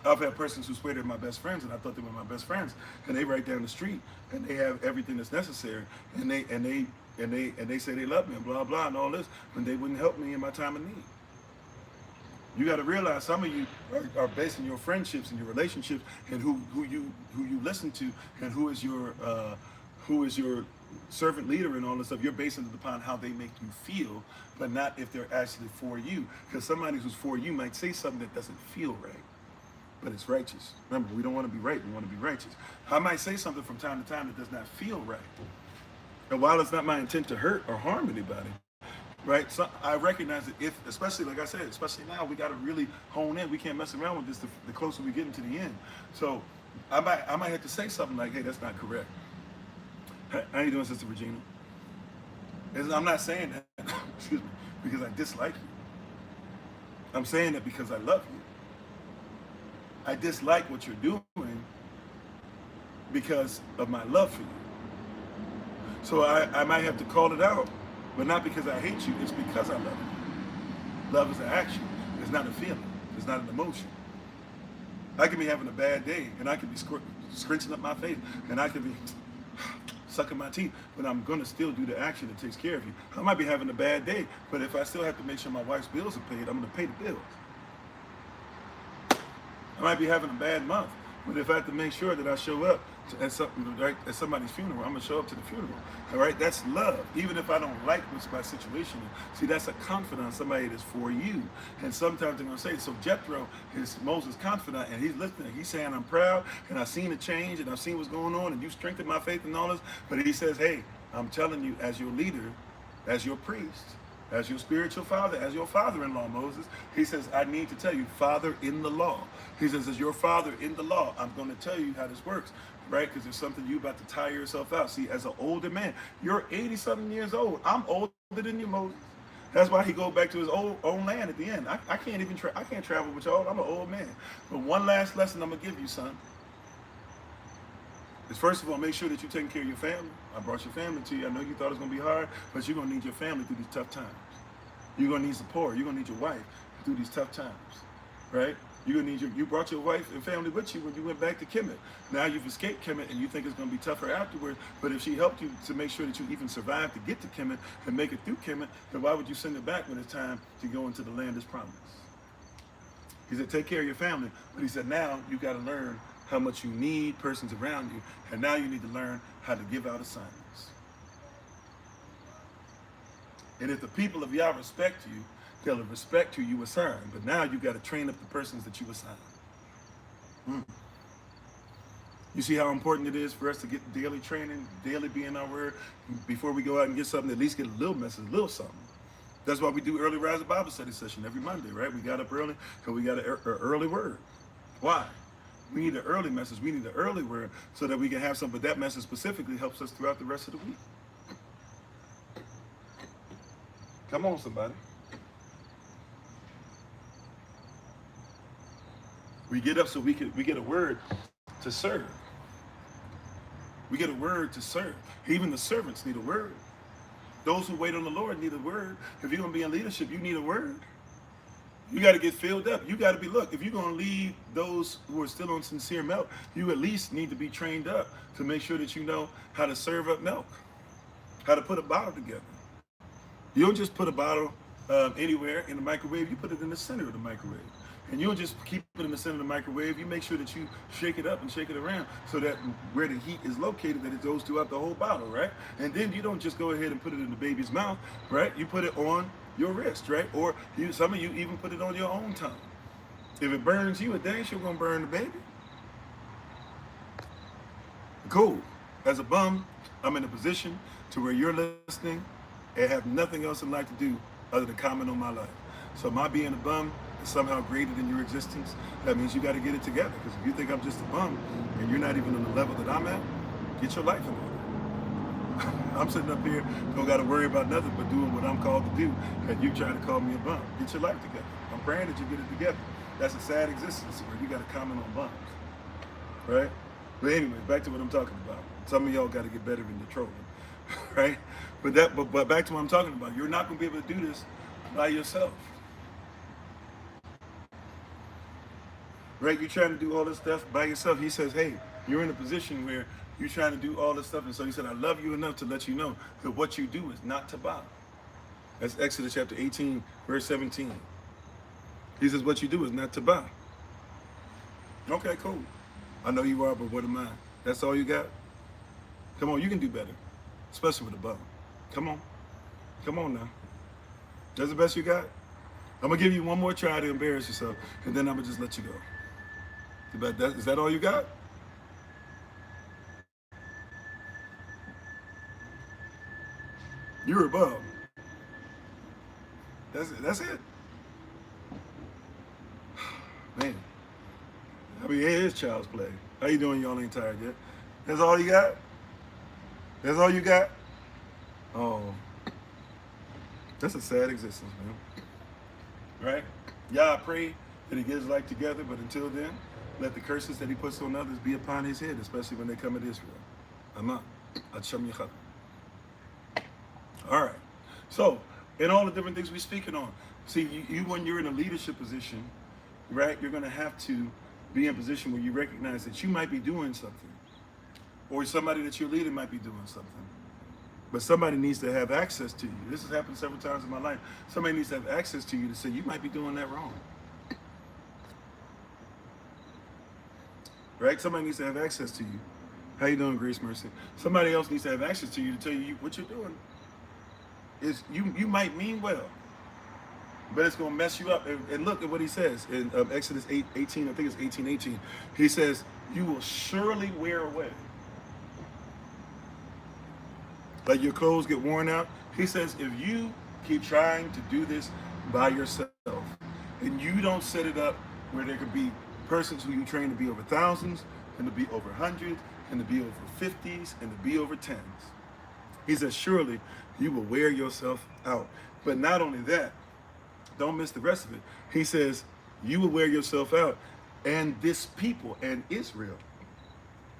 I've had persons who swear they're my best friends, and I thought they were my best friends, and they right down the street, and they have everything that's necessary, and they say they love me and blah blah and all this, but they wouldn't help me in my time of need. You got to realize some of you are basing your friendships and your relationships and who you listen to, and who is your servant leader and all this stuff. You're basing it upon how they make you feel, but not if they're actually for you. Because somebody who's for you might say something that doesn't feel right, but it's righteous. Remember, we don't want to be right, we want to be righteous. I might say something from time to time that does not feel right. And while it's not my intent to hurt or harm anybody, right? So I recognize that if, especially like I said, especially now, we got to really hone in. We can't mess around with this the closer we get into the end. So I might have to say something like, hey, that's not correct. How you doing, Sister Regina? I'm not saying that, excuse me, because I dislike you. I'm saying that because I love you. I dislike what you're doing because of my love for you. So I might have to call it out, but not because I hate you, it's because I love you. Love is an action, it's not a feeling, it's not an emotion. I can be having a bad day, and I can be scrunching up my face, and I can be sucking my teeth, but I'm gonna still do the action that takes care of you. I might be having a bad day, but if I still have to make sure my wife's bills are paid, I'm gonna pay the bills. I might be having a bad month, but if I have to make sure that I show up at somebody's funeral, I'm gonna show up to the funeral. All right, that's love. Even if I don't like what's my situation. See, that's a confidant, somebody that's for you. And sometimes they're gonna say, so Jethro is Moses' confidant, and he's listening. He's saying, I'm proud, and I've seen a change, and I've seen what's going on, and you strengthened my faith and all this. But he says, hey, I'm telling you, as your leader, as your priest, as your spiritual father, as your father-in-law, Moses, he says, I need to tell you, father in the law. He says, as your father in the law, I'm going to tell you how this works, right? Because there's something you about to tire yourself out. See, as an older man, you're 80-something years old. I'm older than you, Moses. That's why he go back to his own land at the end. I can't even I can't travel with y'all. I'm an old man. But one last lesson I'm going to give you, son, is first of all, make sure that you're taking care of your family. I brought your family to you. I know you thought it was going to be hard, but you're going to need your family through these tough times. You're going to need support. You're going to need your wife through these tough times, right? You're going to need you brought your wife and family with you when you went back to Kemet. Now you've escaped Kemet and you think it's going to be tougher afterwards, but if she helped you to make sure that you even survive to get to Kemet and make it through Kemet, then why would you send it back when it's time to go into the land as promised? He said, take care of your family, but he said, now you got to learn how much you need persons around you, and now you need to learn how to give out assignments. And if the people of Yah respect you, they'll respect who you assign. But now you got to train up the persons that you assign. You see how important it is for us to get daily training, daily be in our word, before we go out and get something, at least get a little message, a little something. That's why we do early rising Bible study session every Monday, right? We got up early because we got an early word. Why? We need an early message. We need an early word so that we can have something. But that message specifically helps us throughout the rest of the week. Come on, somebody. We get up so we get a word to serve. We get a word to serve. Even the servants need a word. Those who wait on the Lord need a word. If you're going to be in leadership, you need a word. You got to get filled up. You got to be, look, if you're going to lead those who are still on sincere milk, you at least need to be trained up to make sure that you know how to serve up milk, how to put a bottle together. You don't just put a bottle anywhere in the microwave. You put it in the center of the microwave. And you don't just keep it in the center of the microwave. You make sure that you shake it up and shake it around so that where the heat is located, that it goes throughout the whole bottle, right? And then you don't just go ahead and put it in the baby's mouth, right? You put it on your wrist, right? Or some of you even put it on your own tongue. If it burns you, it dang sure gonna burn the baby. Cool. As a bum, I'm in a position to where you're listening and have nothing else in life to do other than comment on my life. So my being a bum is somehow greater than your existence. That means you got to get it together. Because if you think I'm just a bum and you're not even on the level that I'm at, get your life in order. I'm sitting up here, don't got to worry about nothing but doing what I'm called to do, and you trying to call me a bum. Get your life together. I'm praying that you get it together. That's a sad existence where you got to comment on bums, right? But anyway, back to what I'm talking about. Some of y'all got to get better in the trolling, right? But back to what I'm talking about. You're not going to be able to do this by yourself, right? You're trying to do all this stuff by yourself. He says, hey, you're in a position where you're trying to do all this stuff. And so he said, I love you enough to let you know that what you do is not to bow. That's Exodus chapter 18, verse 17. He says, what you do is not to bow. Okay, cool. I know you are, but what am I? That's all you got? Come on, you can do better, especially with a bow. Come on. Come on now. That's the best you got? I'm going to give you one more try to embarrass yourself, and then I'm going to just let you go. Is that all you got? You're a bum. That's it. That's it. Man. I mean, it is child's play. How you doing? Y'all ain't tired yet? That's all you got? That's all you got? Oh. That's a sad existence, man. Right? Yeah, I pray that he gets his life together, but until then, let the curses that he puts on others be upon his head, especially when they come to Israel. Amen. All right. So, in all the different things we're speaking on, see, you when you're in a leadership position, right, you're going to have to be in a position where you recognize that you might be doing something, or somebody that you're leading might be doing something. But somebody needs to have access to you. This has happened several times in my life. Somebody needs to have access to you to say, you might be doing that wrong. Right? Somebody needs to have access to you. How you doing, Grace Mercy? Somebody else needs to have access to you to tell you what you're doing. You might mean well, but it's going to mess you up. And look at what he says in Exodus 8:18. I think it's 18:18. He says, you will surely wear away. Like your clothes get worn out. He says, if you keep trying to do this by yourself, and you don't set it up where there could be persons who you train to be over thousands, and to be over hundreds, and to be over 50s, and to be over 10s. He says, surely you will wear yourself out. But not only that, don't miss the rest of it. He says, you will wear yourself out, and this people, and Israel,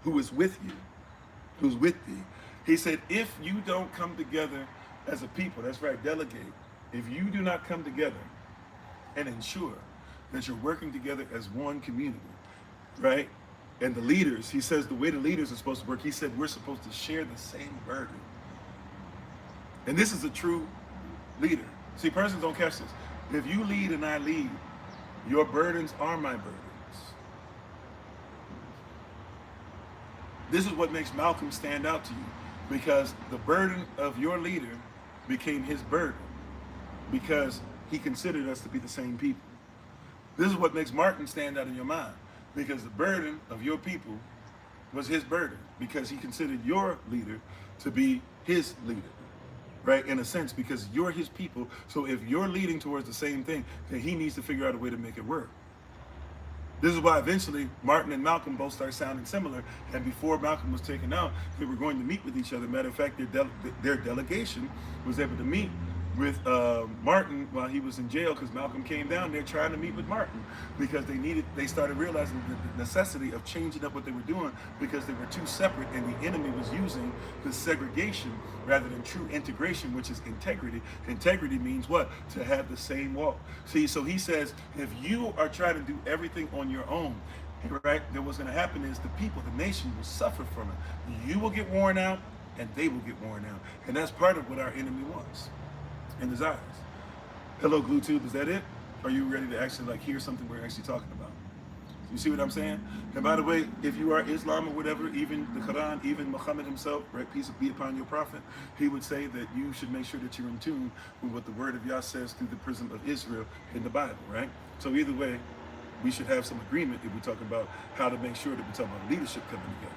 who is with you, who's with thee. He said, if you don't come together as a people, that's right, delegate. If you do not come together and ensure that you're working together as one community, right? And the leaders, he says the way the leaders are supposed to work, he said we're supposed to share the same burden. And this is a true leader. See, persons don't catch this. If you lead and I lead, your burdens are my burdens. This is what makes Malcolm stand out to you, because the burden of your leader became his burden because he considered us to be the same people. This is what makes Martin stand out in your mind, because the burden of your people was his burden because he considered your leader to be his leader, right? In a sense, because you're his people. So if you're leading towards the same thing, then he needs to figure out a way to make it work. This is why eventually Martin and Malcolm both start sounding similar. And before Malcolm was taken out, they were going to meet with each other. Matter of fact, their delegation was able to meet with Martin while he was in jail, because Malcolm came down there trying to meet with Martin because they started realizing the necessity of changing up what they were doing, because they were too separate and the enemy was using the segregation rather than true integration, which is integrity. Integrity means what? To have the same walk. See, so he says, if you are trying to do everything on your own, right, then what's going to happen is the people, the nation will suffer from it. You will get worn out and they will get worn out. And that's part of what our enemy wants and desires. Hello, GlueTube, is that it? Are you ready to actually like hear something we're actually talking about? You see what I'm saying? And by the way, if you are Islam or whatever, even the Quran, even Muhammad himself, right, peace be upon your prophet, he would say that you should make sure that you're in tune with what the word of Yah says through the prism of Israel in the Bible, right? So either way, we should have some agreement if we're talking about how to make sure that we're talking about leadership coming together.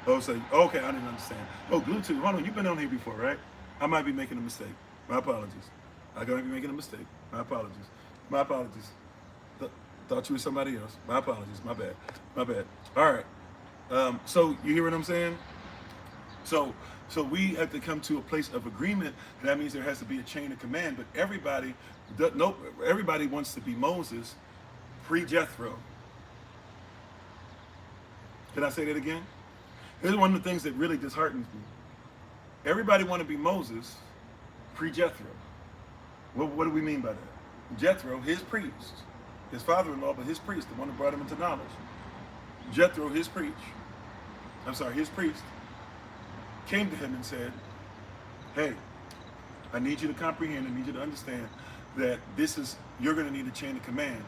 Oh, so, okay, I didn't understand. Oh, GlueTube, hold on, you've been on here before, right? I might be making a mistake. My apologies. I might be making a mistake. My apologies. My apologies. Thought you were somebody else. My apologies. My bad. My bad. All right. So you hear what I'm saying? So we have to come to a place of agreement. And that means there has to be a chain of command. But everybody wants to be Moses pre-Jethro. Can I say that again? Here's one of the things that really disheartens me. Everybody want to be Moses pre-Jethro. What do we mean by that? Jethro, his priest, his father-in-law, but his priest, the one who brought him into knowledge. Jethro, his priest, came to him and said, hey, I need you to comprehend, I need you to understand that you're going to need a chain of command,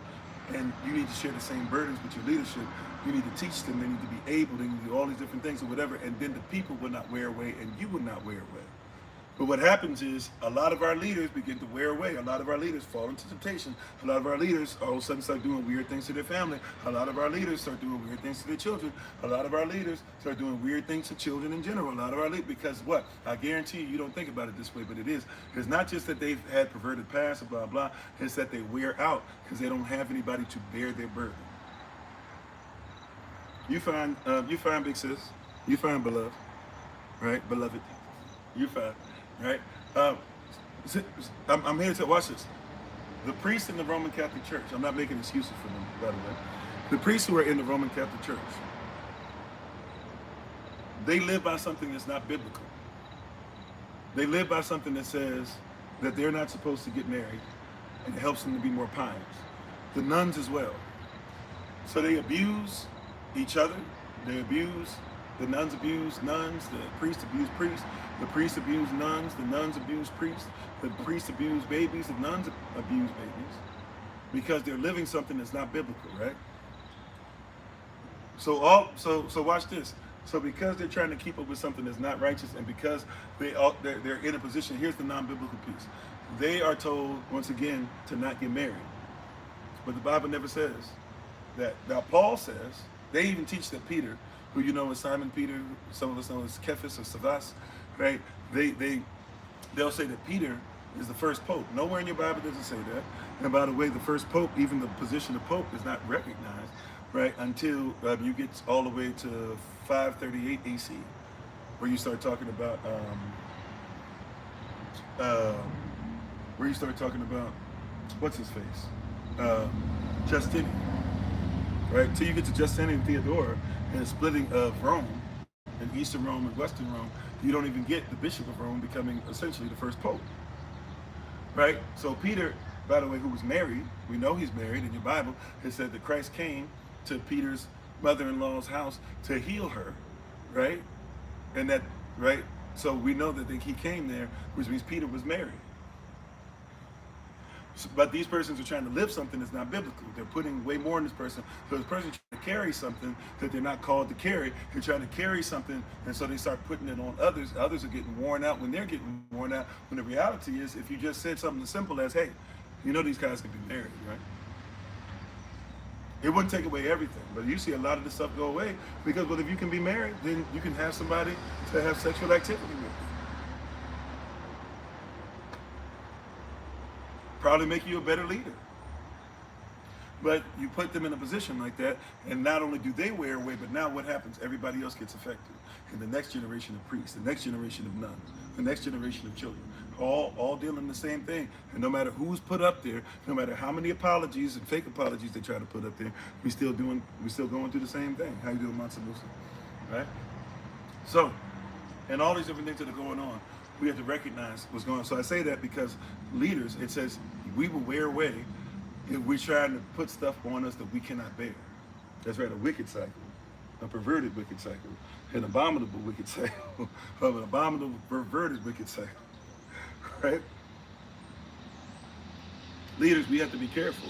and you need to share the same burdens with your leadership. You need to teach them, they need to be able, they need to do all these different things or whatever, and then the people will not wear away and you will not wear away. But what happens is a lot of our leaders begin to wear away. A lot of our leaders fall into temptation. A lot of our leaders all of a sudden start doing weird things to their family. A lot of our leaders start doing weird things to their children. A lot of our leaders start doing weird things to children in general. A lot of our leaders, because what? I guarantee you don't think about it this way, but it is. It's not just that they've had perverted past, blah, blah. It's that they wear out because they don't have anybody to bear their burden. You find big sis. You find beloved, right? Beloved. You find. Right? I'm here to watch this. The priests in the Roman Catholic Church, I'm not making excuses for them, by the way. The priests who are in the Roman Catholic Church, they live by something that's not biblical. They live by something that says that they're not supposed to get married, and it helps them to be more pious. The nuns as well. So they abuse each other. The nuns abuse nuns, the priests abuse priests, the priests abuse nuns, the nuns abuse priests, the priests abuse babies, the nuns abuse babies, because they're living something that's not biblical, right? So watch this. So because they're trying to keep up with something that's not righteous, and because they're in a position, here's the non-biblical piece. They are told, once again, to not get married. But the Bible never says that. Now Paul says, they even teach that Peter, who you know is Simon Peter, some of us know as Kephas or Savas, right? They'll say that Peter is the first pope. Nowhere in your Bible does it say that. And by the way, the first pope, even the position of pope, is not recognized, right, until you get all the way to 538 AC, where you start talking about what's his face, Justinian, right? Till you get to Justinian and Theodora, and the splitting of Rome, and Eastern Rome and Western Rome, you don't even get the Bishop of Rome becoming essentially the first pope, right? So Peter, by the way, who was married, we know he's married in your Bible, it said that Christ came to Peter's mother-in-law's house to heal her, right? And that, right? So we know that he came there, which means Peter was married. But these persons are trying to live something that's not biblical. They're putting way more in this person. So this person trying to carry something that they're not called to carry. They're trying to carry something, and so they start putting it on others. Others are getting worn out when they're getting worn out. When the reality is, if you just said something as simple as, hey, you know these guys can be married, right? It wouldn't take away everything. But you see a lot of this stuff go away because, well, if you can be married, then you can have somebody to have sexual activity with. Probably make you a better leader. But you put them in a position like that, and not only do they wear away, but now what happens? Everybody else gets affected. And the next generation of priests, the next generation of nuns, the next generation of children, all dealing the same thing. And no matter who's put up there, no matter how many apologies and fake apologies they try to put up there, we still going through the same thing. How you doing, Monsalusa? Right? So, and all these different things that are going on, we have to recognize what's going on. So I say that because leaders, it says, we will wear away if we're trying to put stuff on us that we cannot bear. That's right, a wicked cycle, a perverted wicked cycle, an abominable wicked cycle, of an abominable perverted wicked cycle, right? Leaders, we have to be careful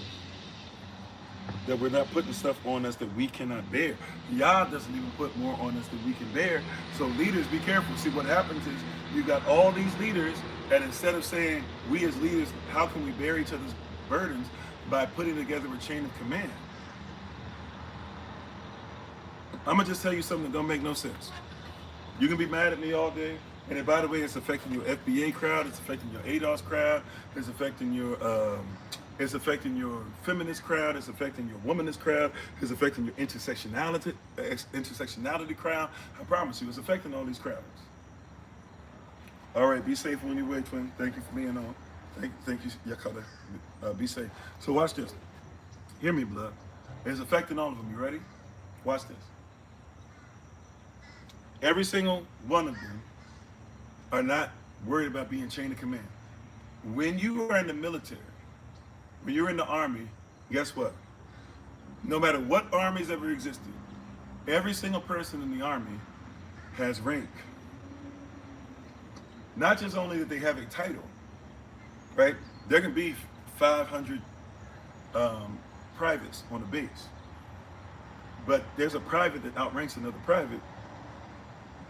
that we're not putting stuff on us that we cannot bear. Yah doesn't even put more on us than we can bear. So leaders, be careful. See, what happens is you got all these leaders, and instead of saying, we as leaders, how can we bear each other's burdens? By putting together a chain of command. I'm gonna just tell you something that don't make no sense. You can be mad at me all day, and then, by the way, it's affecting your FBA crowd, it's affecting your ADOS crowd, it's affecting your feminist crowd, it's affecting your womanist crowd, it's affecting your intersectionality crowd. I promise you, it's affecting all these crowds. All right, be safe on your way, twin. Thank you for being on. Thank you, Yakada. Be safe. So watch this. Hear me, blood. It's affecting all of them. You ready? Watch this. Every single one of them are not worried about being chain of command. When you are in the military, when you're in the army, guess what? No matter what armies ever existed, every single person in the army has rank. Not just only that they have a title, right? There can be 500 privates on a base, but there's a private that outranks another private.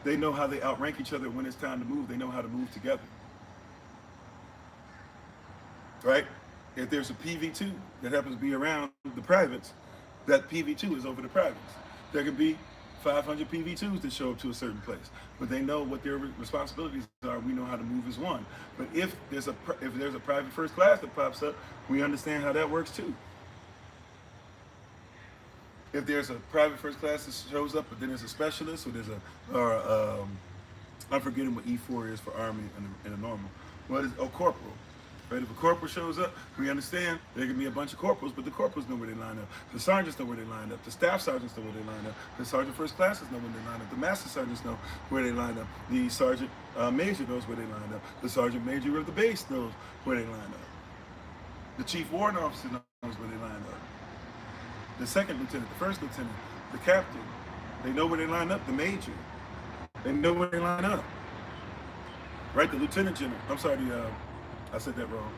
They know how they outrank each other when it's time to move. They know how to move together, right? If there's a PV2 that happens to be around the privates, that PV2 is over the privates. There could be 500 PV2s that show up to a certain place, but they know what their responsibilities are. We know how to move as one. But if there's a private first class that pops up, we understand how that works too. If there's a private first class that shows up, but then there's a specialist, I'm forgetting what E4 is for Army and a normal. What is corporal? Right? If a corporal shows up, we understand there can be a bunch of corporals, but the corporals know where they line up. The sergeants know where they line up. The staff sergeants know where they line up. The sergeant first classes know where they line up. The master sergeants know where they line up. The sergeant major knows where they line up. The sergeant major of the base knows where they line up. The chief warrant officer knows where they line up. The second lieutenant, the first lieutenant, the captain, they know where they line up. The major, they know where they line up. Right? The lieutenant general, I'm sorry, I said that wrong.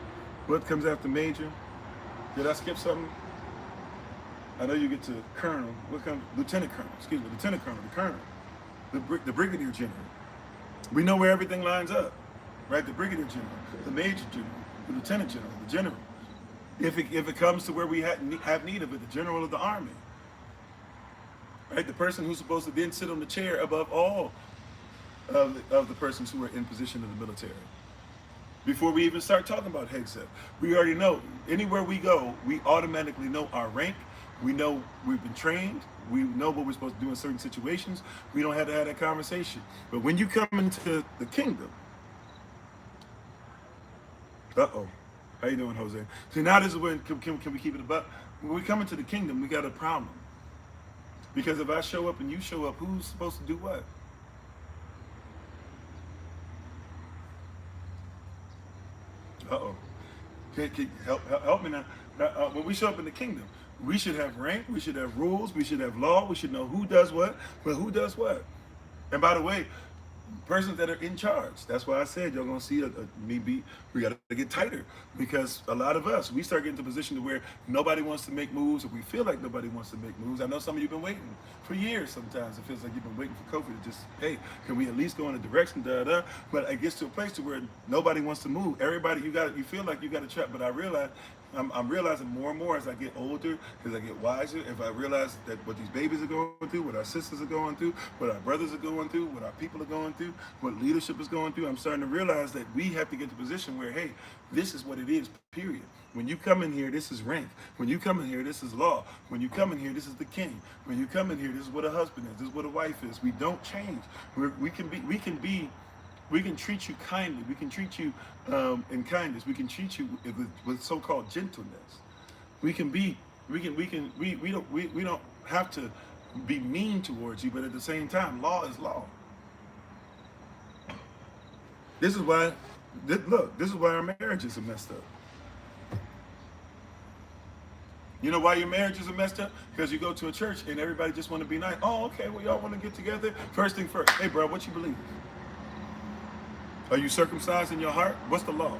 What comes after major? Did I skip something? I know you get to colonel. What comes? Lieutenant colonel. Excuse me. Lieutenant colonel. The colonel. The brigadier general. We know where everything lines up, right? The brigadier general, the major general, the lieutenant general, the general. If it comes to where we have need of it, the general of the army, right? The person who's supposed to then sit on the chair above all of the persons who are in position in the military. Before we even start talking about headset, we already know, anywhere we go, we automatically know our rank. We know we've been trained. We know what we're supposed to do in certain situations. We don't have to have that conversation. But when you come into the kingdom, uh-oh, how you doing, Jose? See, now this is when, can we keep it about? When we come into the kingdom, we got a problem. Because if I show up and you show up, who's supposed to do what? Uh-oh. Help me now. When we show up in the kingdom, we should have rank, we should have rules, we should have law, we should know who does what, but who does what. And by the way, persons that are in charge, that's why I said y'all gonna see we gotta get tighter, because a lot of us, we start getting to a position to where nobody wants to make moves, or we feel like nobody wants to make moves. I know some of you have been waiting for years. Sometimes it feels like you've been waiting for Kofi to just, hey, can we at least go in a direction, but it gets to a place to where nobody wants to move. Everybody, you feel like you got a trap, but I'm realizing more and more as I get older, as I get wiser, if I realize that what these babies are going through, what our sisters are going through, what our brothers are going through, what our people are going through, what leadership is going through, I'm starting to realize that we have to get to a position where, hey, this is what it is, period. When you come in here, this is rank. When you come in here, this is law. When you come in here, this is the king. When you come in here, this is what a husband is. This is what a wife is. We don't change. We can be We can treat you kindly. We can treat you in kindness. We can treat you with so-called gentleness. We can be, we don't have to be mean towards you, but at the same time, law is law. This is why, look, this is why our marriages are messed up. You know why your marriages are messed up? Because you go to a church and everybody just want to be nice. Oh, okay, well, y'all want to get together? First thing first. Hey, bro, what you believe? Are you circumcised in your heart? What's the law?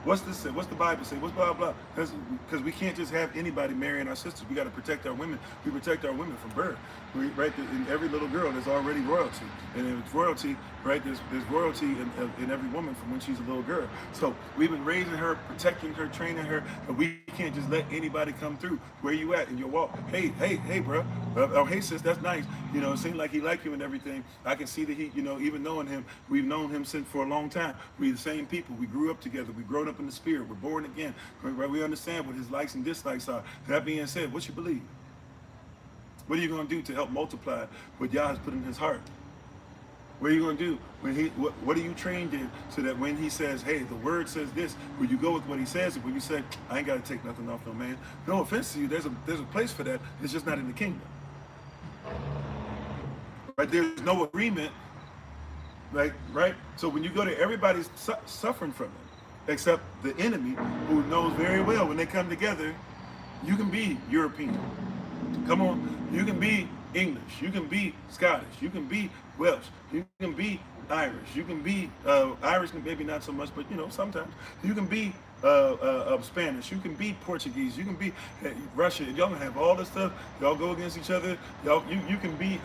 What's this say? What's the Bible say? What's blah, blah? Because we can't just have anybody marrying our sisters. We got to protect our women. We protect our women from birth. Right? In every little girl, there's already royalty. And if it's royalty, right, there's royalty in every woman from when she's a little girl. So we've been raising her, protecting her, training her, and we can't just let anybody come through. Where you at in your walk? Hey, bro. Oh, hey, sis, that's nice. You know, it seems like he like you and everything. I can see that he, you know, even knowing him, we've known him since for a long time. We're the same people. We grew up together. We grown up in the spirit. We're born again. Right? We understand what his likes and dislikes are. That being said, what you believe? What are you going to do to help multiply what Yah has put in his heart? What are you going to do when what are you trained in so that when he says, hey, the word says this, will you go with what he says? Or will you say, I ain't got to take nothing off no man? No offense to you, there's a place for that. It's just not in the kingdom. Right? There's no agreement. Right? So when you go there, everybody's suffering from it, except the enemy, who knows very well when they come together, you can be European. Come on. You can be English. You can be Scottish. You can be Welsh. You can be Irish. You can be Irish, maybe not so much, but you know, sometimes. You can be Spanish. You can be Portuguese. You can be Russian. Y'all can have all this stuff. Y'all go against each other. Y'all, you can be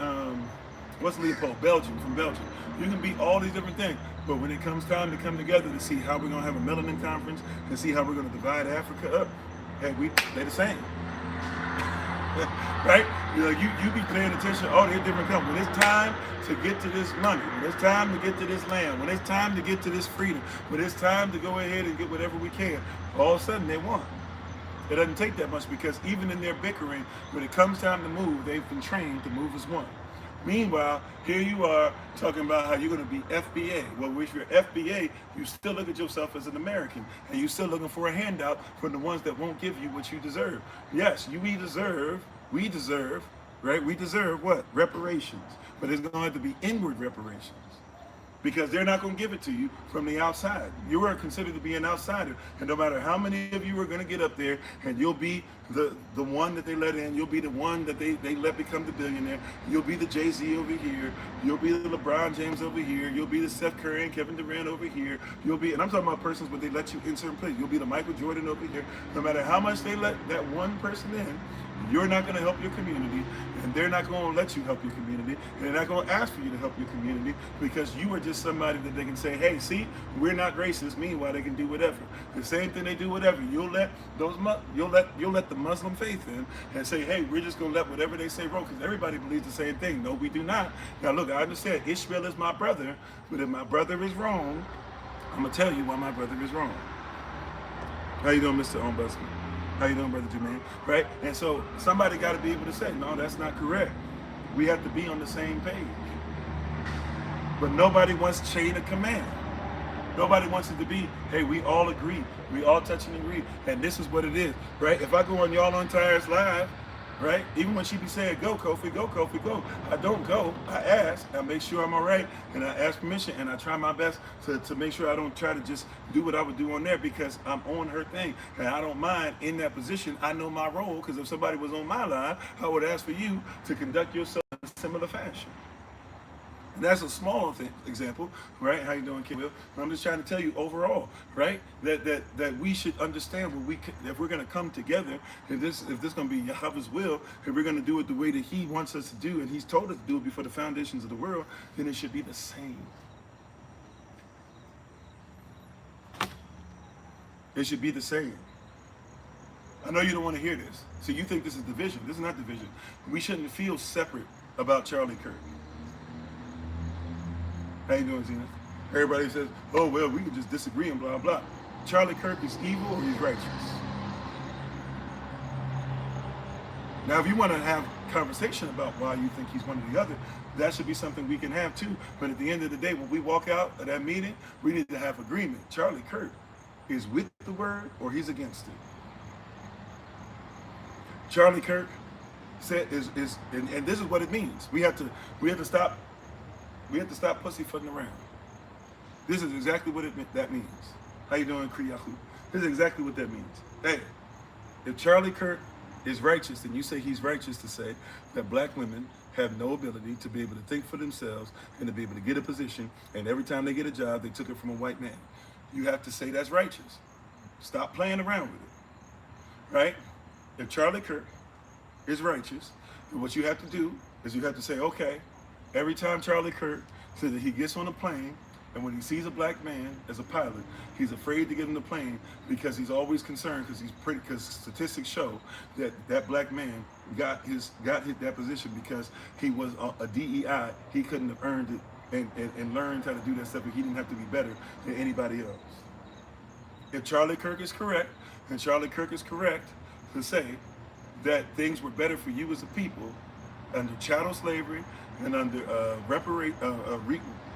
what's Leopold? Belgium, from Belgium. You can be all these different things. But when it comes time to come together to see how we're gonna have a melanin conference and see how we're gonna divide Africa up, hey, they're the same. Right? You know, you be paying attention. Oh, they're different companies. When it's time to get to this money, when it's time to get to this land, when it's time to get to this freedom, when it's time to go ahead and get whatever we can, all of a sudden they won. It doesn't take that much because even in their bickering, when it comes time to move, they've been trained to move as one. Meanwhile, here you are talking about how you're going to be FBA. Well, if you're FBA, you still look at yourself as an American, and you're still looking for a handout from the ones that won't give you what you deserve. Yes, we deserve, right? We deserve what? Reparations. But it's going to have to be inward reparations. Because they're not going to give it to you from the outside. You are considered to be an outsider. And no matter how many of you are going to get up there, and you'll be the one that they let in, you'll be the one that they let become the billionaire, you'll be the Jay-Z over here, you'll be the LeBron James over here, you'll be the Steph Curry and Kevin Durant over here, you'll be, and I'm talking about persons where they let you in certain places, you'll be the Michael Jordan over here. No matter how much they let that one person in, you're not going to help your community, and they're not going to let you help your community, and they're not going to ask for you to help your community because you are just somebody that they can say, hey, see, we're not racist. Meanwhile, they can do whatever. The same thing they do, whatever. You'll let the Muslim faith in and say, hey, we're just going to let whatever they say wrong because everybody believes the same thing. No, we do not. Now, look, I understand Ishmael is my brother, but if my brother is wrong, I'm going to tell you why my brother is wrong. How you doing, Mr. Ombudsman? How you doing, Brother Jermaine? Right? And so somebody got to be able to say, no, that's not correct. We have to be on the same page. But nobody wants chain of command. Nobody wants it to be, hey, we all agree. We all touch and agree. And this is what it is, right? If I go on Y'all on Tires Live, right? Even when she be saying, go, Kofi, go. I don't go. I ask. I make sure I'm all right. And I ask permission. And I try my best to make sure I don't try to just do what I would do on there because I'm on her thing. And I don't mind in that position. I know my role because if somebody was on my line, I would ask for you to conduct yourself in a similar fashion. And that's a small example, right? How you doing, Kim? I'm just trying to tell you overall, right? That we should understand if we're going to come together, if this going to be Yahweh's will, if we're going to do it the way that He wants us to do, and He's told us to do it before the foundations of the world, then it should be the same. It should be the same. I know you don't want to hear this. So you think this is division. This is not division. We shouldn't feel separate about Charlie Kirk. How you doing, Zena? Everybody says, oh, well, we can just disagree and blah, blah. Charlie Kirk is evil or he's righteous? Now, if you want to have conversation about why you think he's one or the other, that should be something we can have too. But at the end of the day, when we walk out of that meeting, we need to have agreement. Charlie Kirk is with the word or he's against it. Charlie Kirk said and this is what it means. We have to stop pussyfooting around. This is exactly what that means. How you doing, Kriyahu? This is exactly what that means. Hey, if Charlie Kirk is righteous, then you say he's righteous to say that black women have no ability to be able to think for themselves and to be able to get a position, and every time they get a job, they took it from a white man. You have to say that's righteous. Stop playing around with it, right? If Charlie Kirk is righteous, then what you have to do is you have to say, okay, every time Charlie Kirk says that he gets on a plane, and when he sees a black man as a pilot, he's afraid to get in the plane because he's always concerned because statistics show that that black man got that position because he was a DEI. He couldn't have earned it and learned how to do that stuff, but he didn't have to be better than anybody else. If Charlie Kirk is correct, then Charlie Kirk is correct to say that things were better for you as a people under chattel slavery and under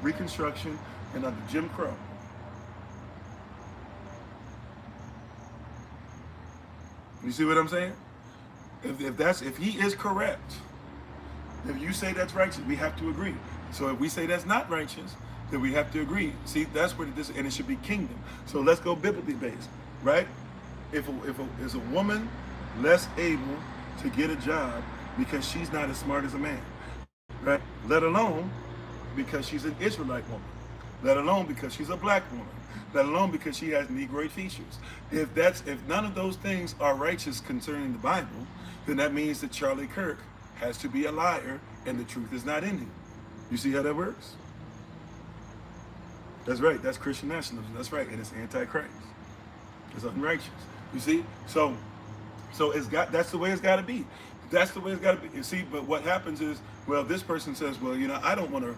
Reconstruction and under Jim Crow. You see what I'm saying? If he is correct, if you say that's righteous, we have to agree. So if we say that's not righteous, then we have to agree. See, that's where this, and it should be kingdom. So let's go biblically based, right? Is a woman less able to get a job because she's not as smart as a man, right? Let alone because she's an Israelite woman, let alone because she's a black woman, let alone because she has Negroid features. If none of those things are righteous concerning the Bible, then that means that Charlie Kirk has to be a liar and the truth is not in him. You see how that works? That's right. That's Christian nationalism. That's right. And it's anti-Christ. It's unrighteous. You see? So that's the way it's got to be. That's the way it's got to be. You see, but what happens is, well, this person says, well, I don't want to,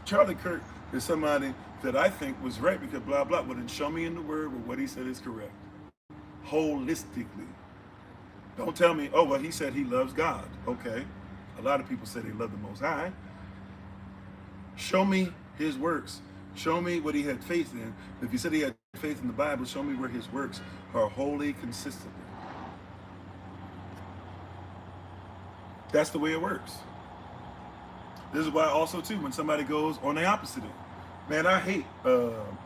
Charlie Kirk is somebody that I think was right because blah, blah. Well, then show me in the word where what he said is correct. Holistically. Don't tell me, oh, well, he said he loves God. Okay. A lot of people say they love the Most High. Show me his works. Show me what he had faith in. If he said he had faith in the Bible, show me where his works are wholly consistent. That's the way it works. This is why also too, when somebody goes on the opposite end, man, I hate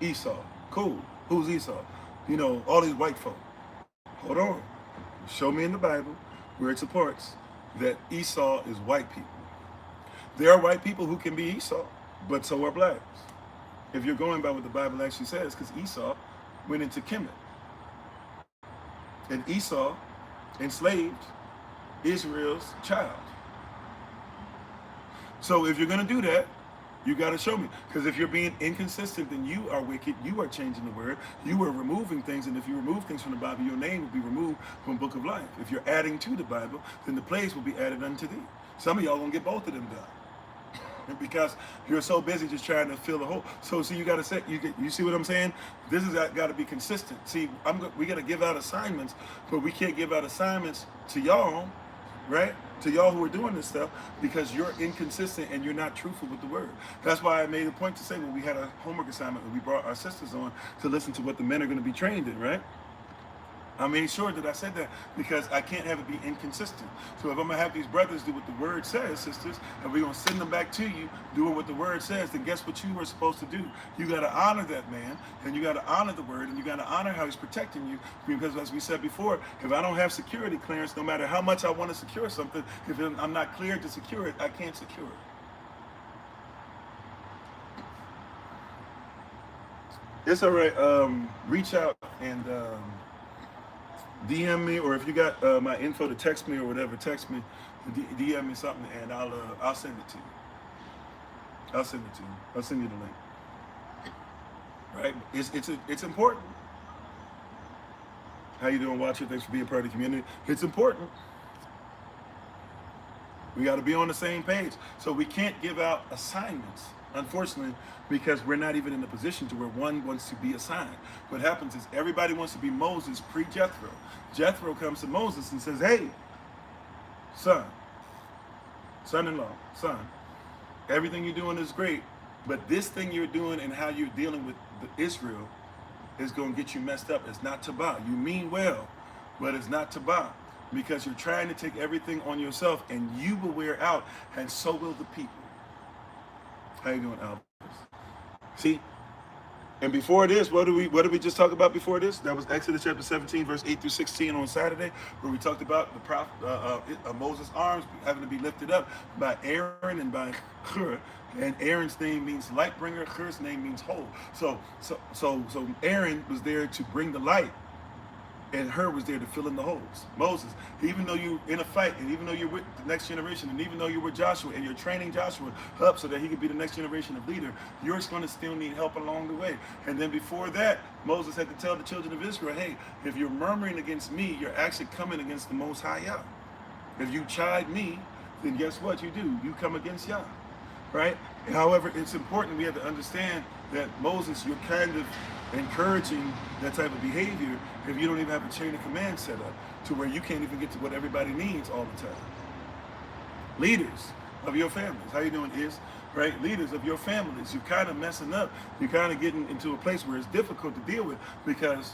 Esau. Cool. Who's Esau? All these white folk. Hold on. Show me in the Bible where it supports that Esau is white people. There are white people who can be Esau, but so are blacks. If you're going by what the Bible actually says, because Esau went into Kemet. And Esau enslaved Israel's child. So if you're going to do that, you got to show me. Because if you're being inconsistent, then you are wicked. You are changing the word. You are removing things. And if you remove things from the Bible, your name will be removed from the book of life. If you're adding to the Bible, then the plagues will be added unto thee. Some of y'all going to get both of them done. Because you're so busy just trying to fill the hole. So see, you got to say, you see what I'm saying? This has got to be consistent. See, we got to give out assignments, but we can't give out assignments to y'all, right? To y'all who are doing this stuff, because you're inconsistent and you're not truthful with the word. That's why I made a point to say when we had a homework assignment and we brought our sisters on to listen to what the men are going to be trained in, right? I made sure that I said that because I can't have it be inconsistent. So if I'm going to have these brothers do what the word says, sisters, and we're going to send them back to you doing what the word says, then guess what you were supposed to do? You got to honor that man, and you got to honor the word, and you got to honor how he's protecting you. Because as we said before, if I don't have security clearance, no matter how much I want to secure something, if I'm not cleared to secure it, I can't secure it. It's all right. Reach out and DM me, or if you got my info to text me or whatever, text me, DM me something, and I'll send it to you. I'll send it to you. I'll send you the link. Right? It's important. How you doing, Watcher? Thanks for being part of the community. It's important. We got to be on the same page. So we can't give out assignments, unfortunately, because we're not even in a position to where one wants to be assigned. What happens is everybody wants to be Moses pre-Jethro. Jethro comes to Moses and says, hey, son, son-in-law, son, everything you're doing is great, but this thing you're doing and how you're dealing with Israel is going to get you messed up. It's not Tabah. You mean well, but it's not Tabah, because you're trying to take everything on yourself, and you will wear out, and so will the people. How you doing, Albert? See, and before this, what did we just talk about before this? That was Exodus chapter 17, verse 8 through 16 on Saturday, where we talked about the prophet Moses' arms having to be lifted up by Aaron and by Hur. And Aaron's name means light bringer. Hur's name means whole. So Aaron was there to bring the light, and Hur was there to fill in the holes. Moses, even though you're in a fight, and even though you're with the next generation, and even though you're with Joshua, and you're training Joshua up so that he can be the next generation of leader, you're going to still need help along the way. And then before that, Moses had to tell the children of Israel, hey, if you're murmuring against me, you're actually coming against the Most High Yah. If you chide me, then guess what you do? You come against Yah, right? However, it's important we have to understand that Moses, you're kind of encouraging that type of behavior if you don't even have a chain of command set up to where you can't even get to what everybody needs all the time. Leaders of your families, how you doing, Is? Right? Leaders of your families, you're kind of messing up. You're kind of getting into a place where it's difficult to deal with, because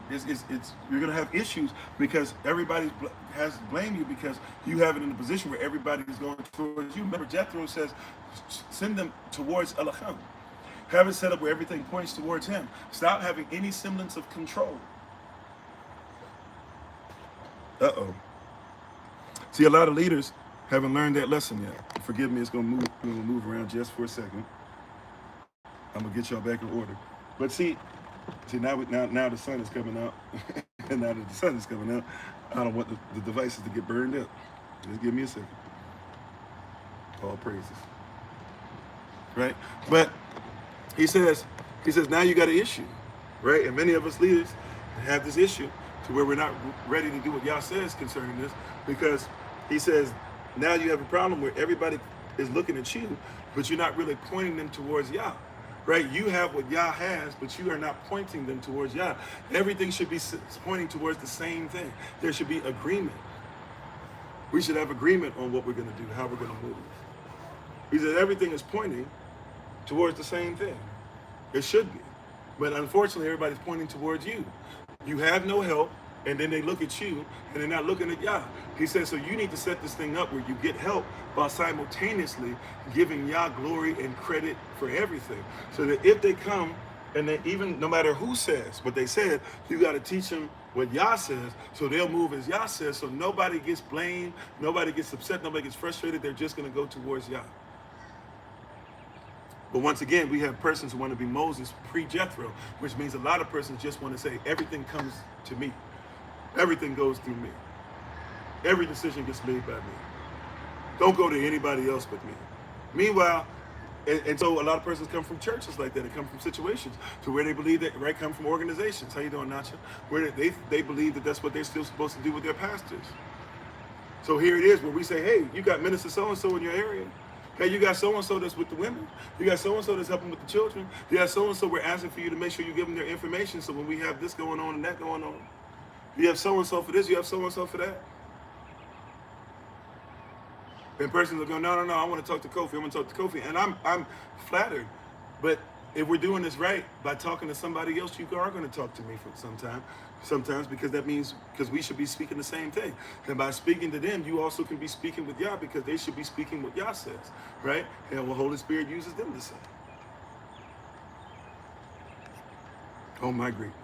you're going to have issues because everybody has to blame you because you have it in a position where everybody is going towards you. Remember, Jethro says, send them towards Elohim. Have it set up where everything points towards him. Stop having any semblance of control. See, a lot of leaders haven't learned that lesson yet. Forgive me, it's going to move around just for a second. I'm going to get y'all back in order. But see, now the sun is coming out. And now that the sun is coming out, I don't want the devices to get burned up. Just give me a second. All praises. Right? But he says, now you got an issue, right? And many of us leaders have this issue to where we're not ready to do what Yah says concerning this, because he says, now you have a problem where everybody is looking at you, but you're not really pointing them towards Yah, right? You have what Yah has, but you are not pointing them towards Yah. Everything should be pointing towards the same thing. There should be agreement. We should have agreement on what we're going to do, how we're going to move. He says everything is pointing towards the same thing. It should be. But unfortunately, everybody's pointing towards you. You have no help, and then they look at you, and they're not looking at Yah. He says, so you need to set this thing up where you get help while simultaneously giving Yah glory and credit for everything. So that if they come, and they even, no matter who says what they said, you got to teach them what Yah says, so they'll move as Yah says, so nobody gets blamed, nobody gets upset, nobody gets frustrated. They're just going to go towards Yah. But once again, we have persons who want to be Moses pre-Jethro, which means a lot of persons just want to say, everything comes to me. Everything goes through me. Every decision gets made by me. Don't go to anybody else but me. Meanwhile, and so a lot of persons come from churches like that. They come from situations to where they believe that, right, come from organizations. How you doing, Nacha? Where they believe that that's what they're still supposed to do with their pastors. So here it is where we say, hey, you got minister so-and-so in your area. Hey, you got so-and-so that's with the women. You got so-and-so that's helping with the children. You got so-and-so, we're asking for you to make sure you give them their information so when we have this going on and that going on, you have so-and-so for this, you have so-and-so for that. And persons are going, no, I want to talk to Kofi. I want to talk to Kofi. And I'm flattered. But if we're doing this right, by talking to somebody else, you are going to talk to me for sometimes, because that means, because we should be speaking the same thing. And by speaking to them, you also can be speaking with Yah, because they should be speaking what Yah says, right? And what Holy Spirit uses them to say. Oh my greatness.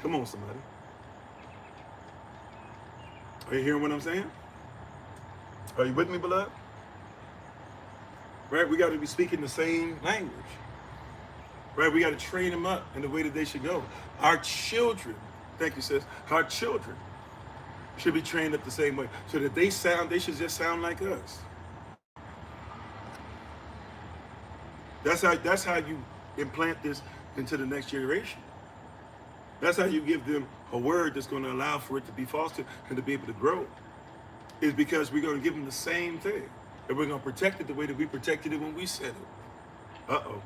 Come on, somebody. Are you hearing what I'm saying? Are you with me, beloved? Right? We got to be speaking the same language. Right? We got to train them up in the way that they should go. Our children, thank you, sis. Our children should be trained up the same way, so that they should just sound like us. That's how you implant this into the next generation. That's how you give them a word that's going to allow for it to be fostered and to be able to grow. is because we're going to give them the same thing. And we're going to protect it the way that we protected it when we said it. Uh-oh.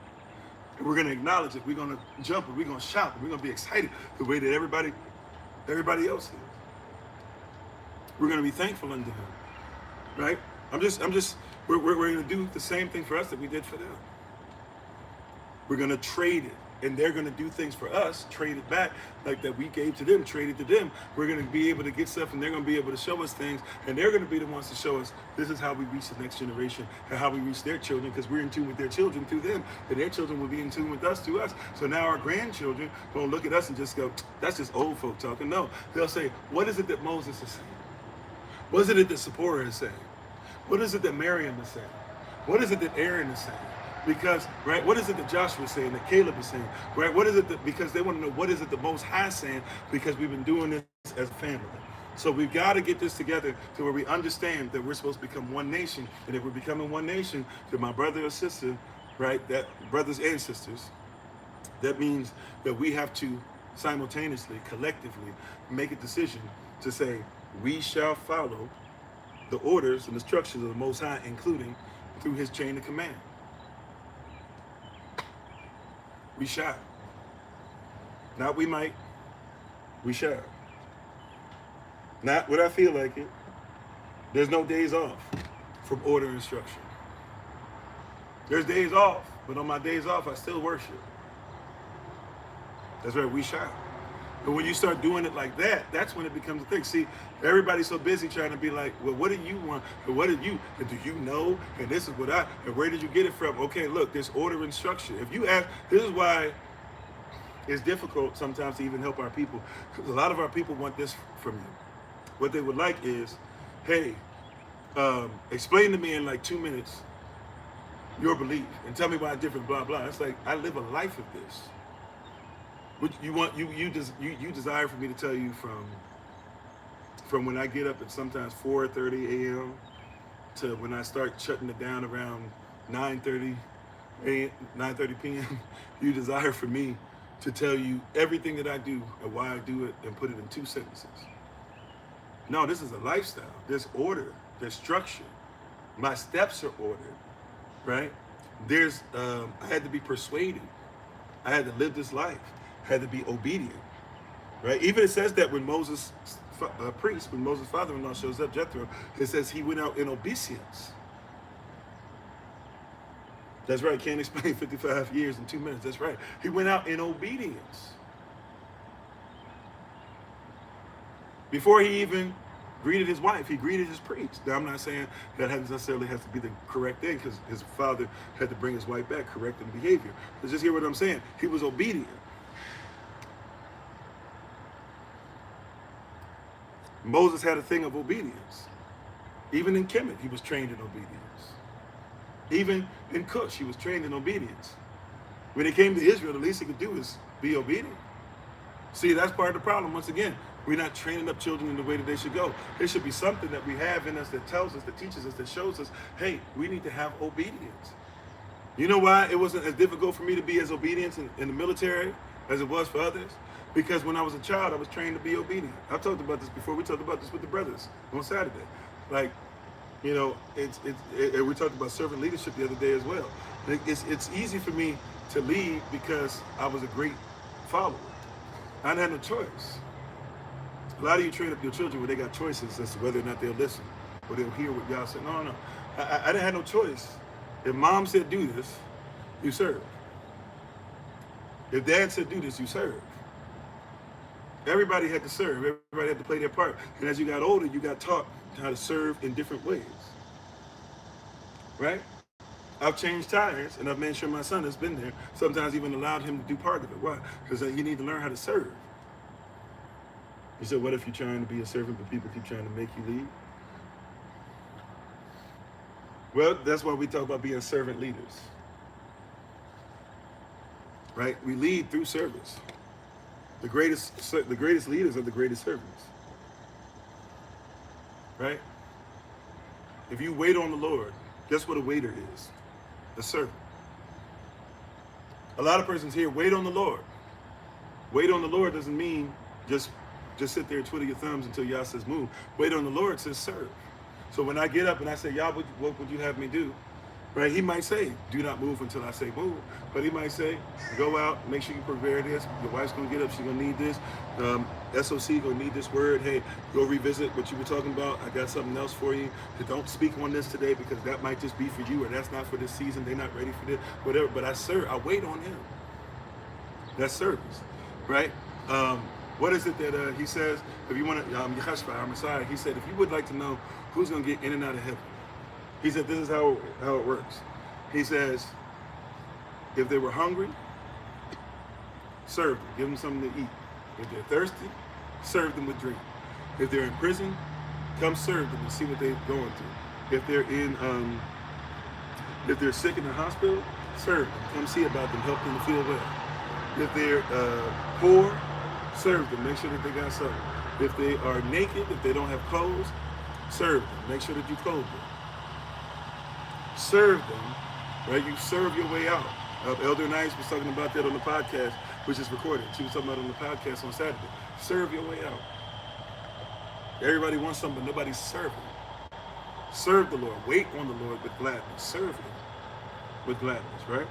And we're going to acknowledge it. We're going to jump and we're going to shout. And we're going to be excited the way that everybody else is. We're going to be thankful unto him. Right? We're going to do the same thing for us that we did for them. We're going to trade it. And they're going to do things for us, trade it back, like that we gave to them, trade it to them. We're going to be able to get stuff, and they're going to be able to show us things, and they're going to be the ones to show us this is how we reach the next generation and how we reach their children, because we're in tune with their children through them, and their children will be in tune with us through us. So now our grandchildren won't look at us and just go, that's just old folk talking. No, they'll say, what is it that Moses is saying? What is it that Zipporah is saying? What is it that Miriam is saying? What is it that Aaron is saying? Because, right, what is it that Joshua is saying, that Caleb is saying, right? What is it that, because they want to know what is it the Most High is saying, because we've been doing this as a family. So we've got to get this together to where we understand that we're supposed to become one nation. And if we're becoming one nation, to my brother or sister, right, that brothers and sisters, that means that we have to simultaneously, collectively, make a decision to say, we shall follow the orders and instructions of the Most High, including through his chain of command. We shall. Not we might, we shall. Not when I feel like it. There's no days off from order and instruction. There's days off, but on my days off, I still worship. That's right, we shall. But when you start doing it like that, that's when it becomes a thing. See, everybody's so busy trying to be like, well, what do you want? And what did you, and do you know? And this is what and where did you get it from? Okay, look, there's order and structure. If you ask, this is why it's difficult sometimes to even help our people. Because a lot of our people want this from you. What they would like is, hey, explain to me in like 2 minutes your belief and tell me why it's different, blah, blah. It's like, I live a life of this. What you want, you desire for me to tell you from when I get up at sometimes 4:30 a.m. to when I start shutting it down around 9:30 p.m. You desire for me to tell you everything that I do and why I do it and put it in 2 sentences. No, this is a lifestyle. There's order. There's structure. My steps are ordered, right? I had to be persuaded. I had to live this life. Had to be obedient, right? Even it says that when Moses' when Moses' father-in-law shows up, Jethro, it says he went out in obeisance. That's right. Can't explain 55 years in 2 minutes. That's right. He went out in obedience. Before he even greeted his wife, he greeted his priest. Now, I'm not saying that necessarily has to be the correct thing, because his father had to bring his wife back, correct in behavior. But just hear what I'm saying. He was obedient. Moses had a thing of obedience. Even in Kemet, he was trained in obedience. Even in Cush, he was trained in obedience. When he came to Israel, the least he could do is be obedient. See, that's part of the problem. Once again, we're not training up children in the way that they should go. There should be something that we have in us that tells us, that teaches us, that shows us, hey, we need to have obedience. You know why it wasn't as difficult for me to be as obedient in the military as it was for others? Because when I was a child, I was trained to be obedient. I've talked about this before. We talked about this with the brothers on Saturday. Like, you know, we talked about servant leadership the other day as well. It's easy for me to lead because I was a great follower. I didn't have no choice. A lot of you train up your children where they got choices as to whether or not they'll listen or they'll hear what God said. No. I didn't have no choice. If mom said do this, you serve. If dad said do this, you serve. Everybody had to serve. Everybody had to play their part. And as you got older, you got taught how to serve in different ways. Right? I've changed tires, and I've made sure my son has been there. Sometimes even allowed him to do part of it. Why? Because you need to learn how to serve. You said, what if you're trying to be a servant, but people keep trying to make you lead? Well, that's why we talk about being servant leaders. Right? We lead through service. The greatest leaders are the greatest servants. Right? If you wait on the Lord, guess what a waiter is? A servant. A lot of persons here, wait on the Lord. Wait on the Lord doesn't mean just sit there and twiddle your thumbs until Yah says move. Wait on the Lord says serve. So when I get up and I say, y'all, what would you have me do? Right? He might say, do not move until I say move. But he might say, go out, make sure you prepare this. Your wife's going to get up. She's going to need this. SOC going to need this word. Hey, go revisit what you were talking about. I got something else for you. Don't speak on this today because that might just be for you or that's not for this season. They're not ready for this, whatever. But I wait on him. That's service, right? What is it that he says? If you want to, Yahashua, our Messiah, he said, if you would like to know who's going to get in and out of heaven, he said, this is how it works. He says, if they were hungry, serve them. Give them something to eat. If they're thirsty, serve them with drink. If they're in prison, come serve them and see what they're going through. If they're sick in the hospital, serve them. Come see about them. Help them to feel well. If they're poor, serve them. Make sure that they got something. If they are naked, if they don't have clothes, serve them. Make sure that you clothe them. Serve them, right? You serve your way out. Elder Nice was talking about that on the podcast, which is recorded. She was talking about it on the podcast on Saturday. Serve your way out. Everybody wants something, but nobody's serving. Serve the Lord. Wait on the Lord with gladness. Serve Him with gladness, right?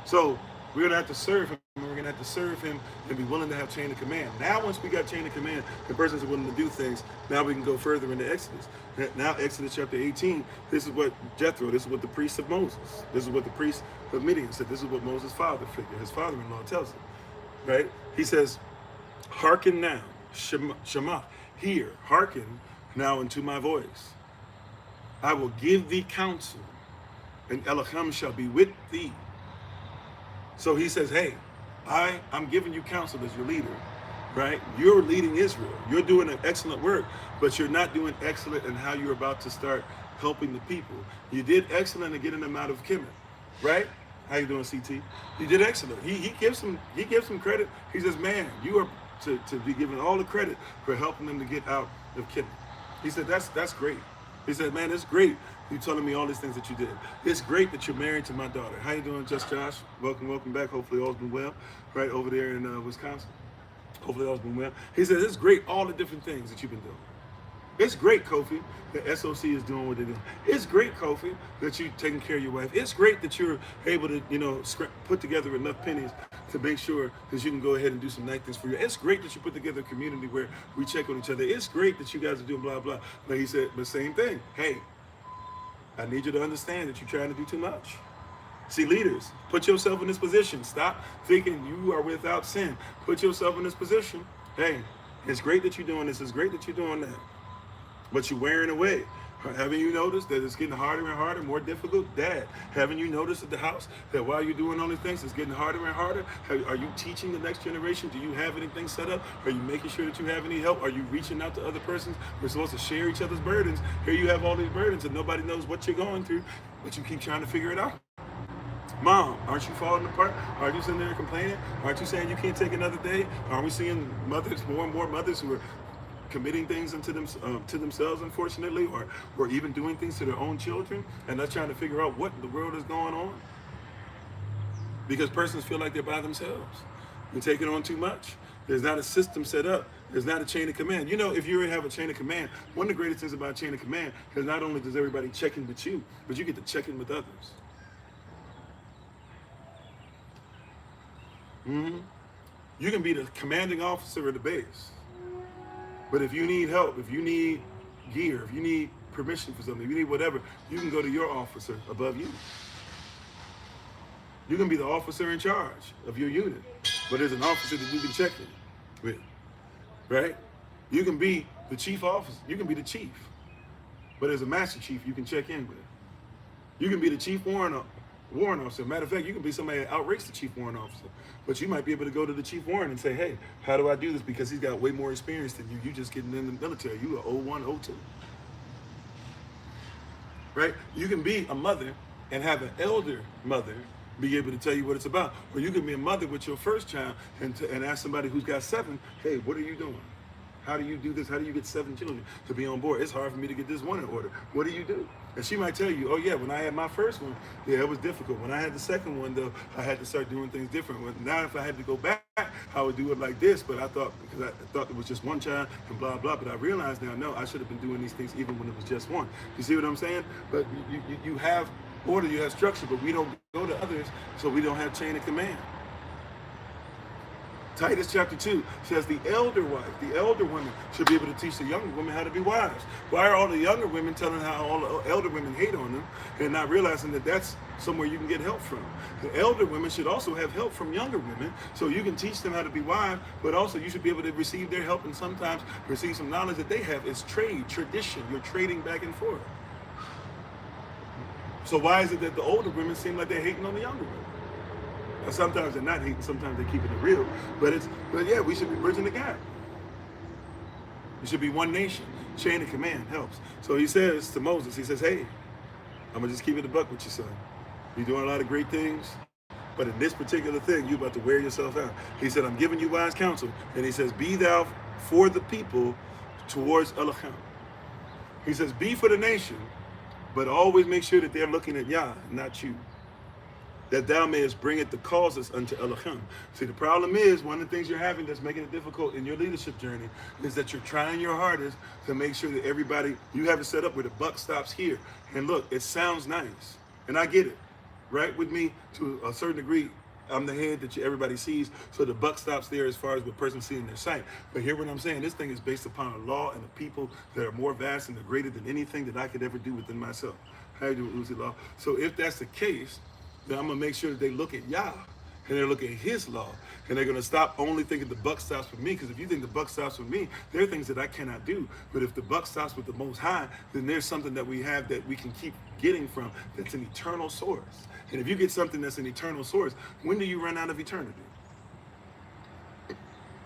So we're going to have to serve Him. We're going to have to serve Him and be willing to have chain of command. Now, once we got chain of command, the persons are willing to do things. Now we can go further into Exodus. Now, Exodus chapter 18, this is what Jethro, this is what the priest of Moses, this is what the priest of Midian said, this is what Moses' father figure, his father-in-law tells him, right? He says, hearken now, Shema, hear, hearken now unto my voice. I will give thee counsel, and Elohim shall be with thee. So he says, hey, I'm giving you counsel as your leader, right? You're leading Israel. You're doing an excellent work, but you're not doing excellent in how you're about to start helping the people. You did excellent in getting them out of Kemet, right? How you doing, CT? You did excellent. He gives some credit. He says, man, you are to be given all the credit for helping them to get out of Kemet. He said, that's great. He said, man, it's great you telling me all these things that you did. It's great that you're married to my daughter. How you doing, Just Josh? Welcome back. Hopefully all's been well, right over there in Wisconsin. Hopefully all's been well. He says, it's great, all the different things that you've been doing. It's great, Kofi, that SOC is doing what they're doing. It's great, Kofi, that you're taking care of your wife. It's great that you're able to, put together enough pennies to make sure that you can go ahead and do some nice things for you. It's great that you put together a community where we check on each other. It's great that you guys are doing blah, blah. But he said, the same thing. Hey, I need you to understand that you're trying to do too much. See, leaders, put yourself in this position. Stop thinking you are without sin. Put yourself in this position. Hey, it's great that you're doing this. It's great that you're doing that. But you're wearing away. Haven't you noticed that it's getting harder and harder, more difficult? Dad, haven't you noticed at the house that while you're doing all these things, it's getting harder and harder? Are you teaching the next generation? Do you have anything set up? Are you making sure that you have any help? Are you reaching out to other persons? We're supposed to share each other's burdens. Here you have all these burdens and nobody knows what you're going through, but you keep trying to figure it out. Mom, aren't you falling apart? Aren't you sitting there complaining? Aren't you saying you can't take another day? Aren't we seeing mothers, more and more mothers who are committing things to themselves, unfortunately, or even doing things to their own children, and not trying to figure out what in the world is going on? Because persons feel like they're by themselves and taking on too much. There's not a system set up. There's not a chain of command. If you have a chain of command, one of the greatest things about chain of command is not only does everybody check in with you, but you get to check in with others. You can be the commanding officer of the base. But if you need help, if you need gear, if you need permission for something, if you need whatever, you can go to your officer above you. You can be the officer in charge of your unit, but there's an officer that you can check in with, right? You can be the chief officer, you can be the chief, but there's a master chief you can check in with. You can be the chief warrant officer. Matter of fact, you can be somebody that outranks the chief warrant officer, but you might be able to go to the chief warrant and say, hey, how do I do this? Because he's got way more experience than you. You just getting in the military. You are 01, 02. Right? You can be a mother and have an elder mother be able to tell you what it's about. Or you can be a mother with your first child and ask somebody who's got 7, hey, what are you doing? How do you do this? How do you get 7 children to be on board? It's hard for me to get this one in order. What do you do? And she might tell you, oh yeah, when I had my first one, yeah, it was difficult. When I had the second one though, I had to start doing things different. Now if I had to go back, I would do it like this, but I thought, because I thought it was just one child and blah, blah, but I realized now, no, I should have been doing these things even when it was just one. You see what I'm saying? But you have order, you have structure, but we don't go to others, so we don't have chain of command. Titus chapter 2 says the elder wife, the elder women should be able to teach the younger women how to be wives. Why are all the younger women telling how all the elder women hate on them and not realizing that that's somewhere you can get help from? The elder women should also have help from younger women, so you can teach them how to be wives, but also you should be able to receive their help and sometimes receive some knowledge that they have. It's trade, tradition. You're trading back and forth. So why is it that the older women seem like they're hating on the younger women? Sometimes they're not hating, sometimes they're keeping it real. But yeah, we should be bridging the gap. We should be one nation. Chain of command helps. So he says to Moses, he says, hey, I'm going to just keep it a buck with you, son. You're doing a lot of great things, but in this particular thing, you're about to wear yourself out. He said, I'm giving you wise counsel. And he says, be thou for the people towards Elohim. He says, be for the nation, but always make sure that they're looking at Yah, not you. That thou mayest bring it the causes unto Elohim. See, the problem is, one of the things you're having that's making it difficult in your leadership journey is that you're trying your hardest to make sure that everybody, you have it set up where the buck stops here. And look, it sounds nice. And I get it. Right with me, to a certain degree, I'm the head that everybody sees, so the buck stops there as far as the person seeing their sight. But hear what I'm saying, this thing is based upon a law and a people that are more vast and greater than anything that I could ever do within myself. How you doing, Uzi Law? So if that's the case, then I'm going to make sure that they look at Yah, and they look at his law, and they're going to stop only thinking the buck stops with me, because if you think the buck stops with me, there are things that I cannot do. But if the buck stops with the Most High, then there's something that we have that we can keep getting from that's an eternal source. And if you get something that's an eternal source, when do you run out of eternity?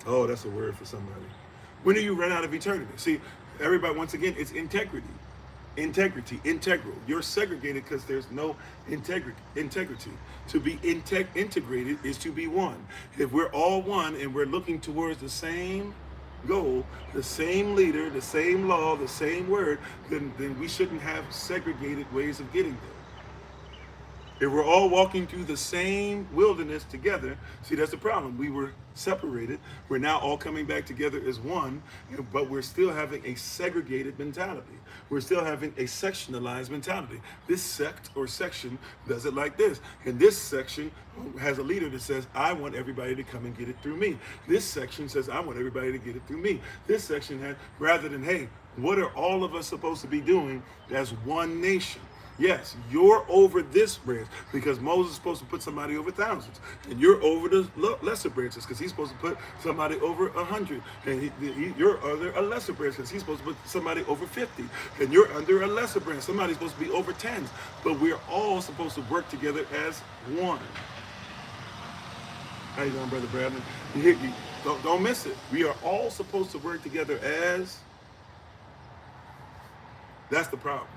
Oh, that's a word for somebody. When do you run out of eternity? See, everybody, once again, it's integrity. Integrity, integral. You're segregated because there's no integrity. To be integrated is to be one. If we're all one and we're looking towards the same goal, the same leader, the same law, the same word, then we shouldn't have segregated ways of getting there. If we're all walking through the same wilderness together, see, that's the problem. We were separated. We're now all coming back together as one, but we're still having a segregated mentality. We're still having a sectionalized mentality. This sect or section does it like this. And this section has a leader that says, I want everybody to come and get it through me. This section says, I want everybody to get it through me. This section has, rather than, hey, what are all of us supposed to be doing as one nation? Yes, you're over this branch because Moses is supposed to put somebody over thousands, and you're over the lesser branches because he's supposed to put somebody over 100, and you're under a lesser branch because he's supposed to put somebody over 50, and you're under a lesser branch. Somebody's supposed to be over 10s, but we're all supposed to work together as one. How you doing, Brother Bradley? Don't miss it. We are all supposed to work together as. That's the problem.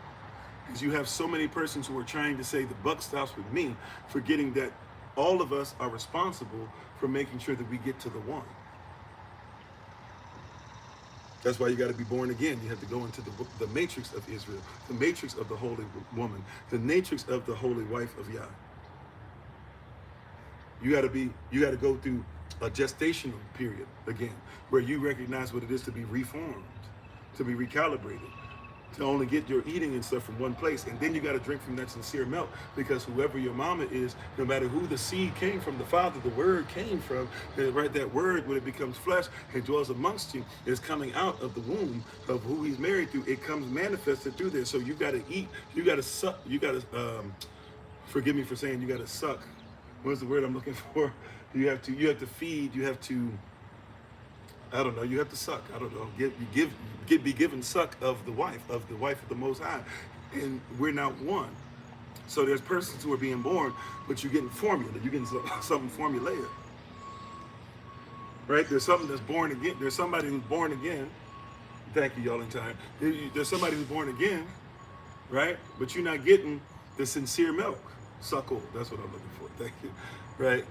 Because you have so many persons who are trying to say the buck stops with me, forgetting that all of us are responsible for making sure that we get to the one. That's why you got to be born again. You have to go into the matrix of Israel, the matrix of the holy woman, the matrix of the holy wife of Yah. You got to go through a gestational period again, where you recognize what it is to be reformed, to be recalibrated, to only get your eating and stuff from one place. And then you got to drink from that sincere milk, because whoever your mama is, no matter who the seed came from, the father, the word came from, right? That word, when it becomes flesh and dwells amongst you, is coming out of the womb of who he's married to. It comes manifested through there. So you got to eat, you got to suck, you got to, forgive me for saying you got to suck. What's the word I'm looking for? You have to feed, you have to, I don't know, you have to suck. I don't know. Be given suck of the wife of the Most High. And we're not one. So there's persons who are being born, but you're getting formula. You're getting something formulated. Right? There's something that's born again. There's somebody who's born again. Thank you, y'all, in time. There's somebody who's born again, right? But you're not getting the sincere milk. Suckle. That's what I'm looking for. Thank you. Right?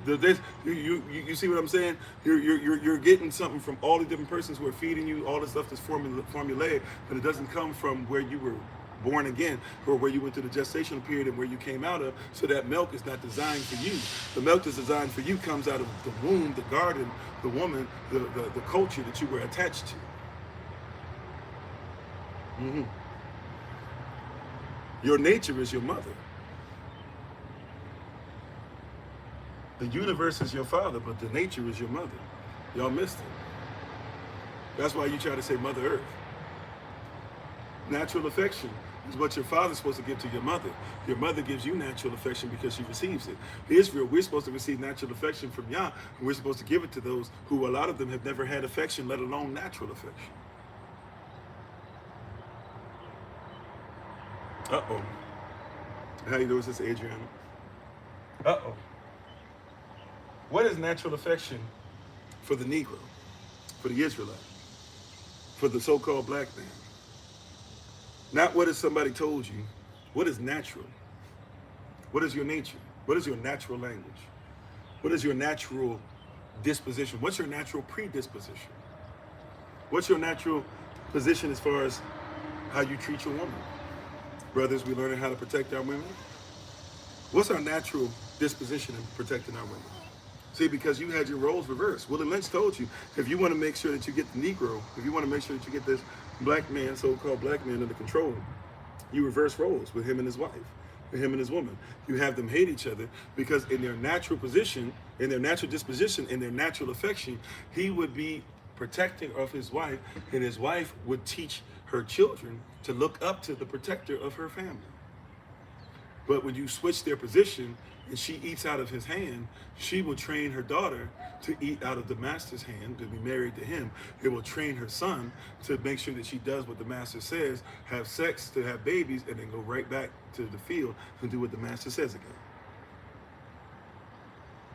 You see what I'm saying? You're getting something from all the different persons who are feeding you, all the stuff that's formulaic, but it doesn't come from where you were born again, or where you went through the gestational period and where you came out of. So that milk is not designed for you. The milk that's designed for you comes out of the womb, the garden, the woman, the culture that you were attached to. Mm-hmm. Your nature is your mother. The universe is your father, but the nature is your mother. Y'all missed it. That's why you try to say Mother Earth. Natural affection is what your father's supposed to give to your mother. Your mother gives you natural affection because she receives it. Israel, we're supposed to receive natural affection from Yah, and we're supposed to give it to those who, a lot of them, have never had affection, let alone natural affection. Uh-oh. How you doing, Sister Adriana? Uh-oh. What is natural affection for the Negro, for the Israelite, for the so-called black man? Not what has somebody told you. What is natural? What is your nature? What is your natural language? What is your natural disposition? What's your natural predisposition? What's your natural position as far as how you treat your woman? Brothers, we learning how to protect our women. What's our natural disposition in protecting our women? See, because you had your roles reversed. Willie Lynch told you, if you want to make sure that you get the Negro, if you want to make sure that you get this black man, so-called black man, under control, you reverse roles with him and his wife, with him and his woman. You have them hate each other because in their natural position, in their natural disposition, in their natural affection, he would be protecting of his wife, and his wife would teach her children to look up to the protector of her family. But when you switch their position and she eats out of his hand, she will train her daughter to eat out of the master's hand, to be married to him. It will train her son to make sure that she does what the master says, have sex, to have babies, and then go right back to the field and do what the master says again.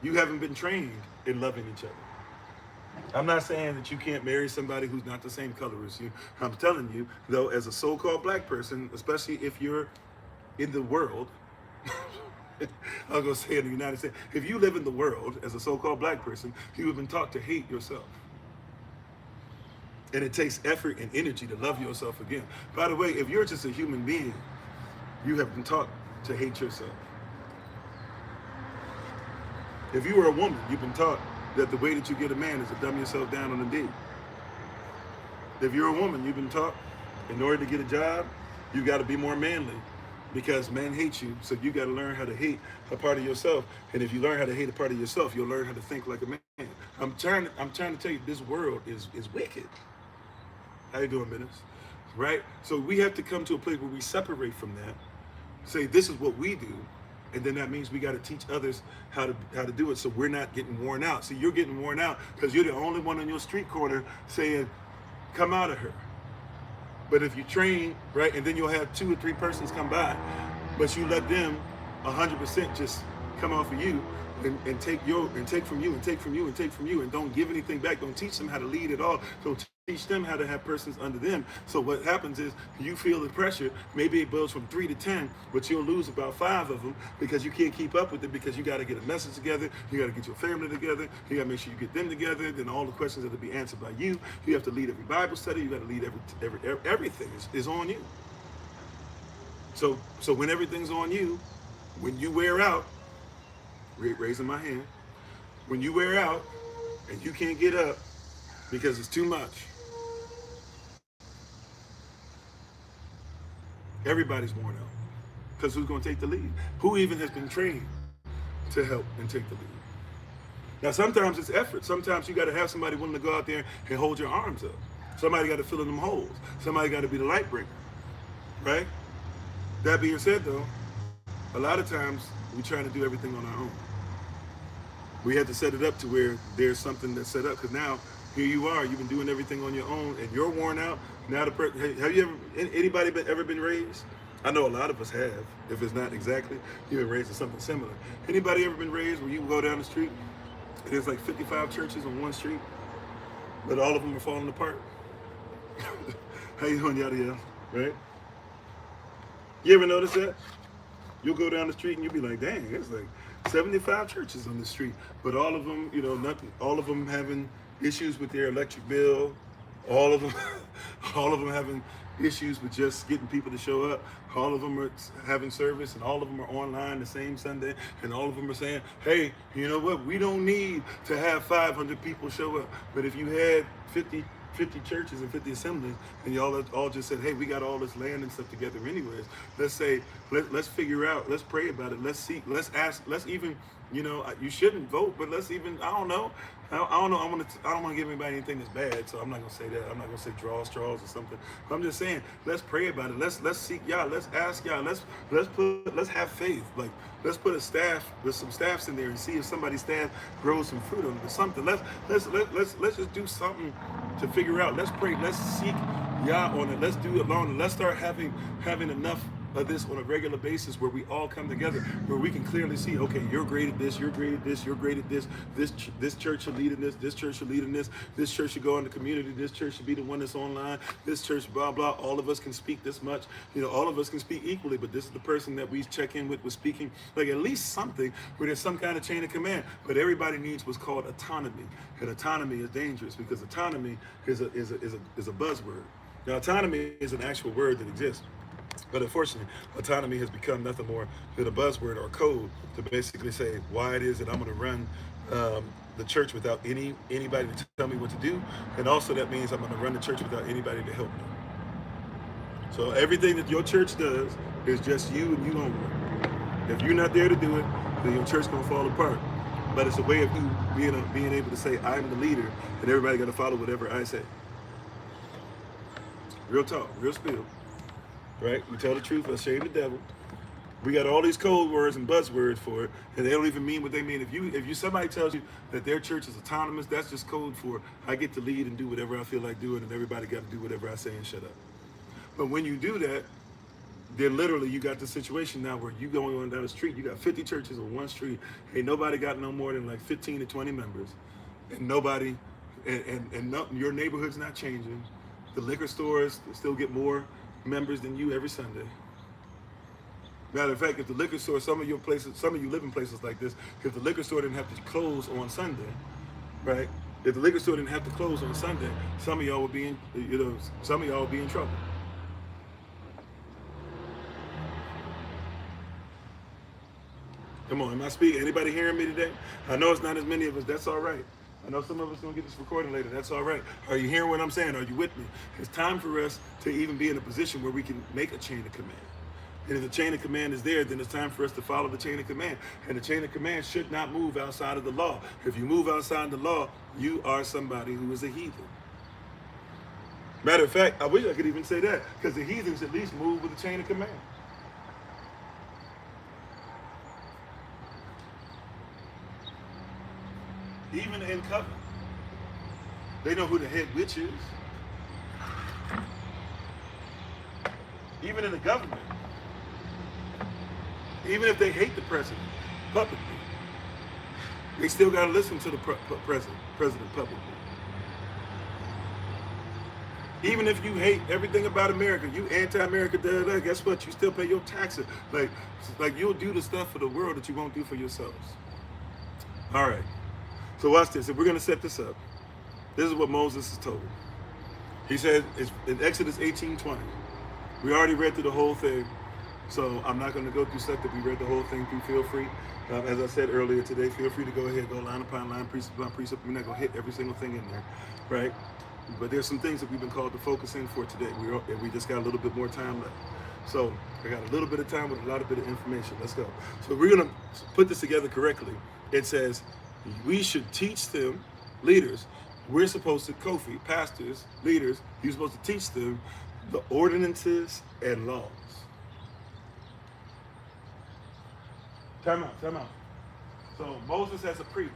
You haven't been trained in loving each other. I'm not saying that you can't marry somebody who's not the same color as you. I'm telling you, though, as a so-called black person, especially if you're in the world, I'm going to say in the United States, if you live in the world as a so-called black person, you have been taught to hate yourself. And it takes effort and energy to love yourself again. By the way, if you're just a human being, you have been taught to hate yourself. If you were a woman, you've been taught that the way that you get a man is to dumb yourself down on a date. If you're a woman, you've been taught in order to get a job, you got to be more manly because men hate you. So you got to learn how to hate a part of yourself. And if you learn how to hate a part of yourself, you'll learn how to think like a man. I'm trying to tell you, this world is wicked. How you doing, Menace? Right? So we have to come to a place where we separate from that, say this is what we do, and then that means we got to teach others how to do it so we're not getting worn out. See, you're getting worn out because you're the only one on your street corner saying, come out of her. But if you train, right, and then you'll have 2 or 3 persons come by, but you let them 100% just come off of you and take from you and take from you and take from you and don't give anything back. Don't teach them how to lead at all. Don't teach them how to have persons under them. So what happens is you feel the pressure. Maybe it builds from 3 to 10, but you'll lose about 5 of them because you can't keep up with it because you got to get a message together. You got to get your family together. You got to make sure you get them together. Then all the questions have to be answered by you. You have to lead every Bible study. You got to lead everything is on you. So when everything's on you, when you wear out, raising my hand, when you wear out and you can't get up because it's too much, everybody's worn out. Because who's going to take the lead? Who even has been trained to help and take the lead? Now, sometimes it's effort. Sometimes you got to have somebody willing to go out there and hold your arms up. Somebody got to fill in them holes. Somebody got to be the light breaker, right? That being said, though, a lot of times we're trying to do everything on our own. We have to set it up to where there's something that's set up, because now here you are, you've been doing everything on your own and you're worn out. Now have you anybody ever been raised? I know a lot of us have. If it's not exactly, you've been raised in something similar. Anybody ever been raised where you go down the street and there's like 55 churches on one street, but all of them are falling apart? How you doing, yada yada, right? You ever notice that? You'll go down the street and you'll be like, dang, it's like 75 churches on the street, but all of them, nothing. All of them having issues with their electric bill. All of them, all of them having issues with just getting people to show up. All of them are having service, and all of them are online the same Sunday, and all of them are saying, "Hey, you know what? We don't need to have 500 people show up, but if you had 50 churches and 50 assemblies, and y'all all just said, hey, we got all this land and stuff together anyways. Let's say, let's figure out, let's pray about it. Let's see, let's ask, let's even, you know, you shouldn't vote, but let's even, I don't know. I don't know. I don't want to give anybody anything that's bad, so I'm not gonna say that. I'm not gonna say draw straws or something. But I'm just saying, let's pray about it. Let's seek y'all. Let's ask y'all. Let's have faith. Like, let's put a staff with some staffs in there and see if somebody's staff grows some fruit on it or something. Let's just do something to figure out. Let's pray. Let's seek y'all on it. Let's do it alone. Let's start having enough of this on a regular basis where we all come together, where we can clearly see, okay, you're great at this, you're great at this, you're great at this, this church should lead in this church should lead in this church should go in the community, this church should be the one that's online, this church, blah, blah, all of us can speak this much, you know, all of us can speak equally, but this is the person that we check in with was speaking, like at least something where there's some kind of chain of command, but everybody needs what's called autonomy, and autonomy is dangerous because autonomy is a buzzword. Now, autonomy is an actual word that exists. But unfortunately, autonomy has become nothing more than a buzzword or code to basically say why it is that I'm going to run the church without anybody to tell me what to do, and also that means I'm going to run the church without anybody to help me. So everything that your church does is just you and you only. If you're not there to do it, then your church going to fall apart. But it's a way of you being able to say I'm the leader, and everybody got to follow whatever I say. Real talk, real spill. Right? We tell the truth, let's shame the devil. We got all these code words and buzzwords for it, and they don't even mean what they mean. If you somebody tells you that their church is autonomous, that's just code for I get to lead and do whatever I feel like doing, and everybody got to do whatever I say and shut up. But when you do that, then literally you got the situation now where you going on down the street, you got 50 churches on one street, ain't nobody got no more than like 15 to 20 members, and nobody, your neighborhood's not changing. The liquor stores still get more members than you every Sunday. Matter of fact, if the liquor store, some of you live in places like this, if the liquor store didn't have to close on Sunday, right? If the liquor store didn't have to close on Sunday, some of y'all would be in trouble. Come on, am I speaking? Anybody hearing me today? I know it's not as many of us, that's all right. I know some of us gonna get this recording later, that's all right. Are you hearing what I'm saying? Are you with me? It's time for us to even be in a position where we can make a chain of command. And if the chain of command is there, then it's time for us to follow the chain of command. And the chain of command should not move outside of the law. If you move outside the law, you are somebody who is a heathen. Matter of fact, I wish I could even say that, because the heathens at least move with the chain of command. Even in covenant, they know who the head witch is. Even in the government, even if they hate the president publicly, they still got to listen to the president publicly. Even if you hate everything about America, you anti-America, guess what? You still pay your taxes. Like you'll do the stuff for the world that you won't do for yourselves. All right. So watch this. If we're going to set this up, this is what Moses is told. He said it's in Exodus 18:20. We already read through the whole thing, so I'm not going to go through stuff that we read the whole thing through. Feel free. As I said earlier today, feel free to go ahead, go line upon line, precept upon precept. We're not going to hit every single thing in there, right? But there's some things that we've been called to focus in for today. We just got a little bit more time left. So I got a little bit of time with a lot of bit of information. Let's go. So we're going to put this together correctly. It says, we should teach them, leaders, we're supposed to, Kofi, pastors, leaders, you're supposed to teach them the ordinances and laws. Time out. So Moses has a priest.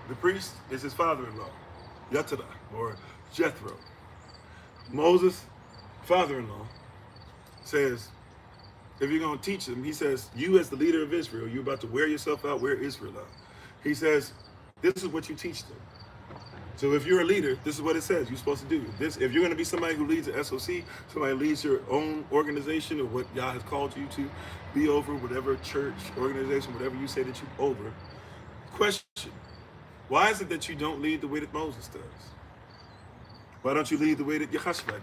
The priest is his father-in-law, Yetada, or Jethro. Moses' father-in-law says, if you're going to teach them, he says, you as the leader of Israel, you're about to wear yourself out, wear Israel out. He says, this is what you teach them. So if you're a leader, this is what it says you're supposed to do. This, if you're going to be somebody who leads an SOC, somebody who leads your own organization or what Yah has called you to be over, whatever church, organization, whatever you say that you're over, question, why is it that you don't lead the way that Moses does? Why don't you lead the way that Yehoshua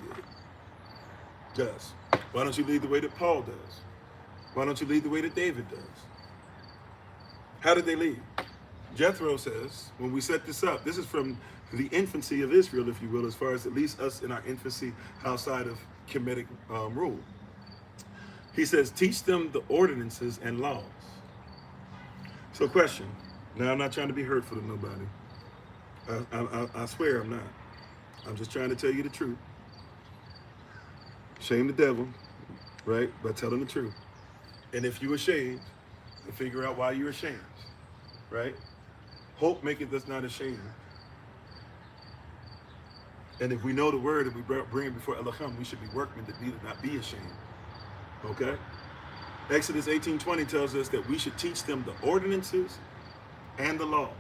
does? Why don't you lead the way that Paul does? Why don't you lead the way that David does? How did they lead? Jethro says, when we set this up, this is from the infancy of Israel, if you will, as far as at least us in our infancy outside of Kemetic rule. He says, teach them the ordinances and laws. So question, now I'm not trying to be hurtful to nobody. I swear I'm not. I'm just trying to tell you the truth. Shame the devil, right, by telling the truth. And if you're ashamed, then figure out why you're ashamed, right? Hope maketh us not ashamed. And if we know the word and we bring it before Elohim, we should be workmen that need not be ashamed. Okay? Exodus 18:20 tells us that we should teach them the ordinances and the laws.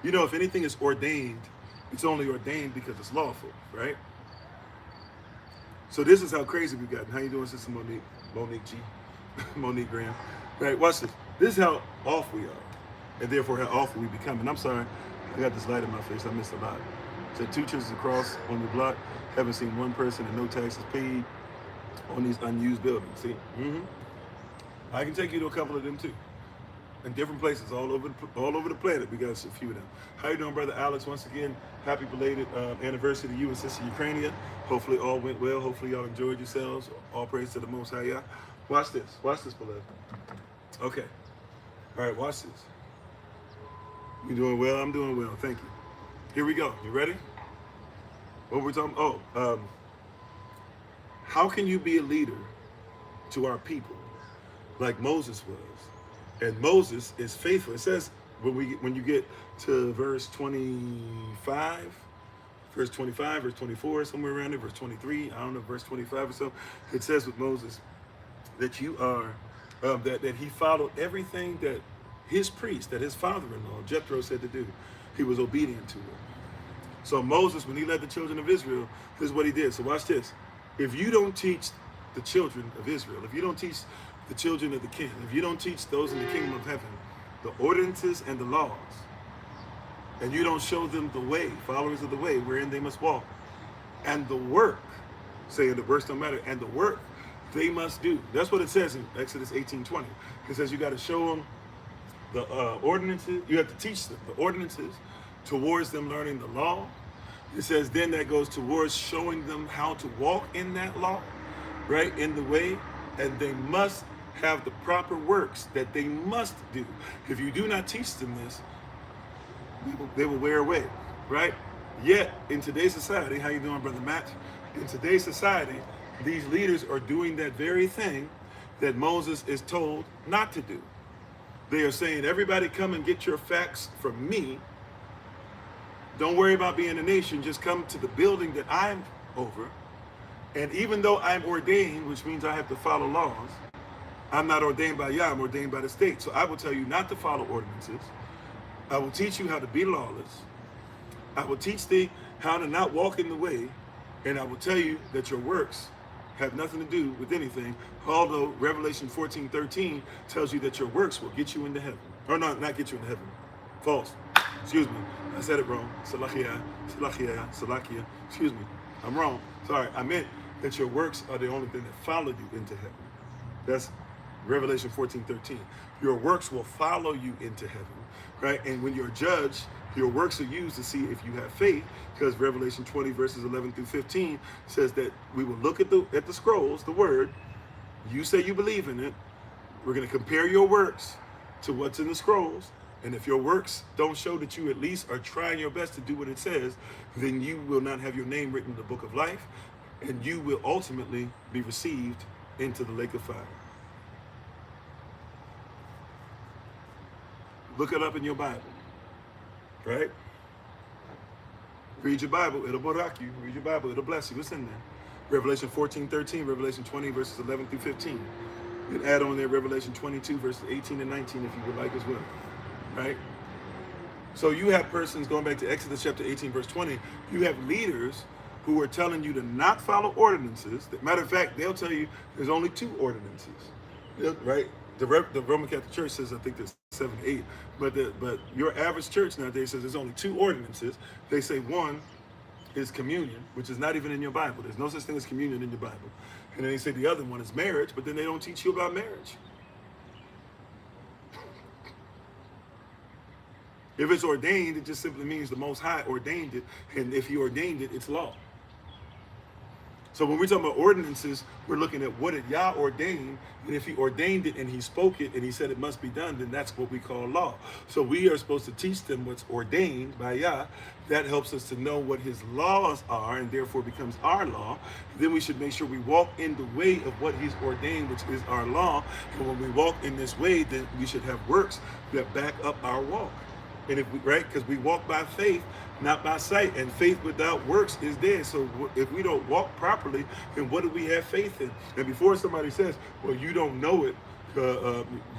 You know, if anything is ordained, it's only ordained because it's lawful, right? So this is how crazy we've gotten. How you doing, Sister Monique? Monique G. Monique Graham. Right, watch this. This is how off we are. And therefore how awful we become. And I'm sorry, I got this light in my face. I missed a lot. Said 2 churches across on the block. Haven't seen one person and no taxes paid on these unused buildings. See? I can take you to a couple of them too. In different places all over the planet. We got a few of them. How you doing, Brother Alex? Once again, happy belated anniversary to you and Sister Ukrainian. Hopefully all went well. Hopefully y'all enjoyed yourselves. All praise to the Most High Yah. Watch this. Watch this, beloved. Okay. All right, watch this. You doing well? I'm doing well. Thank you. Here we go. You ready? What we're talking? How can you be a leader to our people like Moses was? And Moses is faithful. It says when you get to verse 25, verse 24, somewhere around there, verse 23, I don't know, verse 25 or so, it says with Moses that you are, that he followed everything that his priest, that his father-in-law, Jethro, said to do. He was obedient to it. So Moses, when he led the children of Israel, this is what he did. So watch this. If you don't teach the children of Israel, if you don't teach the children of the king, if you don't teach those in the kingdom of heaven the ordinances and the laws, and you don't show them the way, followers of the way wherein they must walk, and the work, saying the works don't matter, and the work they must do. That's what it says in Exodus 18:20. It says you got to show them the ordinances, you have to teach them the ordinances towards them learning the law. It says then that goes towards showing them how to walk in that law, right, in the way, and they must have the proper works that they must do. If you do not teach them this, they will wear away, right? Yet, in today's society, how you doing, Brother Matt? In today's society, these leaders are doing that very thing that Moses is told not to do. They are saying, everybody come and get your facts from me. Don't worry about being a nation, just come to the building that I'm over. And even though I'm ordained, which means I have to follow laws, I'm not ordained by Yah, I'm ordained by the state. So I will tell you not to follow ordinances. I will teach you how to be lawless. I will teach thee how to not walk in the way. And I will tell you that your works have nothing to do with anything. Although Revelation 14:13 tells you that your works will get you into heaven. Or not get you into heaven. False. Excuse me. I said it wrong. Salakia. Excuse me. I'm wrong. Sorry. I meant that your works are the only thing that follow you into heaven. That's Revelation 14:13. Your works will follow you into heaven, right? And when you're judged, your works are used to see if you have faith, because Revelation 20 verses 11 through 15 says that we will look at the scrolls, the word. You say you believe in it. We're going to compare your works to what's in the scrolls. And if your works don't show that you at least are trying your best to do what it says, then you will not have your name written in the book of life, and you will ultimately be received into the lake of fire. Look it up in your Bible, right? Read your Bible, it'll barak you. Read your Bible, it'll bless you. What's in there? Revelation 14:13, Revelation 20 verses 11 through 15. You can add on there Revelation 22 verses 18 and 19 if you would like as well, right? So you have persons, going back to Exodus chapter 18 verse 20, you have leaders who are telling you to not follow ordinances. Matter of fact, they'll tell you there's only 2 ordinances, right? The Roman Catholic Church says, I think there's 7, 8, but your average church nowadays says there's only 2 ordinances. They say one is communion, which is not even in your Bible. There's no such thing as communion in your Bible. And then they say the other one is marriage, but then they don't teach you about marriage. If it's ordained, it just simply means the Most High ordained it. And if he ordained it, it's law. So when we're talking about ordinances, we're looking at what did Yah ordain, and if he ordained it and he spoke it and he said it must be done, then that's what we call law. So we are supposed to teach them what's ordained by Yah. That helps us to know what his laws are and therefore becomes our law. Then we should make sure we walk in the way of what he's ordained, which is our law. And when we walk in this way, then we should have works that back up our walk. And if we, right, because we walk by faith, not by sight, and faith without works is dead. So if we don't walk properly, then what do we have faith in? And before somebody says, well, you don't know it,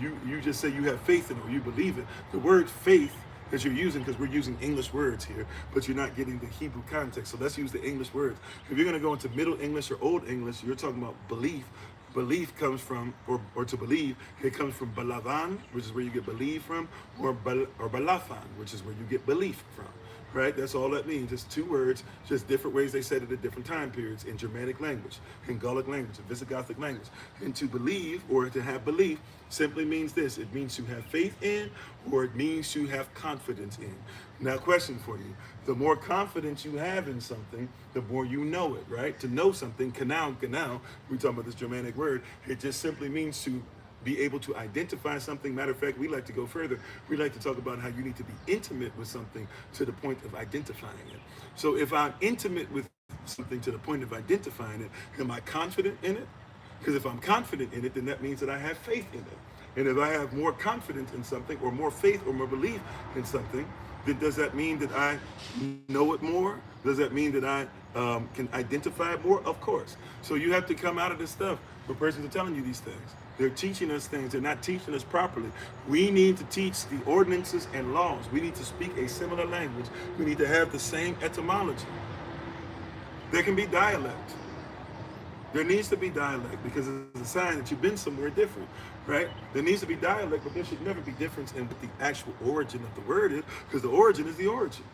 you just say you have faith in it or you believe it. The word faith that you're using, because we're using English words here, but you're not getting the Hebrew context. So let's use the English words. If you're going to go into Middle English or Old English, you're talking about belief. Belief comes from, or to believe, it comes from balavan, which is where you get believe from, or balafan, which is where you get belief from, right? That's all that means. Just two words, just different ways they said it at different time periods in Germanic language, in Gallic language, in Visigothic language. And to believe, or to have belief, simply means this. It means to have faith in, or it means to have confidence in. Now, question for you. The more confidence you have in something, the more you know it, right? To know something, kanal, we talking about this Germanic word, it just simply means to be able to identify something. Matter of fact, we like to go further. We like to talk about how you need to be intimate with something to the point of identifying it. So if I'm intimate with something to the point of identifying it, am I confident in it? Because if I'm confident in it, then that means that I have faith in it. And if I have more confidence in something, or more faith or more belief in something, then does that mean that I know it more? Does that mean that I can identify it more? Of course. So you have to come out of this stuff where persons are telling you these things. They're teaching us things. They're not teaching us properly. We need to teach the ordinances and laws. We need to speak a similar language. We need to have the same etymology. There can be dialect. There needs to be dialect because it's a sign that you've been somewhere different, right? There needs to be dialect, but there should never be difference in what the actual origin of the word is, because the origin is the origin.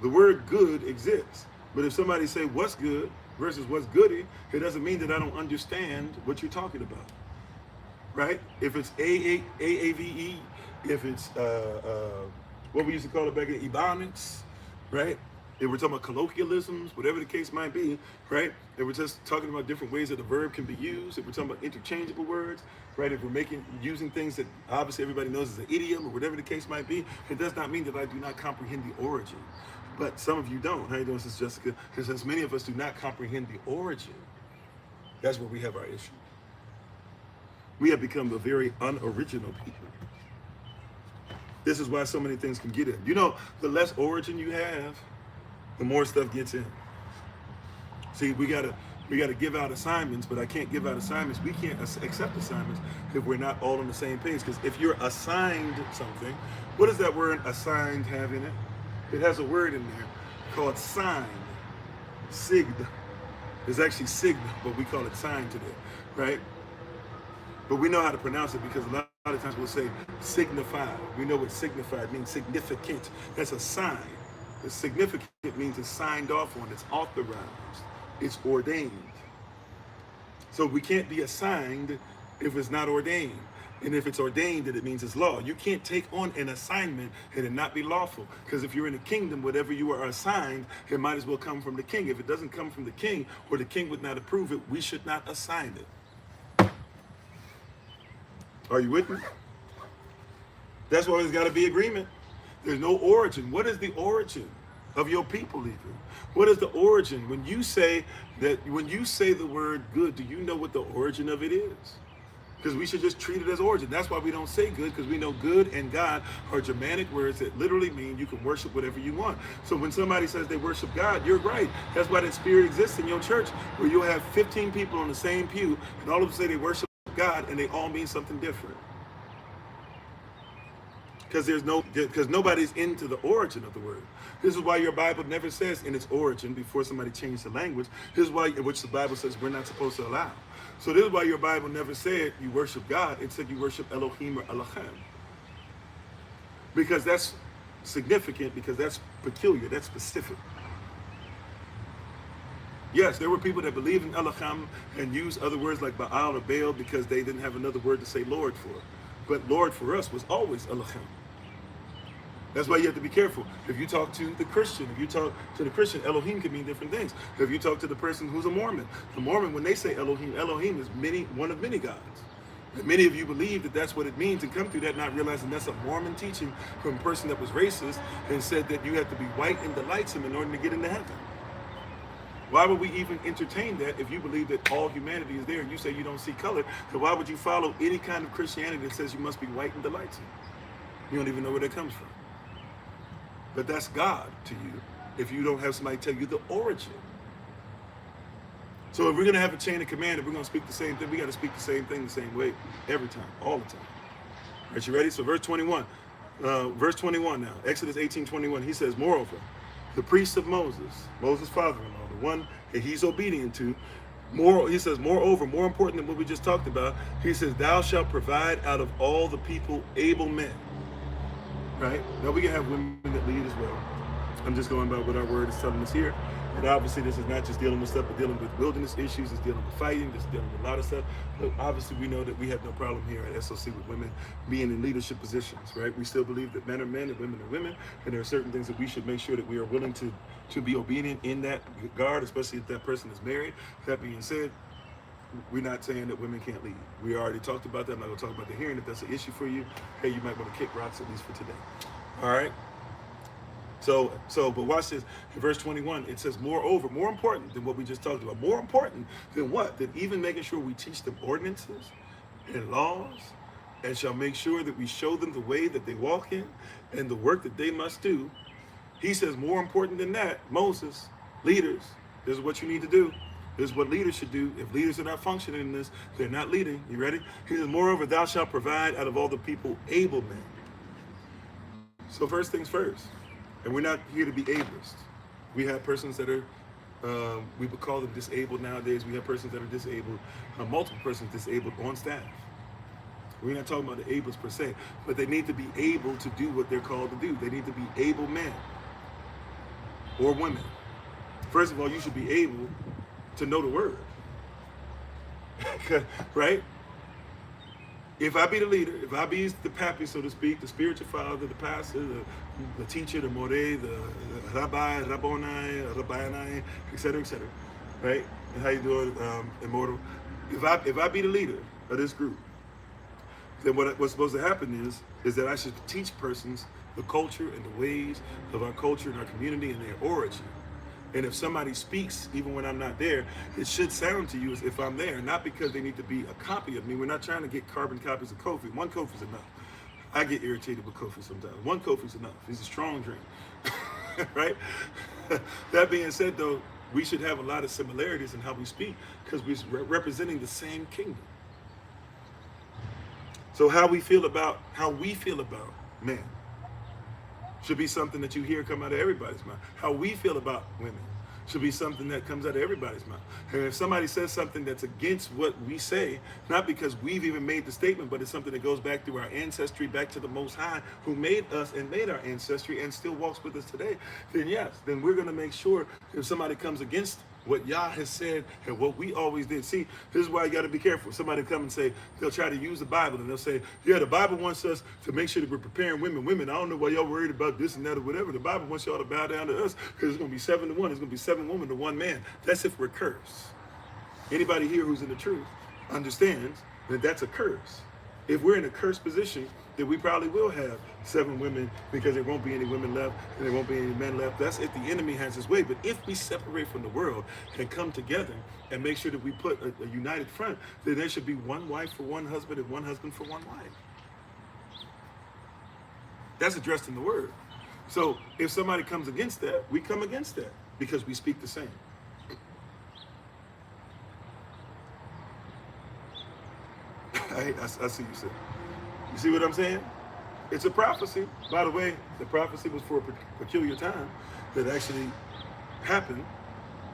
The word good exists, but if somebody say what's good versus what's goody, it doesn't mean that I don't understand what you're talking about, right? If it's AAVE, if it's what we used to call it back in Ebonics, right? If we're talking about colloquialisms, whatever the case might be, right? If we're just talking about different ways that the verb can be used, if we're talking about interchangeable words, right? If we're using things that obviously everybody knows is an idiom or whatever the case might be, it does not mean that I do not comprehend the origin. But some of you don't. How you doing, Sister Jessica? Since many of us do not comprehend the origin, that's where we have our issue. We have become a very unoriginal people. This is why so many things can get in. You know, the less origin you have, the more stuff gets in. See, we gotta give out assignments, but I can't give out assignments. We can't accept assignments if we're not all on the same page. Because if you're assigned something, what does that word assigned have in it? It has a word in there called sign. Sigd. It's actually sigd, but we call it sign today, right? But we know how to pronounce it because a lot of times we'll say signified. We know what signified means, significant. That's a sign. The significant means it's signed off on, it's authorized, it's ordained. So we can't be assigned if it's not ordained. And if it's ordained, then it means it's law. You can't take on an assignment and it not be lawful. Because if you're in the kingdom, whatever you are assigned, it might as well come from the king. If it doesn't come from the king, or the king would not approve it, we should not assign it. Are you with me? That's why there's got to be agreement. There's no origin. What is the origin of your people even? What is the origin? When you say the word good, do you know what the origin of it is? Because we should just treat it as origin. That's why we don't say good, because we know good and God are Germanic words that literally mean you can worship whatever you want. So when somebody says they worship God, you're right. That's why that spirit exists in your church, where you'll have 15 people on the same pew, and all of them say they worship God, and they all mean something different. Because nobody's into the origin of the word. This is why your Bible never says in its origin before somebody changed the language. This is why, which the Bible says we're not supposed to allow. So this is why your Bible never said you worship God. It said you worship Elohim or Elohim. Because that's significant, because that's peculiar, that's specific. Yes, there were people that believed in Elohim and used other words like Baal or Baal because they didn't have another word to say Lord for. But Lord for us was always Elohim. That's why you have to be careful. If you talk to the Christian, if you talk to the Christian, Elohim can mean different things. If you talk to the person who's a Mormon, the Mormon, when they say Elohim, Elohim is one of many gods. And many of you believe that that's what it means and come through that not realizing that's a Mormon teaching from a person that was racist and said that you have to be white and delightsome in order to get into heaven. Why would we even entertain that if you believe that all humanity is there and you say you don't see color? So why would you follow any kind of Christianity that says you must be white and delightsome? You don't even know where that comes from. But that's God to you if you don't have somebody tell you the origin. So if we're going to have a chain of command, if we're going to speak the same thing, we got to speak the same thing the same way every time, all the time. All right, you ready? So verse 21. Verse 21 now. Exodus 18:21. He says, moreover, the priest of Moses' father-in-law, the one that he's obedient to, he says, moreover, more important than what we just talked about, he says, thou shalt provide out of all the people able men. Right? Now we can have women that lead as well. I'm just going by what our word is telling us here. And obviously this is not just dealing with stuff, but dealing with wilderness issues, it's dealing with fighting, it's dealing with a lot of stuff. But obviously we know that we have no problem here at SOC with women being in leadership positions, right? We still believe that men are men and women are women, and there are certain things that we should make sure that we are willing to be obedient in that regard, especially if that person is married. That being said, we're not saying that women can't lead. We already talked about that. I'm not going to talk about the hearing. If that's an issue for you, hey, you might want to kick rocks at least for today. All right? But watch this. In verse 21, it says, moreover, more important than what we just talked about. More important than what? Than even making sure we teach them ordinances and laws, and shall make sure that we show them the way that they walk in and the work that they must do. He says, more important than that, Moses, leaders, this is what you need to do. This is what leaders should do. If leaders are not functioning in this, they're not leading. You ready? He says, moreover, thou shalt provide out of all the people able men. So first things first. And we're not here to be ableist. We have persons that are, we would call them disabled nowadays. We have persons that are disabled, multiple persons disabled on staff. We're not talking about the ablest per se, but they need to be able to do what they're called to do. They need to be able men or women. First of all, you should be able to know the word, right? If I be the leader, if I be the pappy, so to speak, the spiritual father, the pastor, the teacher, the more, the rabbi, rabboni, rabbanai, etc., right? And how you doing, immortal? If I be the leader of this group, then what's supposed to happen is that I should teach persons the culture and the ways of our culture and our community and their origin. And if somebody speaks, even when I'm not there, it should sound to you as if I'm there, not because they need to be a copy of me. We're not trying to get carbon copies of Kofi. One Kofi's enough. I get irritated with Kofi sometimes. One Kofi's enough. He's a strong drink, right? That being said, though, we should have a lot of similarities in how we speak because we're representing the same kingdom. So how we feel about men should be something that you hear come out of everybody's mouth. How we feel about women should be something that comes out of everybody's mouth. And if somebody says something that's against what we say, not because we've even made the statement, but it's something that goes back through our ancestry, back to the Most High, who made us and made our ancestry and still walks with us today, then yes, then we're going to make sure if somebody comes against what Yah has said and what we always did. See, this is why you got to be careful. Somebody come and say, they'll try to use the Bible and they'll say, yeah, the Bible wants us to make sure that we're preparing women. Women, I don't know why y'all worried about this and that or whatever. The Bible wants y'all to bow down to us because it's going to be 7 to 1. It's going to be 7 women to 1 man. That's if we're cursed. Anybody here who's in the truth understands that that's a curse. If we're in a cursed position, then we probably will have 7 women because there won't be any women left and there won't be any men left. That's if the enemy has his way. But if we separate from the world and come together and make sure that we put a united front, then there should be 1 wife for 1 husband and 1 husband for 1 wife. That's addressed in the word. So if somebody comes against that, we come against that because we speak the same. I see you, sir. You see what I'm saying? It's a prophecy. By the way, the prophecy was for a peculiar time that actually happened.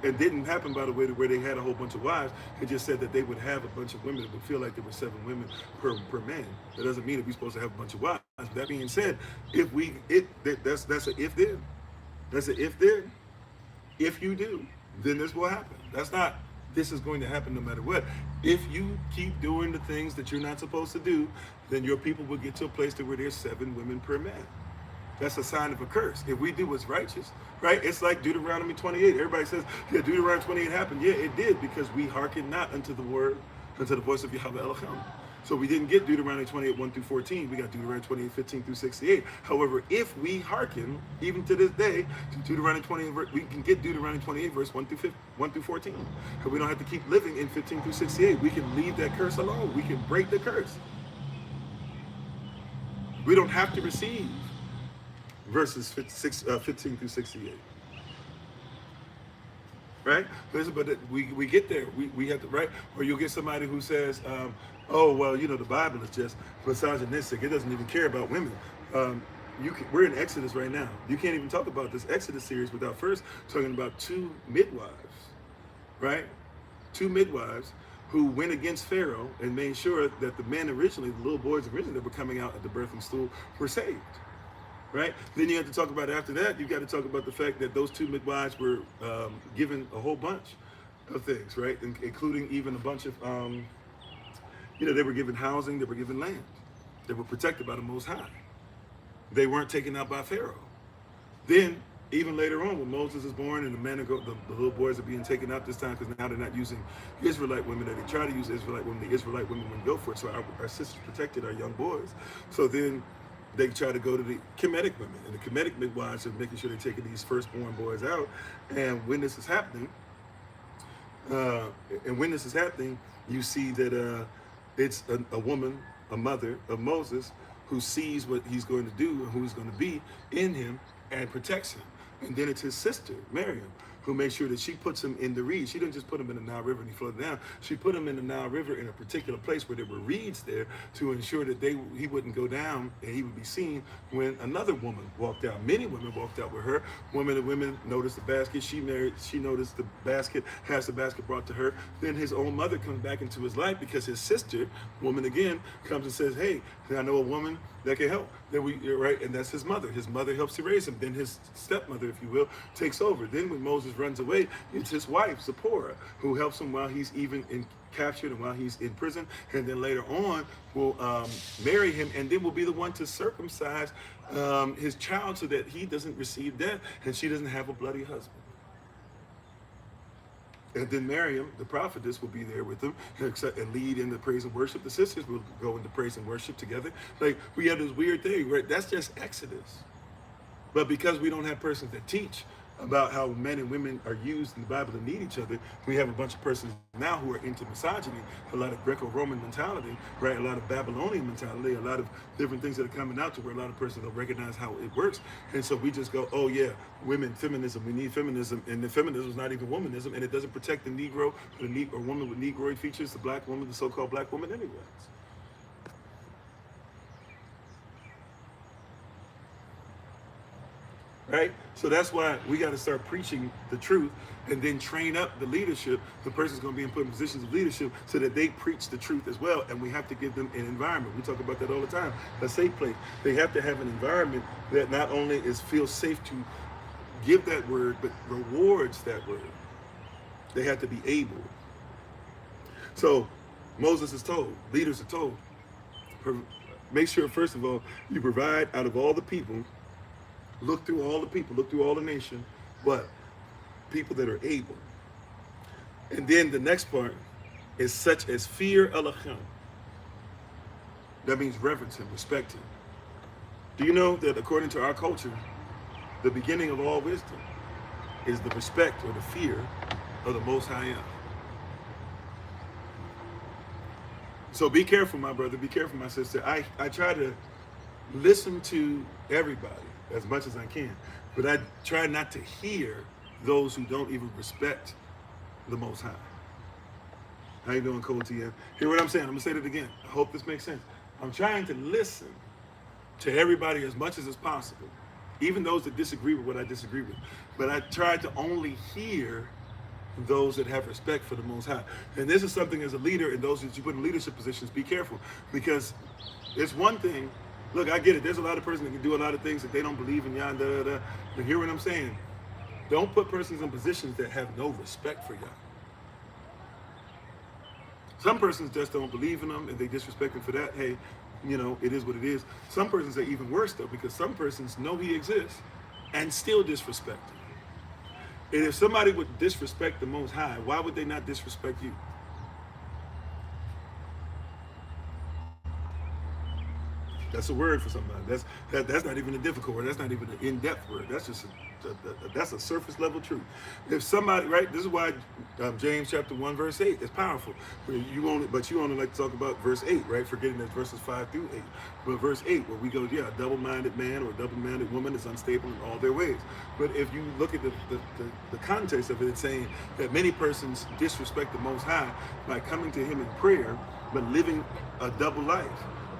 It didn't happen, by the way, to where they had a whole bunch of wives. It just said that they would have a bunch of women that would feel like there were 7 women per man. That doesn't mean that we're supposed to have a bunch of wives. That being said, that's an if then. That's an if then. If you do, then this will happen. That's not, this is going to happen no matter what. If you keep doing the things that you're not supposed to do, then your people will get to a place to where there's 7 women per man. That's a sign of a curse. If we do what's righteous, right? It's like Deuteronomy 28. Everybody says, yeah, Deuteronomy 28 happened. Yeah, it did, because we hearkened not unto the word, unto the voice of Yahweh Elohim. So we didn't get Deuteronomy 28, 1 through 14. We got Deuteronomy 28, 15 through 68. However, if we hearken, even to this day, to Deuteronomy 28, we can get Deuteronomy 28, verse 1 through 14. And we don't have to keep living in 15 through 68. We can leave that curse alone. We can break the curse. We don't have to receive verses 15 through 68. Right? But we get there. We have to, right? Or you'll get somebody who says, oh, well, you know, the Bible is just misogynistic. It doesn't even care about women. We're in Exodus right now. You can't even talk about this Exodus series without first talking about 2 midwives, right? 2 midwives who went against Pharaoh and made sure that the men originally, the little boys originally that were coming out at the birthing stool, were saved. Right? Then you have to talk about, after that, you got to talk about the fact that those 2 midwives were given a whole bunch of things, right? Including even a bunch of, they were given housing, they were given land. They were protected by the Most High. They weren't taken out by Pharaoh. Then, even later on, when Moses is born and the little boys are being taken out this time, because now they're not using Israelite women, that they try to use Israelite women. The Israelite women wouldn't go for it, so our sisters protected our young boys. So then they try to go to the Kemetic women, and the Kemetic midwives are making sure they're taking these firstborn boys out. And when this is happening, you see that it's a woman, a mother of Moses, who sees what he's going to do and who he's going to be in him and protects him. And then it's his sister, Miriam, who makes sure that she puts him in the reeds. She didn't just put him in the Nile River and he floated down. She put him in the Nile River in a particular place where there were reeds there to ensure that he wouldn't go down and he would be seen when another woman walked out. Many women walked out with her. Women noticed the basket. She noticed the basket, has the basket brought to her. Then his own mother comes back into his life because his sister, woman again, comes and says, hey, I know a woman that can help. Right? And that's his mother. His mother helps to raise him. Then his stepmother, if you will, takes over. Then when Moses runs away, it's his wife, Zipporah, who helps him while he's even captured and while he's in prison. And then later on will marry him, and then will be the one to circumcise his child so that he doesn't receive death and she doesn't have a bloody husband. And then Miriam, the prophetess, will be there with them and lead in the praise and worship. The sisters will go into praise and worship together. Like, we have this weird thing, right? That's just Exodus. But because we don't have persons that teach about how men and women are used in the Bible to need each other, we have a bunch of persons now who are into misogyny, a lot of Greco-Roman mentality, right? A lot of Babylonian mentality, a lot of different things that are coming out to where a lot of persons don't recognize how it works. And so we just go, oh yeah, women, feminism, we need feminism. And the feminism is not even womanism, and it doesn't protect the Negro, or woman with Negroid features, the black woman, the so-called black woman anyways. Right? So that's why we got to start preaching the truth and then train up the leadership. The person's going to be put in positions of leadership so that they preach the truth as well. And we have to give them an environment. We talk about that all the time. A safe place. They have to have an environment that not only feels safe to give that word, but rewards that word. They have to be able. So Moses is told, leaders are told, make sure, first of all, you provide out of all the people. Look through all the people, look through all the nation, but people that are able. And then the next part is such as fear Elohim. That means reverence him, respect him. Do you know that according to our culture, the beginning of all wisdom is the respect or the fear of the Most High? So be careful, my brother, be careful, my sister. I try to listen to everybody as much as I can, but I try not to hear those who don't even respect the Most High. How you doing, Cole TM? Hear what I'm saying? I'm gonna say that again. I hope this makes sense. I'm trying to listen to everybody as much as is possible, even those that disagree with what I disagree with. But I try to only hear those that have respect for the Most High. And this is something as a leader, and those that you put in leadership positions, be careful, because it's one thing. Look, I get it. There's a lot of persons that can do a lot of things that they don't believe in, but hear what I'm saying. Don't put persons in positions that have no respect for Yah. Some persons just don't believe in them and they disrespect him for that. Hey, it is what it is. Some persons are even worse though, because some persons know he exists and still disrespect him. And if somebody would disrespect the Most High, why would they not disrespect you? That's a word for somebody. That's not even a difficult word. That's not even an in-depth word. That's just that's a surface level truth. If somebody, right, this is why James chapter 1 verse 8 is powerful. But you only like to talk about verse 8, right? Forgetting that verses 5 through 8. But verse 8, where we go, yeah, a double-minded man or a double-minded woman is unstable in all their ways. But if you look at the context of it, it's saying that many persons disrespect the Most High by coming to Him in prayer, but living a double life.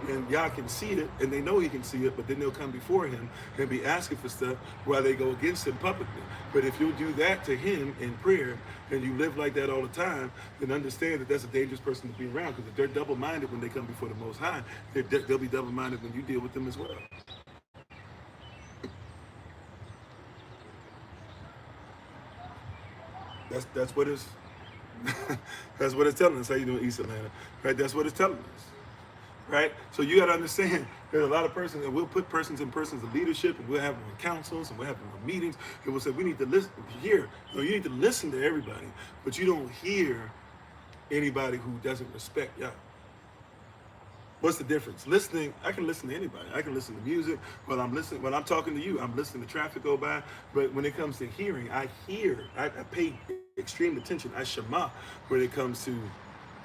And Yah can see it, and they know He can see it, but then they'll come before Him and be asking for stuff while they go against Him publicly. But if you do that to Him in prayer, and you live like that all the time, then understand that that's a dangerous person to be around, because if they're double-minded when they come before the Most High, they'll be double-minded when you deal with them as well. That's what it's that's what it's telling us. How you doing, East Atlanta? Right? That's what it's telling us. Right? So you got to understand there's a lot of persons, and we'll put persons in of leadership, and we'll have them in councils, and we'll have them in meetings, and we'll say, we need to listen here. You need to listen to everybody, but you don't hear anybody who doesn't respect Yah. What's the difference? Listening, I can listen to anybody. I can listen to music. When I'm talking to you, I'm listening to traffic go by. But when it comes to hearing, I pay extreme attention. I shema when it comes to,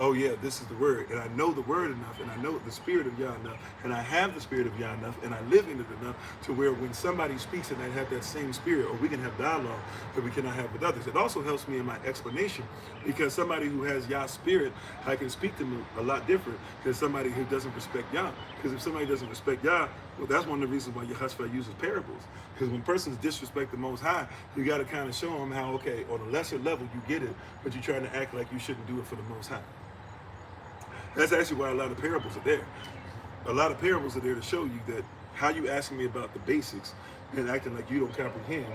oh yeah, this is the word, and I know the word enough, and I know the spirit of Yah enough, and I have the spirit of Yah enough, and I live in it enough to where when somebody speaks and I have that same spirit, or we can have dialogue that we cannot have with others. It also helps me in my explanation, because somebody who has Yah's spirit, I can speak to them a lot different than somebody who doesn't respect Yah. Because if somebody doesn't respect Yah, well, that's one of the reasons why Yehoshua uses parables. Because when persons disrespect the Most High, you got to kind of show them how, okay, on a lesser level you get it, but you're trying to act like you shouldn't do it for the Most High. That's actually why a lot of parables are there. A lot of parables are there to show you that how you asking me about the basics and acting like you don't comprehend.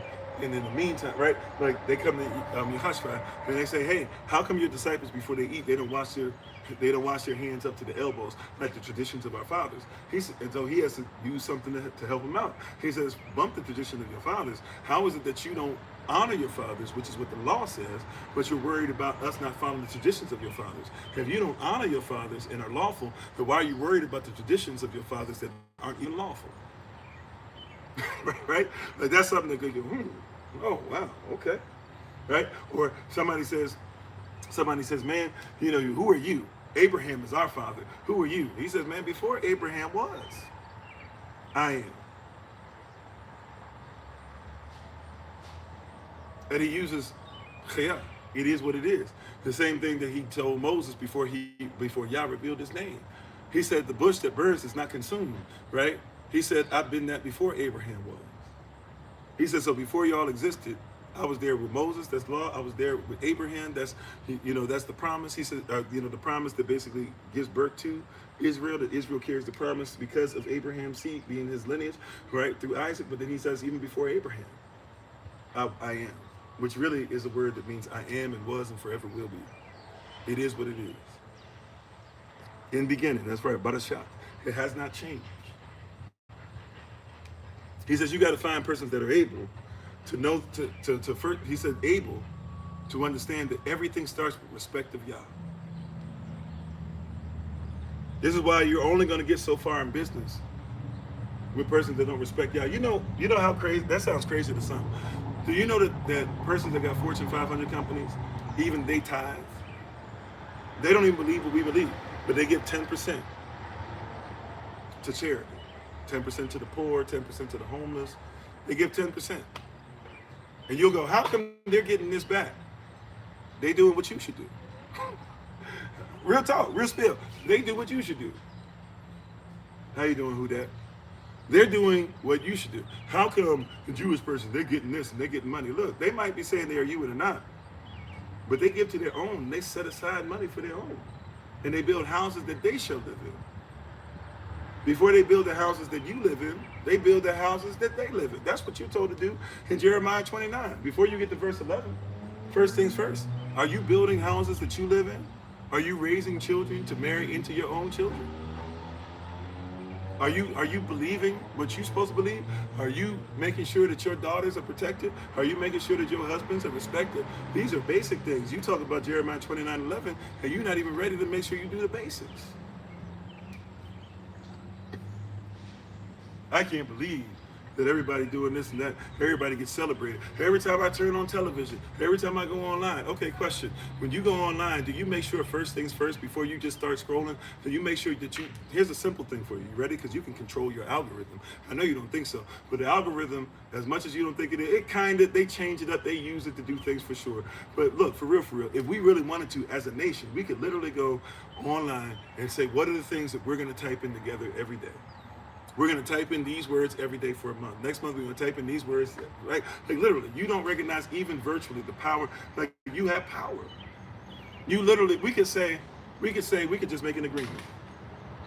And in the meantime, right, like they come to Yehoshua and they say, hey, how come your disciples before they eat, they don't wash their hands up to the elbows like the traditions of our fathers? And so he has to use something to help him out. He says, bump the tradition of your fathers. How is it that you don't honor your fathers, which is what the law says, but you're worried about us not following the traditions of your fathers? If you don't honor your fathers and are lawful, then why are you worried about the traditions of your fathers that aren't even lawful? Right? Like that's something that could go, oh wow, okay. Right? Or somebody says, man, who are you? Abraham is our father. Who are you? He says, man, before Abraham was, I am. And he uses chayah. It is what it is. The same thing that he told Moses before Yah revealed his name. He said, the bush that burns is not consumed, right? He said, I've been that before Abraham was. He said, so before y'all existed, I was there with Moses, that's law. I was there with Abraham, that's the promise. He said, the promise that basically gives birth to Israel, that Israel carries the promise because of Abraham's seed being his lineage, right, through Isaac. But then he says, even before Abraham, I am, which really is a word that means I am and was and forever will be. It is what it is. In beginning, that's right, but a shot. It has not changed. He says you got to find persons that are able to know, to first, he said able to understand that everything starts with respect of Yah. This is why you're only going to get so far in business with persons that don't respect Yah. You know how crazy, that sounds crazy to some. Do you know that persons that got Fortune 500 companies, even they tithe? They don't even believe what we believe, but they give 10% to charity. 10% to the poor, 10% to the homeless. They give 10%. And you'll go, how come they're getting this back? They doing what you should do. Real talk, real spill. They do what you should do. How you doing, who that? They're doing what you should do. How come the Jewish person, they're getting this and they're getting money? Look, they might be saying they are you and they're not. But they give to their own. They set aside money for their own. And they build houses that they shall live in. Before they build the houses that you live in, they build the houses that they live in. That's what you're told to do in Jeremiah 29. Before you get to verse 11, first things first. Are you building houses that you live in? Are you raising children to marry into your own children? Are you believing what you're supposed to believe? Are you making sure that your daughters are protected? Are you making sure that your husbands are respected? These are basic things. You talk about Jeremiah 29:11, and you're not even ready to make sure you do the basics. I can't believe that everybody doing this and that, everybody gets celebrated. Every time I turn on television, every time I go online. Okay, question. When you go online, do you make sure first things first before you just start scrolling? Do you make sure that here's a simple thing for you. You ready? Because you can control your algorithm. I know you don't think so, but the algorithm, as much as you don't think it is, they change it up, they use it to do things for sure. But look, for real, if we really wanted to, as a nation, we could literally go online and say, what are the things that we're gonna type in together every day? We're going to type in these words every day for a month. Next month, we're going to type in these words, right? Like literally, you don't recognize even virtually the power. Like you have power. You literally, we could just make an agreement,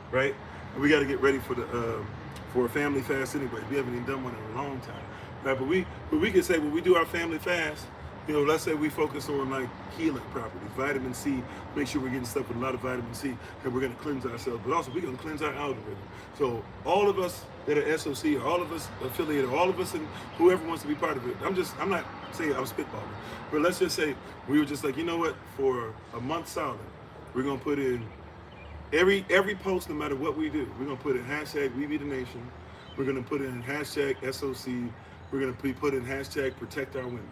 right? And we got to get ready for a family fast anyway. We haven't even done one in a long time, right? But we could say when we do our family fast, let's say we focus on like healing properties, vitamin C, make sure we're getting stuff with a lot of vitamin C, and we're going to cleanse ourselves, but also we're going to cleanse our algorithm. So all of us that are SOC, or all of us affiliated, or all of us and whoever wants to be part of it, I'm not saying I'm spitballing, but let's just say we were just like, you know what, for a month solid, we're going to put in every post, no matter what we do, we're going to put in hashtag We Be the Nation, we're going to put in hashtag SOC, we're going to put in hashtag Protect Our Women.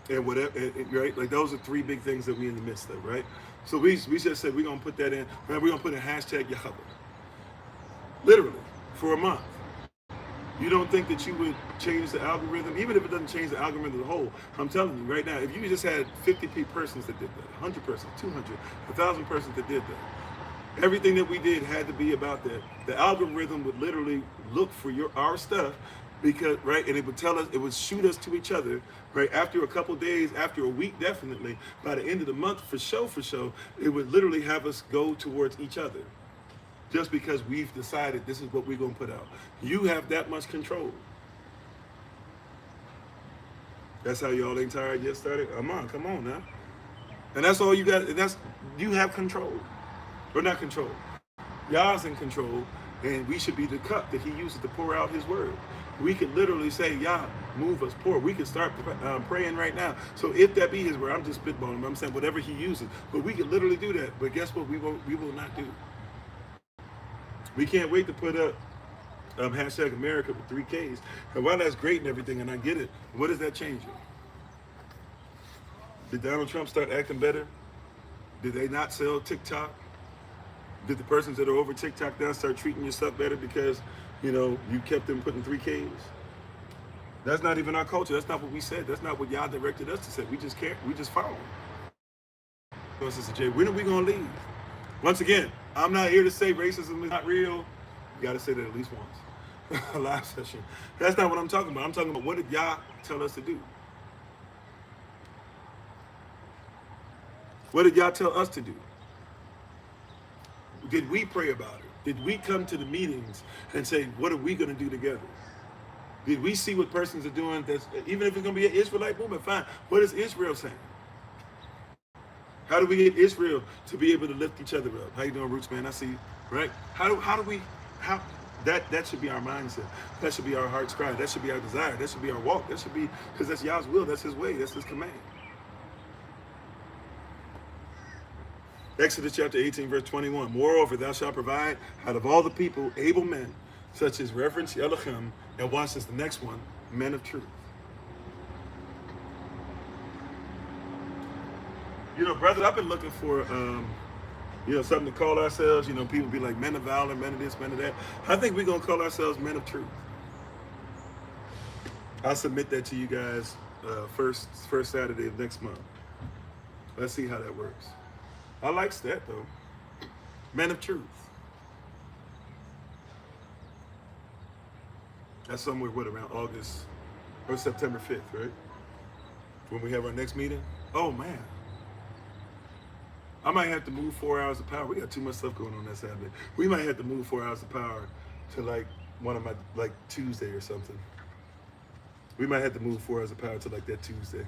And whatever, right? Like those are three big things that we in the midst of, right? So we just said we're gonna put that in. We're gonna put in hashtag Yahweh. Literally, for a month. You don't think that you would change the algorithm, even if it doesn't change the algorithm as a whole? I'm telling you right now, if you just had 50 persons that did that, 100 persons, 200, 1,000 persons that did that, everything that we did had to be about that. The algorithm would literally look for our stuff. Because, right, and it would tell us, it would shoot us to each other, right, after a couple days, after a week, definitely, by the end of the month, for sure, it would literally have us go towards each other, just because we've decided this is what we're going to put out. You have that much control. That's how y'all ain't tired yet started? Come on now. And that's all you got, you have control. Or not control. Y'all's in control, and we should be the cup that he uses to pour out his word. We could literally say, Yah, move us, pour. We could start praying right now. So if that be his word, I'm just spitballing, I'm saying whatever he uses. But we could literally do that. But guess what we will not do? We can't wait to put up hashtag America with 3 Ks. And while that's great and everything, and I get it, what does that change you? Did Donald Trump start acting better? Did they not sell TikTok? Did the persons that are over TikTok now start treating your stuff better because you kept them putting 3 Ks? That's not even our culture. That's not what we said. That's not what y'all directed us to say. We just can't. We just follow. So, Sister J, when are we going to leave? Once again, I'm not here to say racism is not real. You got to say that at least once. A live session. That's not what I'm talking about. I'm talking about what did y'all tell us to do? What did y'all tell us to do? Did we pray about it? Did we come to the meetings and say, what are we going to do together? Did we see what persons are doing? That's, even if it's going to be an Israelite movement, fine. What is Israel saying? How do we get Israel to be able to lift each other up? How you doing, Roots, man? I see you, right? That should be our mindset. That should be our heart's cry. That should be our desire. That should be our walk. That should be, because that's Yah's will. That's his way. That's his command. Exodus chapter 18, verse 21. Moreover, thou shalt provide out of all the people able men, such as reverence Elohim, and watch this, the next one, men of truth. Brother, I've been looking for, something to call ourselves. People be like men of valor, men of this, men of that. I think we're going to call ourselves men of truth. I'll submit that to you guys first Saturday of next month. Let's see how that works. I like that, though. Men of truth. That's somewhere, around August or September 5th, right? When we have our next meeting. Oh, man. I might have to move 4 hours of power. We got too much stuff going on that Saturday. We might have to move 4 hours of power to like one of my like Tuesday or something. We might have to move 4 hours of power to like that Tuesday.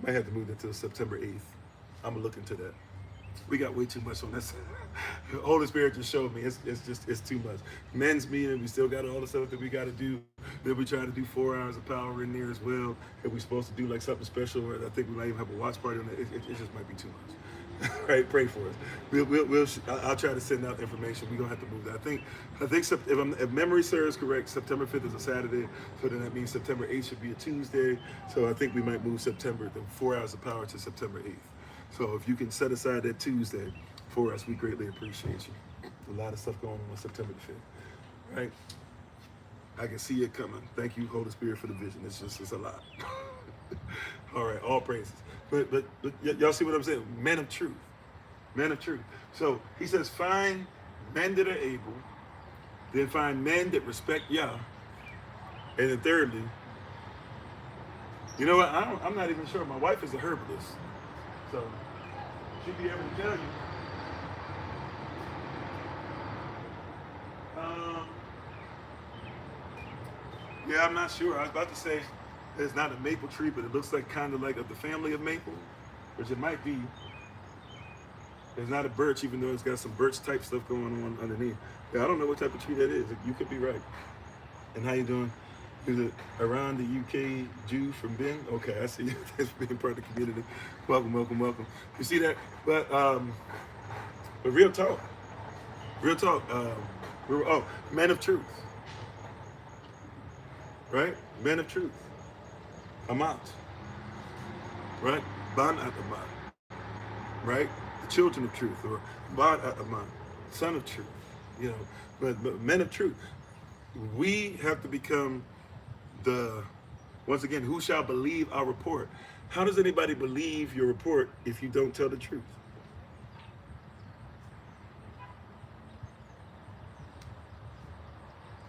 Might have to move that to September 8th. I'm gonna look into that. We got way too much on this. The Holy Spirit just showed me it's too much. Men's meeting, we still got all the stuff that we got to do. Then we try to do 4 hours of power in there as well. And we supposed to do like something special. I think we might even have a watch party on it. It just might be too much. Right? Pray for us. I'll try to send out information. We're gonna have to move that. I think if memory serves correct, September 5th is a Saturday, so then that means September 8th should be a Tuesday. So I think we might move the 4 hours of power to September 8th. So if you can set aside that Tuesday for us, we greatly appreciate you. A lot of stuff going on September the 5th, right? I can see it coming. Thank you, Holy Spirit, for the vision. It's a lot. All right, all praises. But y'all see what I'm saying? Men of truth. Men of truth. So he says, find men that are able, then find men that respect Yah, and then thirdly, you know what? I'm not even sure. My wife is a herbalist, so she'd be able to tell you. Yeah, I'm not sure. I was about to say it's not a maple tree, but it looks like kind of like of the family of maple, which it might be. It's not a birch, even though it's got some birch type stuff going on underneath. Yeah, I don't know what type of tree that is. You could be right. And how you doing? Is it around the UK Jew from Ben? Okay, I see you. Thanks for being part of the community. Welcome, welcome, welcome. You see that? But real talk. Real talk. Men of truth. Right? Men of truth. Amat. Right? Ban at Amat. Right? The children of truth, or Ban at Amat, son of truth. You know, but men of truth. We have to become once again, who shall believe our report? How does anybody believe your report if you don't tell the truth?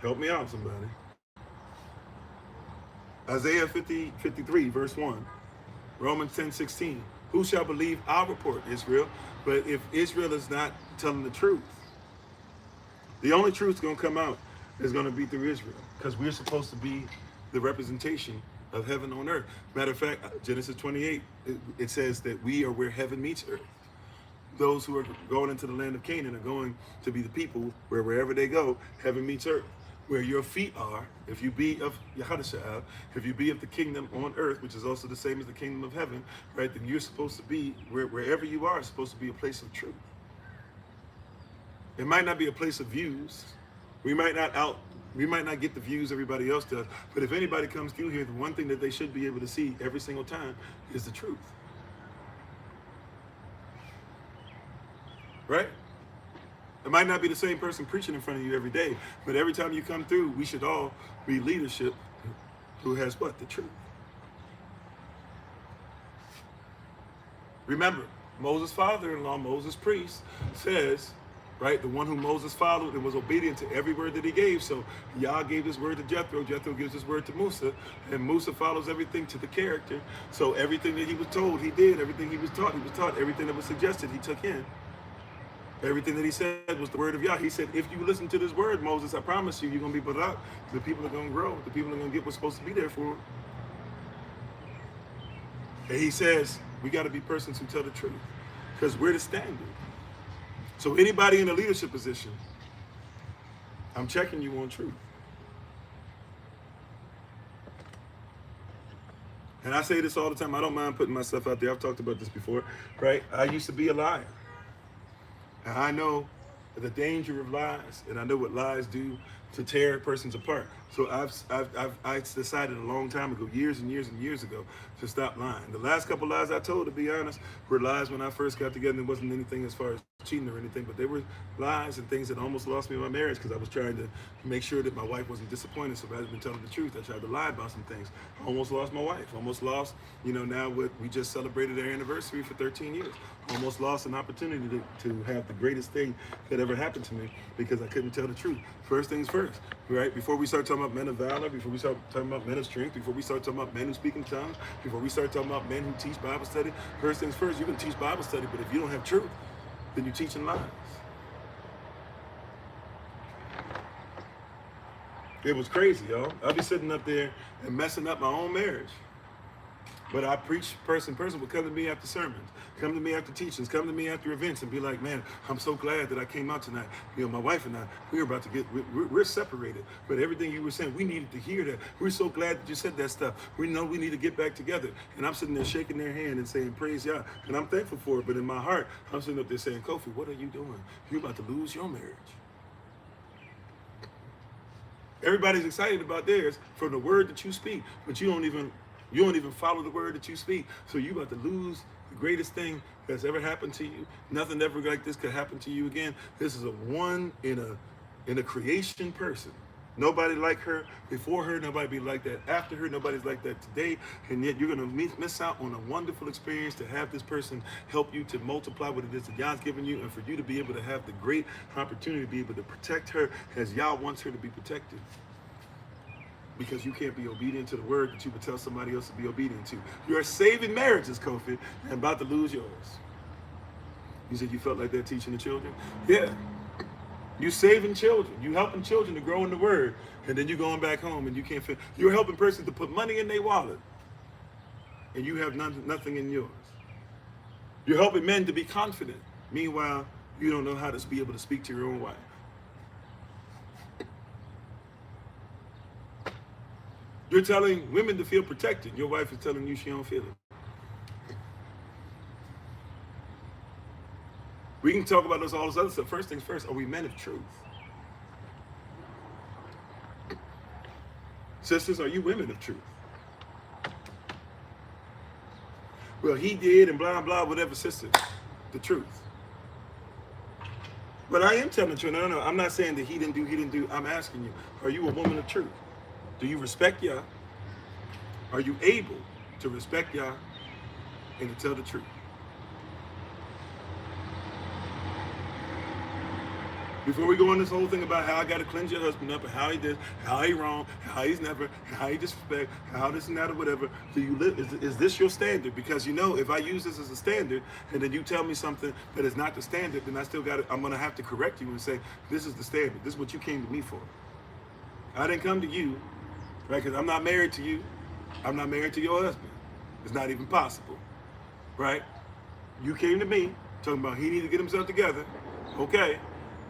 Help me out, somebody. Isaiah 53, verse 1. Romans 10:16. Who shall believe our report, Israel? But if Israel is not telling the truth, the only truth going to come out is going to be through Israel, because we're supposed to be the representation of heaven on earth. Matter of fact, Genesis 28, it says that we are where heaven meets earth. Those who are going into the land of Canaan are going to be the people where wherever they go, heaven meets earth. Where your feet are, if you be of Yahadashah, if you be of the kingdom on earth, which is also the same as the kingdom of heaven, right, then you're supposed to be, wherever you are, supposed to be a place of truth. It might not be a place of views. We might not get the views everybody else does, but if anybody comes through here, the one thing that they should be able to see every single time is the truth. Right? It might not be the same person preaching in front of you every day, but every time you come through, we should all be leadership who has what? The truth. Remember, Moses' father-in-law, Moses' priest, says, right, the one whom Moses followed and was obedient to every word that he gave. So Yah gave his word to Jethro, Jethro gives his word to Musa, and Musa follows everything to the character. So everything that he was told, he did. Everything he was taught, he was taught. Everything that was suggested, he took in. Everything that he said was the word of Yah. He said, if you listen to this word, Moses, I promise you, you're going to be brought out. The people are going to grow. The people are going to get what's supposed to be there for them. And he says, we got to be persons who tell the truth, because we're the standard. So anybody in a leadership position, I'm checking you on truth. And I say this all the time. I don't mind putting myself out there. I've talked about this before, right? I used to be a liar. And I know the danger of lies, and I know what lies do to tear persons apart. So I decided a long time ago, years and years and years ago, to stop lying. The last couple lies I told, to be honest, were lies when I first got together, and it wasn't anything as far as cheating or anything, but they were lies and things that almost lost me in my marriage because I was trying to make sure that my wife wasn't disappointed. So rather than telling the truth, I tried to lie about some things. I almost lost my wife. Almost lost, now we just celebrated our anniversary for 13 years. Almost lost an opportunity to have the greatest thing that ever happened to me because I couldn't tell the truth. First things first, right? Before we start talking about men of valor, before we start talking about men of strength, before we start talking about men who speak in tongues, before we start talking about men who teach Bible study, first things first, you can teach Bible study, but if you don't have truth, then you're teaching lies. It was crazy, y'all. I'll be sitting up there and messing up my own marriage. But I preach person would come to me after sermons, come to me after teachings, come to me after events and be like, man, I'm so glad that I came out tonight. My wife and I, we're about to we're separated. But everything you were saying, we needed to hear that. We're so glad that you said that stuff. We know we need to get back together. And I'm sitting there shaking their hand and saying, praise God. And I'm thankful for it. But in my heart, I'm sitting up there saying, Kofi, what are you doing? You're about to lose your marriage. Everybody's excited about theirs from the word that you speak, but you don't even follow the word that you speak. So you're about to lose the greatest thing that's ever happened to you. Nothing ever like this could happen to you again. This is a one in a creation person. Nobody like her before her, nobody be like that after her, nobody's like that today, and yet you're gonna miss out on a wonderful experience to have this person help you to multiply what it is that God's given you, and for you to be able to have the great opportunity to be able to protect her as Yah wants her to be protected. Because you can't be obedient to the word that you would tell somebody else to be obedient to. You're saving marriages, Kofi, and about to lose yours. You said you felt like that teaching the children? Yeah. You saving children. You helping children to grow in the word. And then you're going back home and you can't fit. You're helping persons to put money in their wallet. And you have nothing in yours. You're helping men to be confident. Meanwhile, you don't know how to be able to speak to your own wife. You're telling women to feel protected. Your wife is telling you she don't feel it. We can talk about all this other stuff. First things first, are we men of truth? Sisters, are you women of truth? Well, he did and blah, blah, whatever, sister. The truth. But I am telling the truth. No, I'm not saying that he didn't do. I'm asking you, are you a woman of truth? Do you respect Yah? Are you able to respect Yah and to tell the truth? Before we go on this whole thing about how I got to cleanse your husband up and how he did, how he wrong, how he's never, how he disrespect, how this and that or whatever, do you live? Is this your standard? Because if I use this as a standard and then you tell me something that is not the standard, then I still got it. I'm going to have to correct you and say, this is the standard. This is what you came to me for. I didn't come to you, right? Because I'm not married to you. I'm not married to your husband. It's not even possible, right? You came to me talking about he need to get himself together. Okay.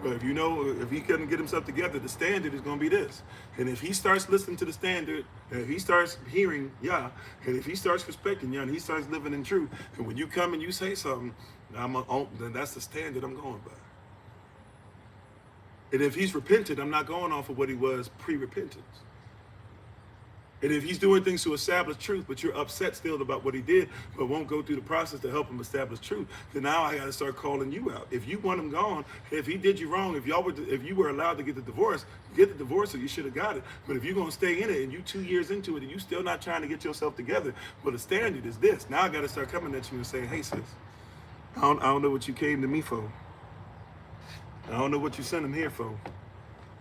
But if he couldn't get himself together, the standard is going to be this. And if he starts listening to the standard, and if he starts hearing Yah, and if he starts respecting Yah, and he starts living in truth, and when you come and you say something, then that's the standard I'm going by. And if he's repented, I'm not going off of what he was pre-repentance. And if he's doing things to establish truth, but you're upset still about what he did, but won't go through the process to help him establish truth, then now I got to start calling you out. If you want him gone, if he did you wrong, if you were allowed to get the divorce, or you should have got it. But if you're going to stay in it and you 2 years into it and you still not trying to get yourself together, well, the standard is this. Now I got to start coming at you and saying, hey, sis, I don't know what you came to me for. I don't know what you sent him here for.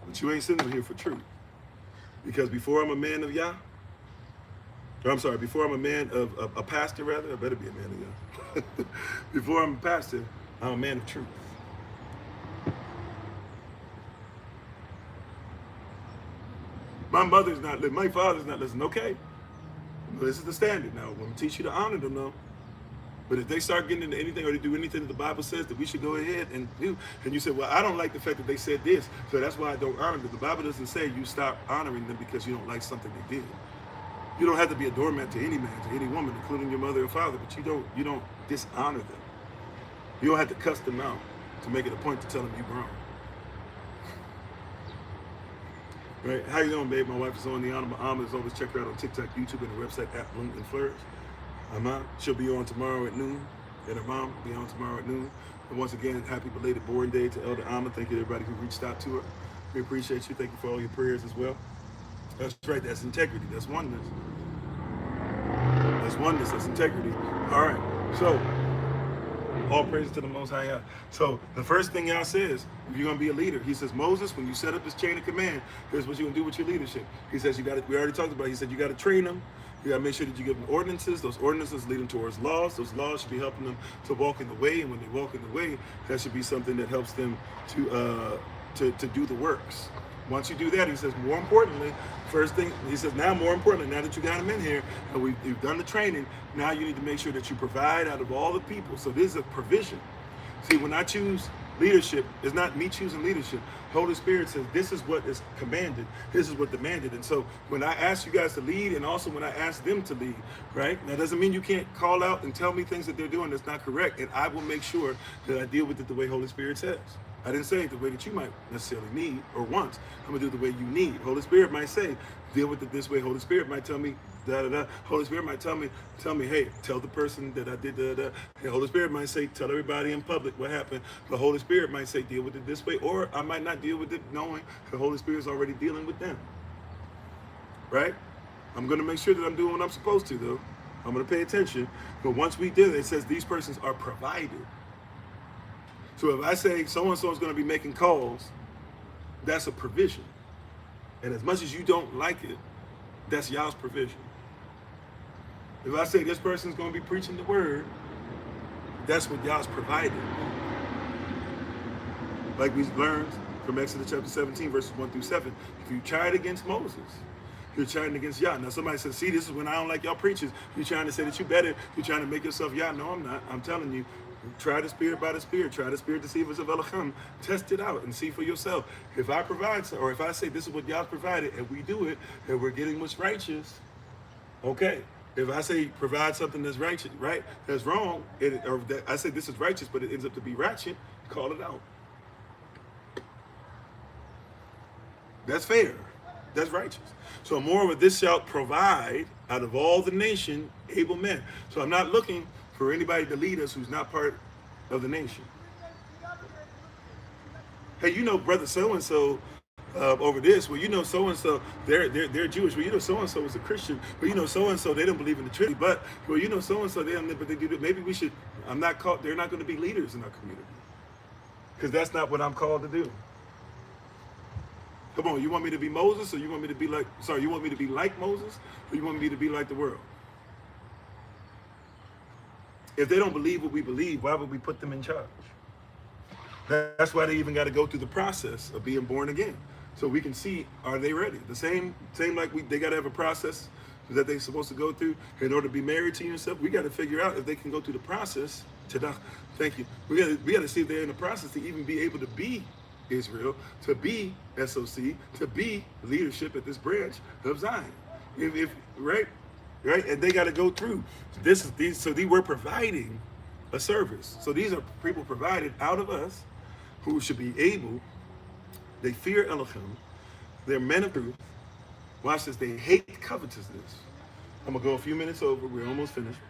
But you ain't sending him here for truth. Because before I'm a man of Yah, before I'm a man of a pastor, rather, I better be a man of Yah. Before I'm a pastor, I'm a man of truth. My father's not listening. Okay, well, this is the standard. Now, I'm going to teach you to honor them, though. But if they start getting into anything or they do anything that the Bible says that we should go ahead and do, and you say, well, I don't like the fact that they said this, so that's why I don't honor them. The Bible doesn't say you stop honoring them because you don't like something they did. You don't have to be a doormat to any man, to any woman, including your mother or father, but you don't dishonor them. You don't have to cuss them out to make it a point to tell them you're wrong. Right? How you doing, babe? My wife is on the Honorable Always check her out on TikTok, YouTube, and the website at Bloom and Flourish. She'll be on tomorrow at noon. and her mom will be on tomorrow at noon. And once again, happy belated born day to Elder Alma. Thank you to everybody who reached out to her. We appreciate you. Thank you for all your prayers as well. That's right. That's integrity. That's oneness. That's oneness. That's integrity. All right. So, all praises to the Most High God. So, the first thing y'all says, if you're going to be a leader, he says, Moses, when you set up this chain of command, here's what you're going to do with your leadership. He says, we already talked about it. He said, you got to train them. You got to make sure that you give them ordinances. Those ordinances lead them towards laws. Those laws should be helping them to walk in the way. And when they walk in the way, that should be something that helps them to do the works. Once you do that, he says, more importantly, first thing, he says, now more importantly, now that you got them in here and we've done the training, now you need to make sure that you provide out of all the people. So this is a provision. See, when I choose leadership, it's not me choosing leadership. Holy Spirit says, this is what is commanded. This is what demanded. And so when I ask you guys to lead, and also when I ask them to lead, right? That doesn't mean you can't call out and tell me things that they're doing that's not correct. And I will make sure that I deal with it the way Holy Spirit says. I didn't say it the way that you might necessarily need or want. I'm gonna do it the way you need. Holy Spirit might say, deal with it this way. Holy Spirit might tell me da da da. Holy Spirit might tell me, hey, tell the person that I did da da. Hey, Holy Spirit might say, tell everybody in public what happened. The Holy Spirit might say, deal with it this way, or I might not deal with it knowing the Holy Spirit is already dealing with them. Right? I'm gonna make sure that I'm doing what I'm supposed to, though. I'm gonna pay attention. But once we did it, it says these persons are provided. So if I say so-and-so is going to be making calls, that's a provision. And as much as you don't like it, that's y'all's provision. If I say this person's going to be preaching the word, that's what y'all's provided. Like we learned from Exodus chapter 17, verses 1 through 7. If you tried against Moses, you're trying against Yah. Now somebody says, see, this is when I don't like y'all preachers. You're trying to say that you better. You're trying to make yourself Yah. No, I'm not. I'm telling you. Try the spirit by the spirit. Try the spirit to see if it's of Elohim. Test it out and see for yourself. If I provide, or if I say this is what y'all provided and we do it and we're getting what's righteous, okay. If I say provide something that's righteous, right, that's wrong, or that I say this is righteous but it ends up to be ratchet, call it out. That's fair. That's righteous. So moreover, this shall provide out of all the nation able men. So I'm not looking for anybody to lead us who's not part of the nation. Hey, you know, brother so-and-so over this, well, you know, so-and-so, they're Jewish. Well, you know, so-and-so is a Christian. Well, you know, so-and-so, they don't believe in the Trinity. But, well, you know, so-and-so, they don't, but they do that. Maybe we should, they're not going to be leaders in our community. Because that's not what I'm called to do. Come on, you want me to be Moses, or you want me to be you want me to be like Moses, or you want me to be like the world? If they don't believe what we believe, why would we put them in charge? That's why they even got to go through the process of being born again. So we can see, are they ready? The same like they got to have a process that they're supposed to go through in order to be married to you and stuff. We got to figure out if they can go through the process. Thank you. We got to see if they're in the process to even be able to be Israel, to be SOC, to be leadership at this branch of Zion. Right? And they got to go through so we're providing a service. So these are people provided out of us who should be able, they fear Elohim, they're men of truth. Watch this, they hate covetousness. I'm gonna go a few minutes over, we're almost finished.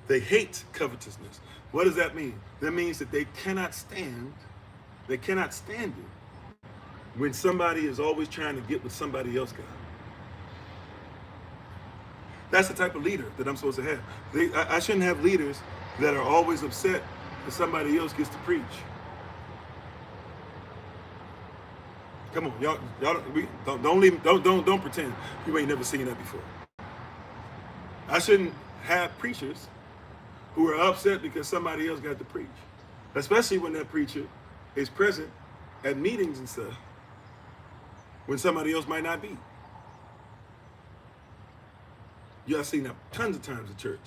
They hate covetousness. What does that mean? That means that they cannot stand it when somebody is always trying to get what somebody else got. That's the type of leader that I'm supposed to have. I shouldn't have leaders that are always upset that somebody else gets to preach. Come on, y'all don't pretend you ain't never seen that before. I shouldn't have preachers who are upset because somebody else got to preach, especially when that preacher is present at meetings and stuff when somebody else might not be. Y'all seen that tons of times at church.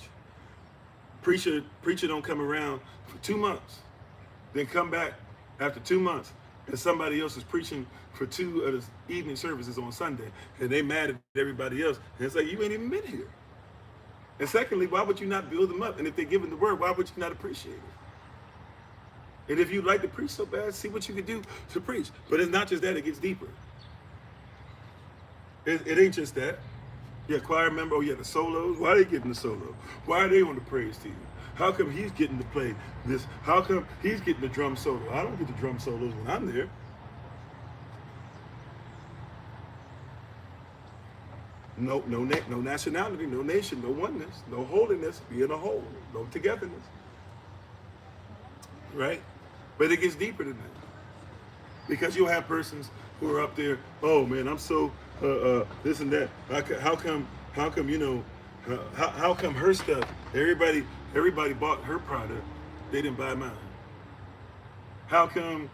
Preacher don't come around for 2 months, then come back after 2 months, and somebody else is preaching for 2 of the evening services on Sunday, and they mad at everybody else. And it's like, you ain't even been here. And secondly, why would you not build them up? And if they're giving the word, why would you not appreciate it? And if you like to preach so bad, see what you can do to preach. But it's not just that, it gets deeper. It ain't just that. Yeah, choir member, oh yeah, the solos. Why are they getting the solo? Why are they on the praise team? How come he's getting to play this? How come he's getting the drum solo? I don't get the drum solos when I'm there. No nationality, no nation, no oneness, no holiness, being a whole, no togetherness. Right? But it gets deeper than that. Because you'll have persons who are up there, oh man, I'm so this and that. How come how come her stuff? Everybody bought her product, they didn't buy mine. How come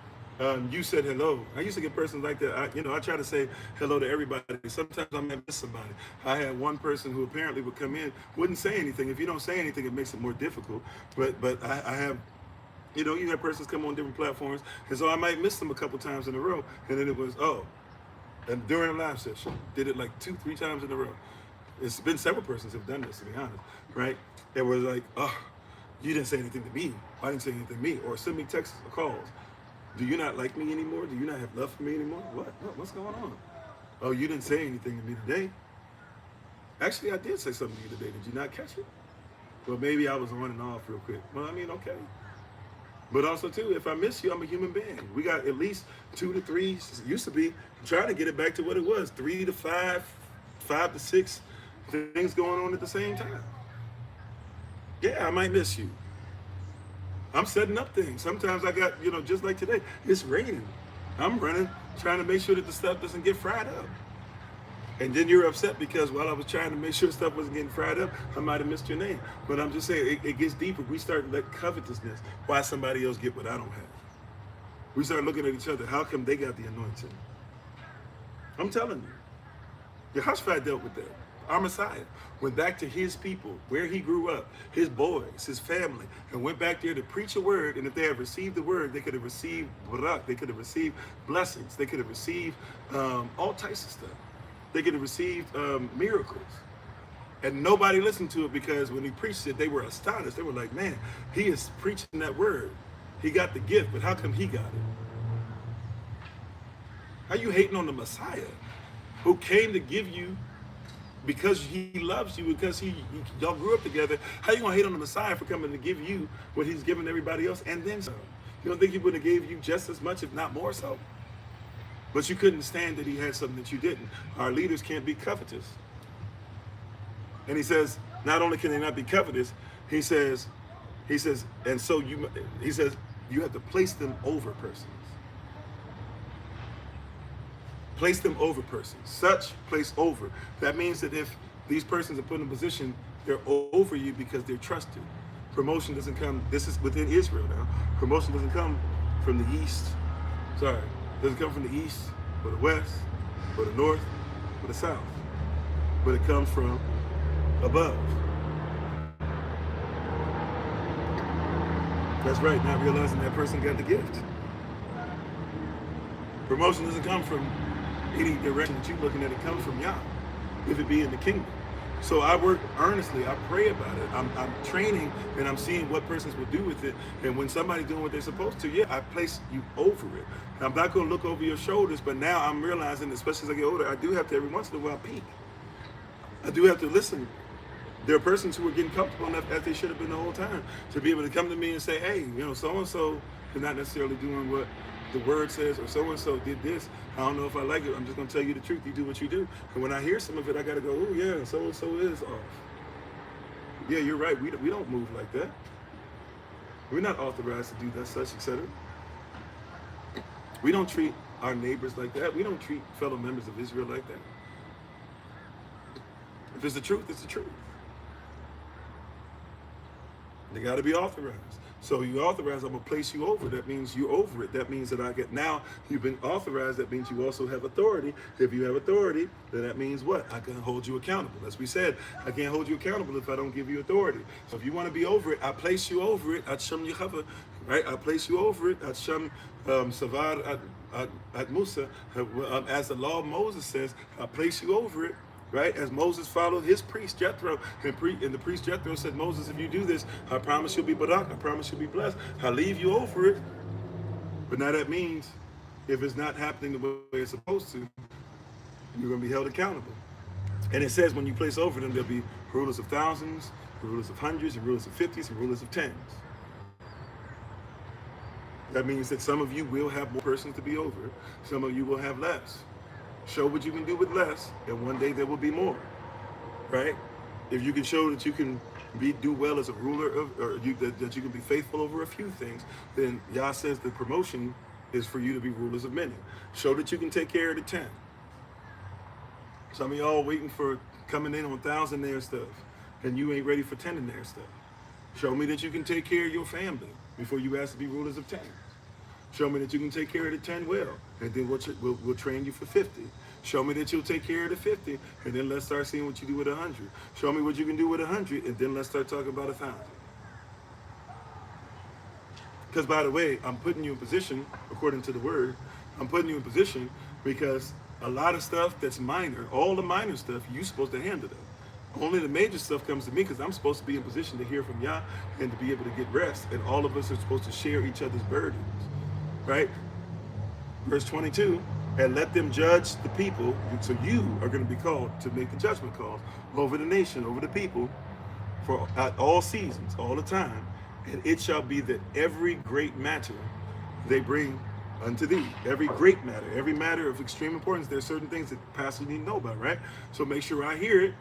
you said hello? I used to get persons like that. I try to say hello to everybody. Sometimes I might miss somebody. I had one person who apparently would come in, wouldn't say anything. If you don't say anything, it makes it more difficult. But I have. You have persons come on different platforms, and so I might miss them a couple times in a row, and then it was, and during a live session, did it like 2-3 times in a row. It's been several persons have done this, to be honest, right? It was like, you didn't say anything to me. I didn't say anything to me, or send me texts or calls. Do you not like me anymore? Do you not have love for me anymore? What's going on? Oh, you didn't say anything to me today. Actually, I did say something to you today. Did you not catch it? Well, maybe I was on and off real quick. Well, I mean, okay. But also, too, if I miss you, I'm a human being. We got at least 2 to 3, used to be, I'm trying to get it back to what it was, 3 to 5, 5 to 6 things going on at the same time. Yeah, I might miss you. I'm setting up things. Sometimes I got, just like today, it's raining. I'm running, trying to make sure that the stuff doesn't get fried up. And then you're upset because while I was trying to make sure stuff wasn't getting fried up, I might have missed your name. But I'm just saying, it gets deeper. We start to let covetousness, why somebody else get what I don't have. We start looking at each other, how come they got the anointing? I'm telling you. Yehoshua dealt with that. Our Messiah went back to his people, where he grew up, his boys, his family, and went back there to preach a word. And if they had received the word, they could have received barak, they could have received blessings, they could have received all types of stuff. They could have received miracles. And nobody listened to it because when he preached it, they were astonished. They were like, man, he is preaching that word. He got the gift, but how come he got it? How you hating on the Messiah who came to give you because he loves you, because y'all grew up together? How you gonna hate on the Messiah for coming to give you what he's given everybody else and then some? You don't think he would have gave you just as much, if not more so? But you couldn't stand that he had something that you didn't. Our leaders can't be covetous. And he says, not only can they not be covetous, he says, and so you have to place them over persons. Place them over persons. Such place over. That means that if these persons are put in a position, they're over you because they're trusted. Promotion doesn't come, this is within Israel now. Promotion doesn't come from the east. Doesn't come from the east, or the west, or the north, or the south. But it comes from above. That's right, not realizing that person got the gift. Promotion doesn't come from any direction that you're looking at. It comes from Yah, if it be in the kingdom. So I work earnestly. I pray about it. I'm training, and I'm seeing what persons will do with it. And when somebody's doing what they're supposed to, I place you over it. I'm not going to look over your shoulders, but now I'm realizing, especially as I get older, I do have to every once in a while peek. I do have to listen. There are persons who are getting comfortable enough, as they should have been the whole time, to be able to come to me and say, hey, so-and-so is not necessarily doing what the word says, or so-and-so did this. I don't know if I like it. I'm just going to tell you the truth. You do what you do. And when I hear some of it, I got to go, oh, yeah, so-and-so is off. Yeah, you're right. We don't move like that. We're not authorized to do that, such, etc. We don't treat our neighbors like that. We don't treat fellow members of Israel like that. If it's the truth, it's the truth. They got to be authorized. So you authorize, I'm going to place you over. That means you're over it. That means that now you've been authorized. That means you also have authority. If you have authority, then that means what? I can hold you accountable. As we said, I can't hold you accountable if I don't give you authority. So if you want to be over it, I place you over it. At-Sham Yechava, right? I place you over it. At-Sham Savar at Musa. As the law of Moses says, I place you over it. Right? As Moses followed his priest Jethro, and the priest Jethro said, Moses, if you do this, I promise you'll be barak, I promise you'll be blessed. I'll leave you over it. But now that means if it's not happening the way it's supposed to, you're going to be held accountable. And it says when you place over them, there'll be rulers of thousands, rulers of hundreds and rulers of 50s and rulers of 10s. That means that some of you will have more persons to be over. Some of you will have less. Show what you can do with less, and one day there will be more, right? If you can show that you can do well as a ruler of, or that you can be faithful over a few things, then Yah says the promotion is for you to be rulers of many. Show that you can take care of the 10. Some of y'all waiting for coming in on thousandaire stuff, and you ain't ready for tendenaire stuff. Show me that you can take care of your family before you ask to be rulers of 10. Show me that you can take care of the 10 well, and then we'll train you for 50. Show me that you'll take care of the 50, and then let's start seeing what you do with 100. Show me what you can do with 100, and then let's start talking about 1,000. Because by the way, I'm putting you in position, according to the word, I'm putting you in position because a lot of stuff that's minor, all the minor stuff, you're supposed to handle that. Only the major stuff comes to me because I'm supposed to be in position to hear from Yah and to be able to get rest. And all of us are supposed to share each other's burdens, right? Verse 22, and let them judge the people. So you are going to be called to make the judgment calls over the nation, over the people, for at all seasons, all the time. And it shall be that every great matter they bring unto thee. Every great matter, every matter of extreme importance, there's certain things that pastors need to know about, right? So make sure I hear it,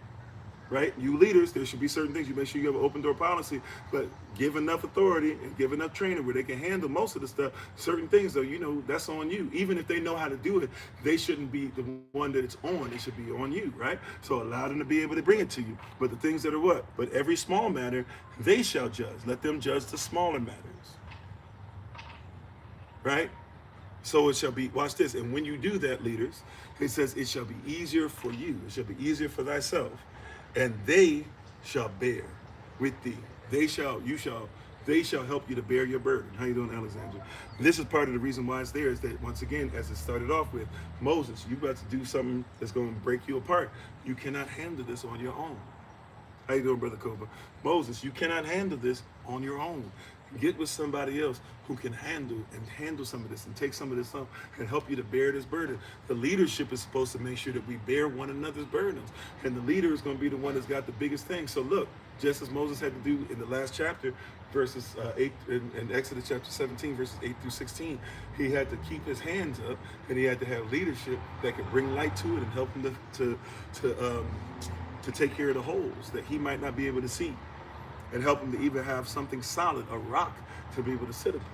right? You leaders, there should be certain things. You make sure you have an open door policy, but give enough authority and give enough training where they can handle most of the stuff. Certain things, though, you know, that's on you. Even if they know how to do it, they shouldn't be the one that it's on. It should be on you, right? So allow them to be able to bring it to you. But the things that are what? But every small matter, they shall judge. Let them judge the smaller matters, right? So it shall be, watch this, and when you do that, leaders, it says it shall be easier for you. It shall be easier for thyself, and they shall bear with thee. They shall help you to bear your burden. How you doing, Alexandra? This is part of the reason why it's there, is that once again, as it started off with, Moses, you got to do something that's going to break you apart. You cannot handle this on your own. How you doing, Brother Koba? Moses, you cannot handle this on your own. Get with somebody else who can handle some of this and take some of this up and help you to bear this burden. The leadership is supposed to make sure that we bear one another's burdens. And the leader is going to be the one that's got the biggest thing. So look, just as Moses had to do in the last chapter, verses 8, in Exodus chapter 17, verses 8 through 16, he had to keep his hands up, and he had to have leadership that could bring light to it and help him to take care of the holes that he might not be able to see, and help him to even have something solid, a rock, to be able to sit upon.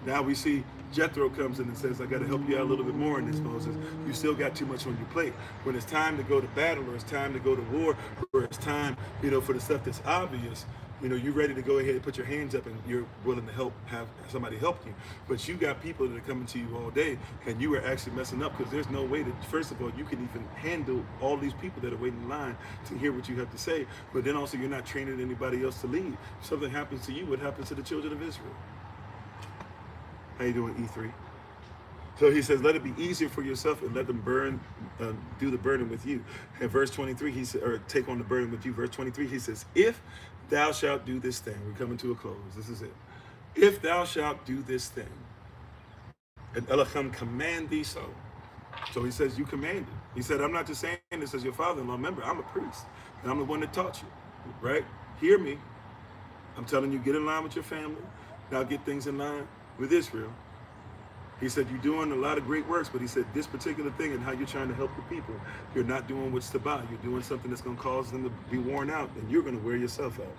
Now we see Jethro comes in and says, I got to help you out a little bit more in this, Moses. You still got too much on your plate. When it's time to go to battle, or it's time to go to war, or it's time, for the stuff that's obvious, you're ready to go ahead and put your hands up, and you're willing to have somebody help you. But you got people that are coming to you all day, and you are actually messing up, because there's no way that, first of all, you can even handle all these people that are waiting in line to hear what you have to say. But then also, you're not training anybody else to lead. If something happens to you, what happens to the children of Israel? How you doing, E3? So he says, let it be easier for yourself, and let them do the burden with you. And verse 23, he said, or take on the burden with you. Verse 23, he says, if thou shalt do this thing, we're coming to a close. This is it. If thou shalt do this thing, and Elohim command thee so. So he says, you commanded. He said, I'm not just saying this as your father-in-law. Remember, I'm a priest, and I'm the one that taught you, right? Hear me. I'm telling you, get in line with your family. Now get things in line with Israel. He said, you're doing a lot of great works, but he said, this particular thing and how you're trying to help the people, you're not doing what's to buy. You're doing something that's going to cause them to be worn out, and you're going to wear yourself out.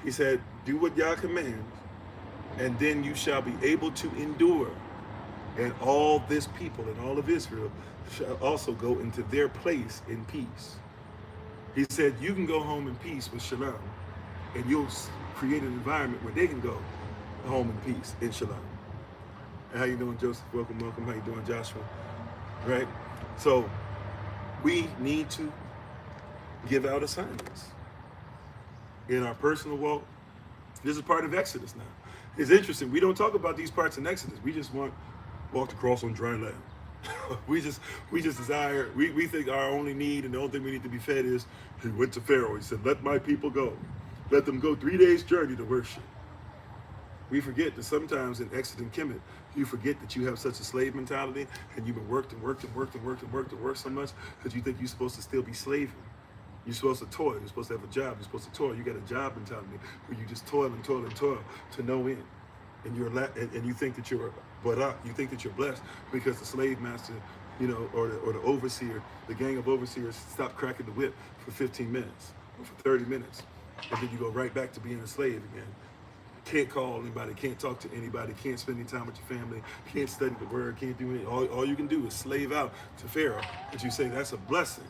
He said, do what Yah commands, and then you shall be able to endure. And all this people and all of Israel shall also go into their place in peace. He said, you can go home in peace with Shalom, and you'll create an environment where they can go home in peace in Shalom. How you doing, Joseph? Welcome, welcome. How you doing, Joshua? Right? So we need to give out assignments in our personal walk. This is part of Exodus now. It's interesting. We don't talk about these parts in Exodus. We just walked across on dry land. we just desire, we think our only need and the only thing we need to be fed is, he went to Pharaoh. He said, let my people go. Let them go 3 days journey to worship. We forget that sometimes in Exodus and Kemet, you forget that you have such a slave mentality, and you've been worked so much that you think you're supposed to still be slaving. You're supposed to toil. You're supposed to have a job. You're supposed to toil. You got a job mentality where you just toil and toil and toil to no end, and and you think that you're you think that you're blessed because the slave master, or the overseer, the gang of overseers stop cracking the whip for 15 minutes or for 30 minutes, and then you go right back to being a slave again. Can't call anybody, can't talk to anybody, can't spend any time with your family, can't study the word, can't do anything. All you can do is slave out to Pharaoh. But you say that's a blessing.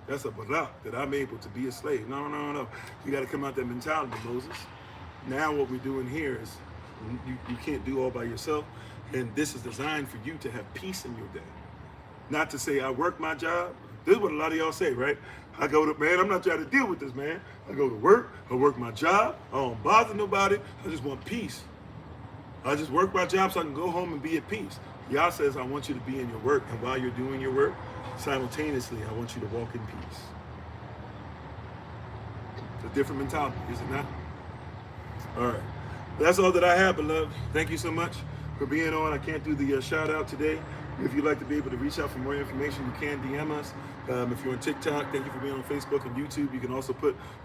That's a barak that I'm able to be a slave. No. You got to come out that mentality, Moses. Now what we're doing here is you can't do all by yourself. And this is designed for you to have peace in your day. Not to say I work my job. This is what a lot of y'all say, right? I go to, man, I'm not trying to deal with this, man. I go to work, I work my job, I don't bother nobody, I just want peace. I just work my job so I can go home and be at peace. Yah says I want you to be in your work, and while you're doing your work, simultaneously, I want you to walk in peace. It's a different mentality, is it not? All right. That's all that I have, beloved. Thank you so much for being on. I can't do the shout out today. If you'd like to be able to reach out for more information, you can DM us. If you're on TikTok, thank you for being on Facebook and YouTube. You can also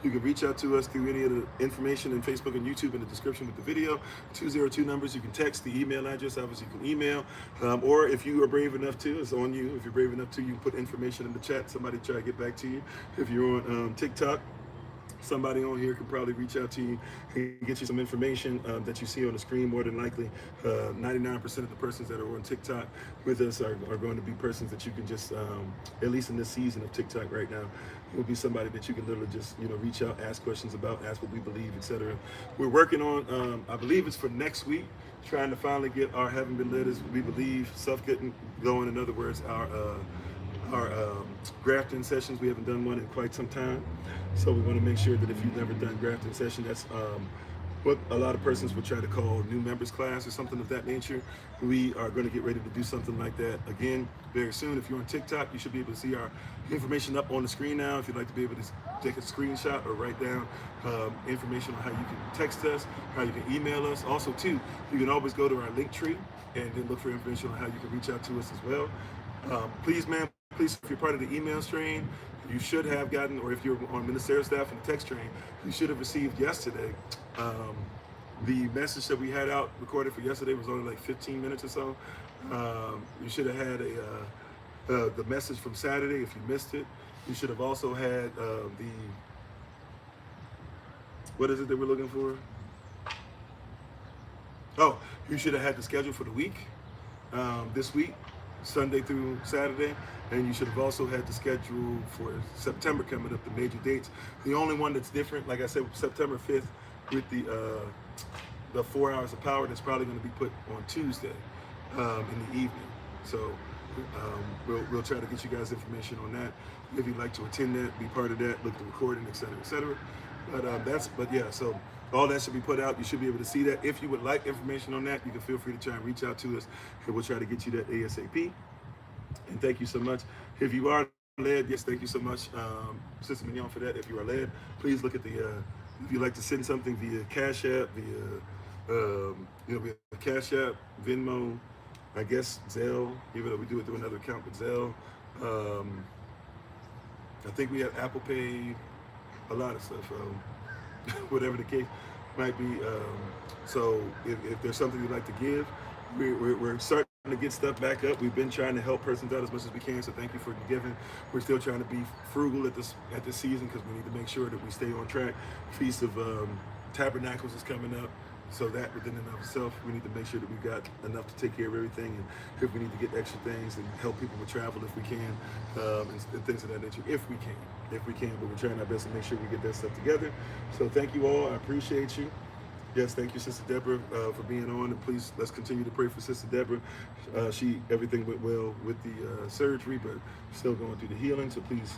you can reach out to us through any of the information in Facebook and YouTube in the description with the video. 202 numbers, you can text. The email address, obviously you can email. Or if you are brave enough to, it's on you. If you're brave enough to, you can put information in the chat. Somebody try to get back to you. If you're on TikTok, somebody on here can probably reach out to you and get you some information that you see on the screen. More than likely, 99% of the persons that are on TikTok with us are going to be persons that you can just, at least in this season of TikTok right now, it will be somebody that you can literally just, reach out, ask questions about, ask what we believe, etc. We're working on, I believe it's for next week, trying to finally get our Haven't Been Led as We Believe stuff getting going. In other words, our grafting sessions. We haven't done one in quite some time, so we want to make sure that if you've never done grafting session, that's what a lot of persons would try to call new members class or something of that nature. We are going to get ready to do something like that again very soon. If you're on TikTok, you should be able to see our information up on the screen now. If you'd like to be able to take a screenshot or write down information on how you can text us, how you can email us. Also too, you can always go to our link tree and then look for information on how you can reach out to us as well. Please, if you're part of the email stream, you should have gotten, or if you're on ministerial staff and the text train, you should have received yesterday. The message that we had out recorded for yesterday was only like 15 minutes or so. You should have had the message from Saturday if you missed it. You should have also had what is it that we're looking for? Oh, you should have had the schedule for the week, this week, Sunday through Saturday. And you should have also had the schedule for September coming up, the major dates. The only one that's different, like I said, September 5th with the 4 hours of power, that's probably going to be put on Tuesday in the evening. So we'll try to get you guys information on that. If you'd like to attend that, be part of that, look at the recording, et cetera, et cetera. But yeah, so all that should be put out. You should be able to see that. If you would like information on that, you can feel free to try and reach out to us, and we'll try to get you that ASAP. And thank you so much. If you are led, yes, thank you so much, Sister Mignon, for that. If you are led, please look at if you'd like to send something via Cash App, via Cash App, Venmo, I guess Zelle, even though we do it through another account with Zelle. I think we have Apple Pay, a lot of stuff, whatever the case might be. So if there's something you'd like to give, we're starting to get stuff back up. We've been trying to help persons out as much as we can, so thank you for giving. We're still trying to be frugal at this season because we need to make sure that we stay on track. Feast of Tabernacles is coming up, so that within and of itself, we need to make sure that we've got enough to take care of everything, and if we need to get extra things and help people with travel if we can, and things of that nature, if we can, but we're trying our best to make sure we get that stuff together. So thank you all, I appreciate you. Yes, thank you, Sister Deborah, for being on, and please let's continue to pray for Sister Deborah. Everything went well with the surgery, but still going through the healing. So please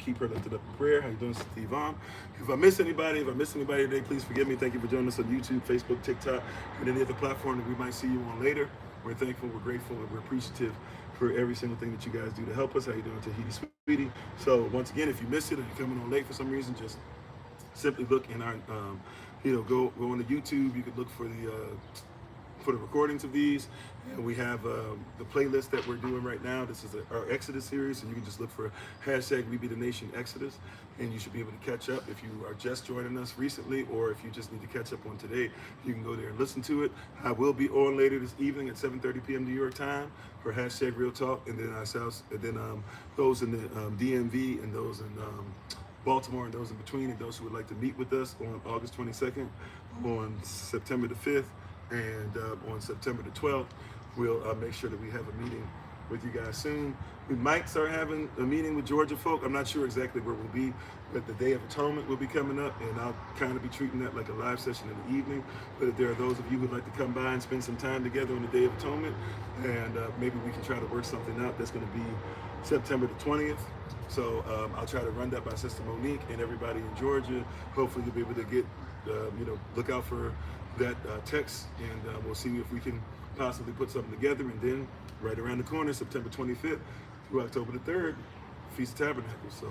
keep her lifted up in prayer. How you doing, Sister Yvonne? If I missed anybody today, please forgive me. Thank you for joining us on YouTube, Facebook, TikTok, and any other platform that we might see you on later. We're thankful, we're grateful, and we're appreciative for every single thing that you guys do to help us. How you doing, Tahiti Sweetie? So once again, if you missed it or you're coming on late for some reason, just simply look in our go on to YouTube. You can look for for the recordings of these. And we have the playlist that we're doing right now. This is our Exodus series, so you can just look for hashtag We Be the Nation Exodus, and you should be able to catch up. If you are just joining us recently, or if you just need to catch up on today, you can go there and listen to it. I will be on later this evening at 7:30 p.m. New York time for hashtag Real Talk, and then ourselves, and then those in the DMV and those in Baltimore and those in between, and those who would like to meet with us on August 22nd, on September the 5th, and on September the 12th. We'll make sure that we have a meeting with you guys soon. We might start having a meeting with Georgia folk. I'm not sure exactly where we'll be, but the Day of Atonement will be coming up, and I'll kind of be treating that like a live session in the evening. But if there are those of you who would like to come by and spend some time together on the Day of Atonement, and maybe we can try to work something out, that's going to be September the 20th. So I'll try to run that by Sister Monique and everybody in Georgia. Hopefully you'll be able to get, look out for that text, and we'll see if we can possibly put something together. And then right around the corner, September 25th through October the 3rd, Feast of Tabernacles. So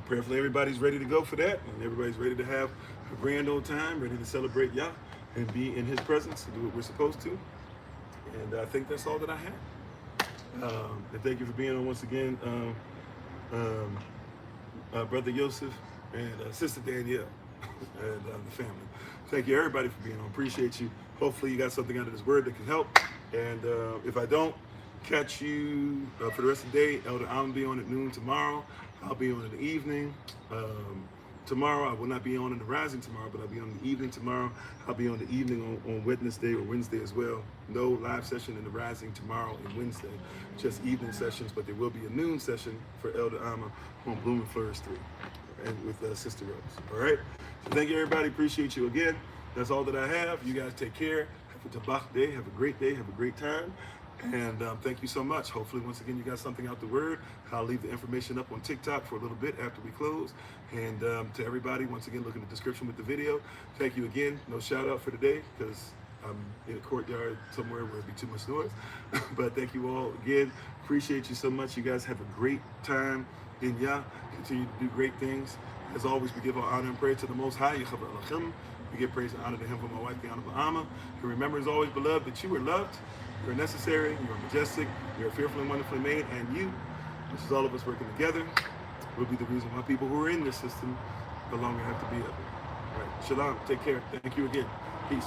prayerfully everybody's ready to go for that, and everybody's ready to have a grand old time, ready to celebrate Yah and be in his presence and do what we're supposed to. And I think that's all that I have. And thank you for being on once again, Brother Yosef and Sister Danielle and the family. Thank you everybody for being on. Appreciate you. Hopefully you got something out of this word that can help. And if I don't catch you for the rest of the day, Elder, I'm gonna be on at noon tomorrow. I'll be on in the evening. Tomorrow I will not be on in the rising tomorrow, but I'll be on the evening tomorrow. I'll be on the evening on Wednesday or Wednesday as well. No live session in the rising tomorrow and Wednesday, just evening sessions, but there will be a noon session for Elder Alma on Blooming Flourish 3 and with Sister Rose. All right, so thank you everybody, appreciate you again. That's all that I have. You guys take care. Have a tabach day, have a great day, have a great time. And thank you so much. Hopefully, once again, you got something out the word. I'll leave the information up on TikTok for a little bit after we close. And to everybody, once again, look in the description with the video. Thank you again. No shout out for today because I'm in a courtyard somewhere where it'd be too much noise. But thank you all again. Appreciate you so much. You guys have a great time in Yah. Continue to do great things. As always, we give our honor and praise to the Most High. We give praise and honor to him for my wife, the Honorable Amma. And remember, as always, beloved, that you are loved. You're necessary, you're majestic, you're fearfully and wonderfully made, and you, which is all of us working together, will be the reason why people who are in this system no longer have to be of it. All right, shalom, take care. Thank you again. Peace.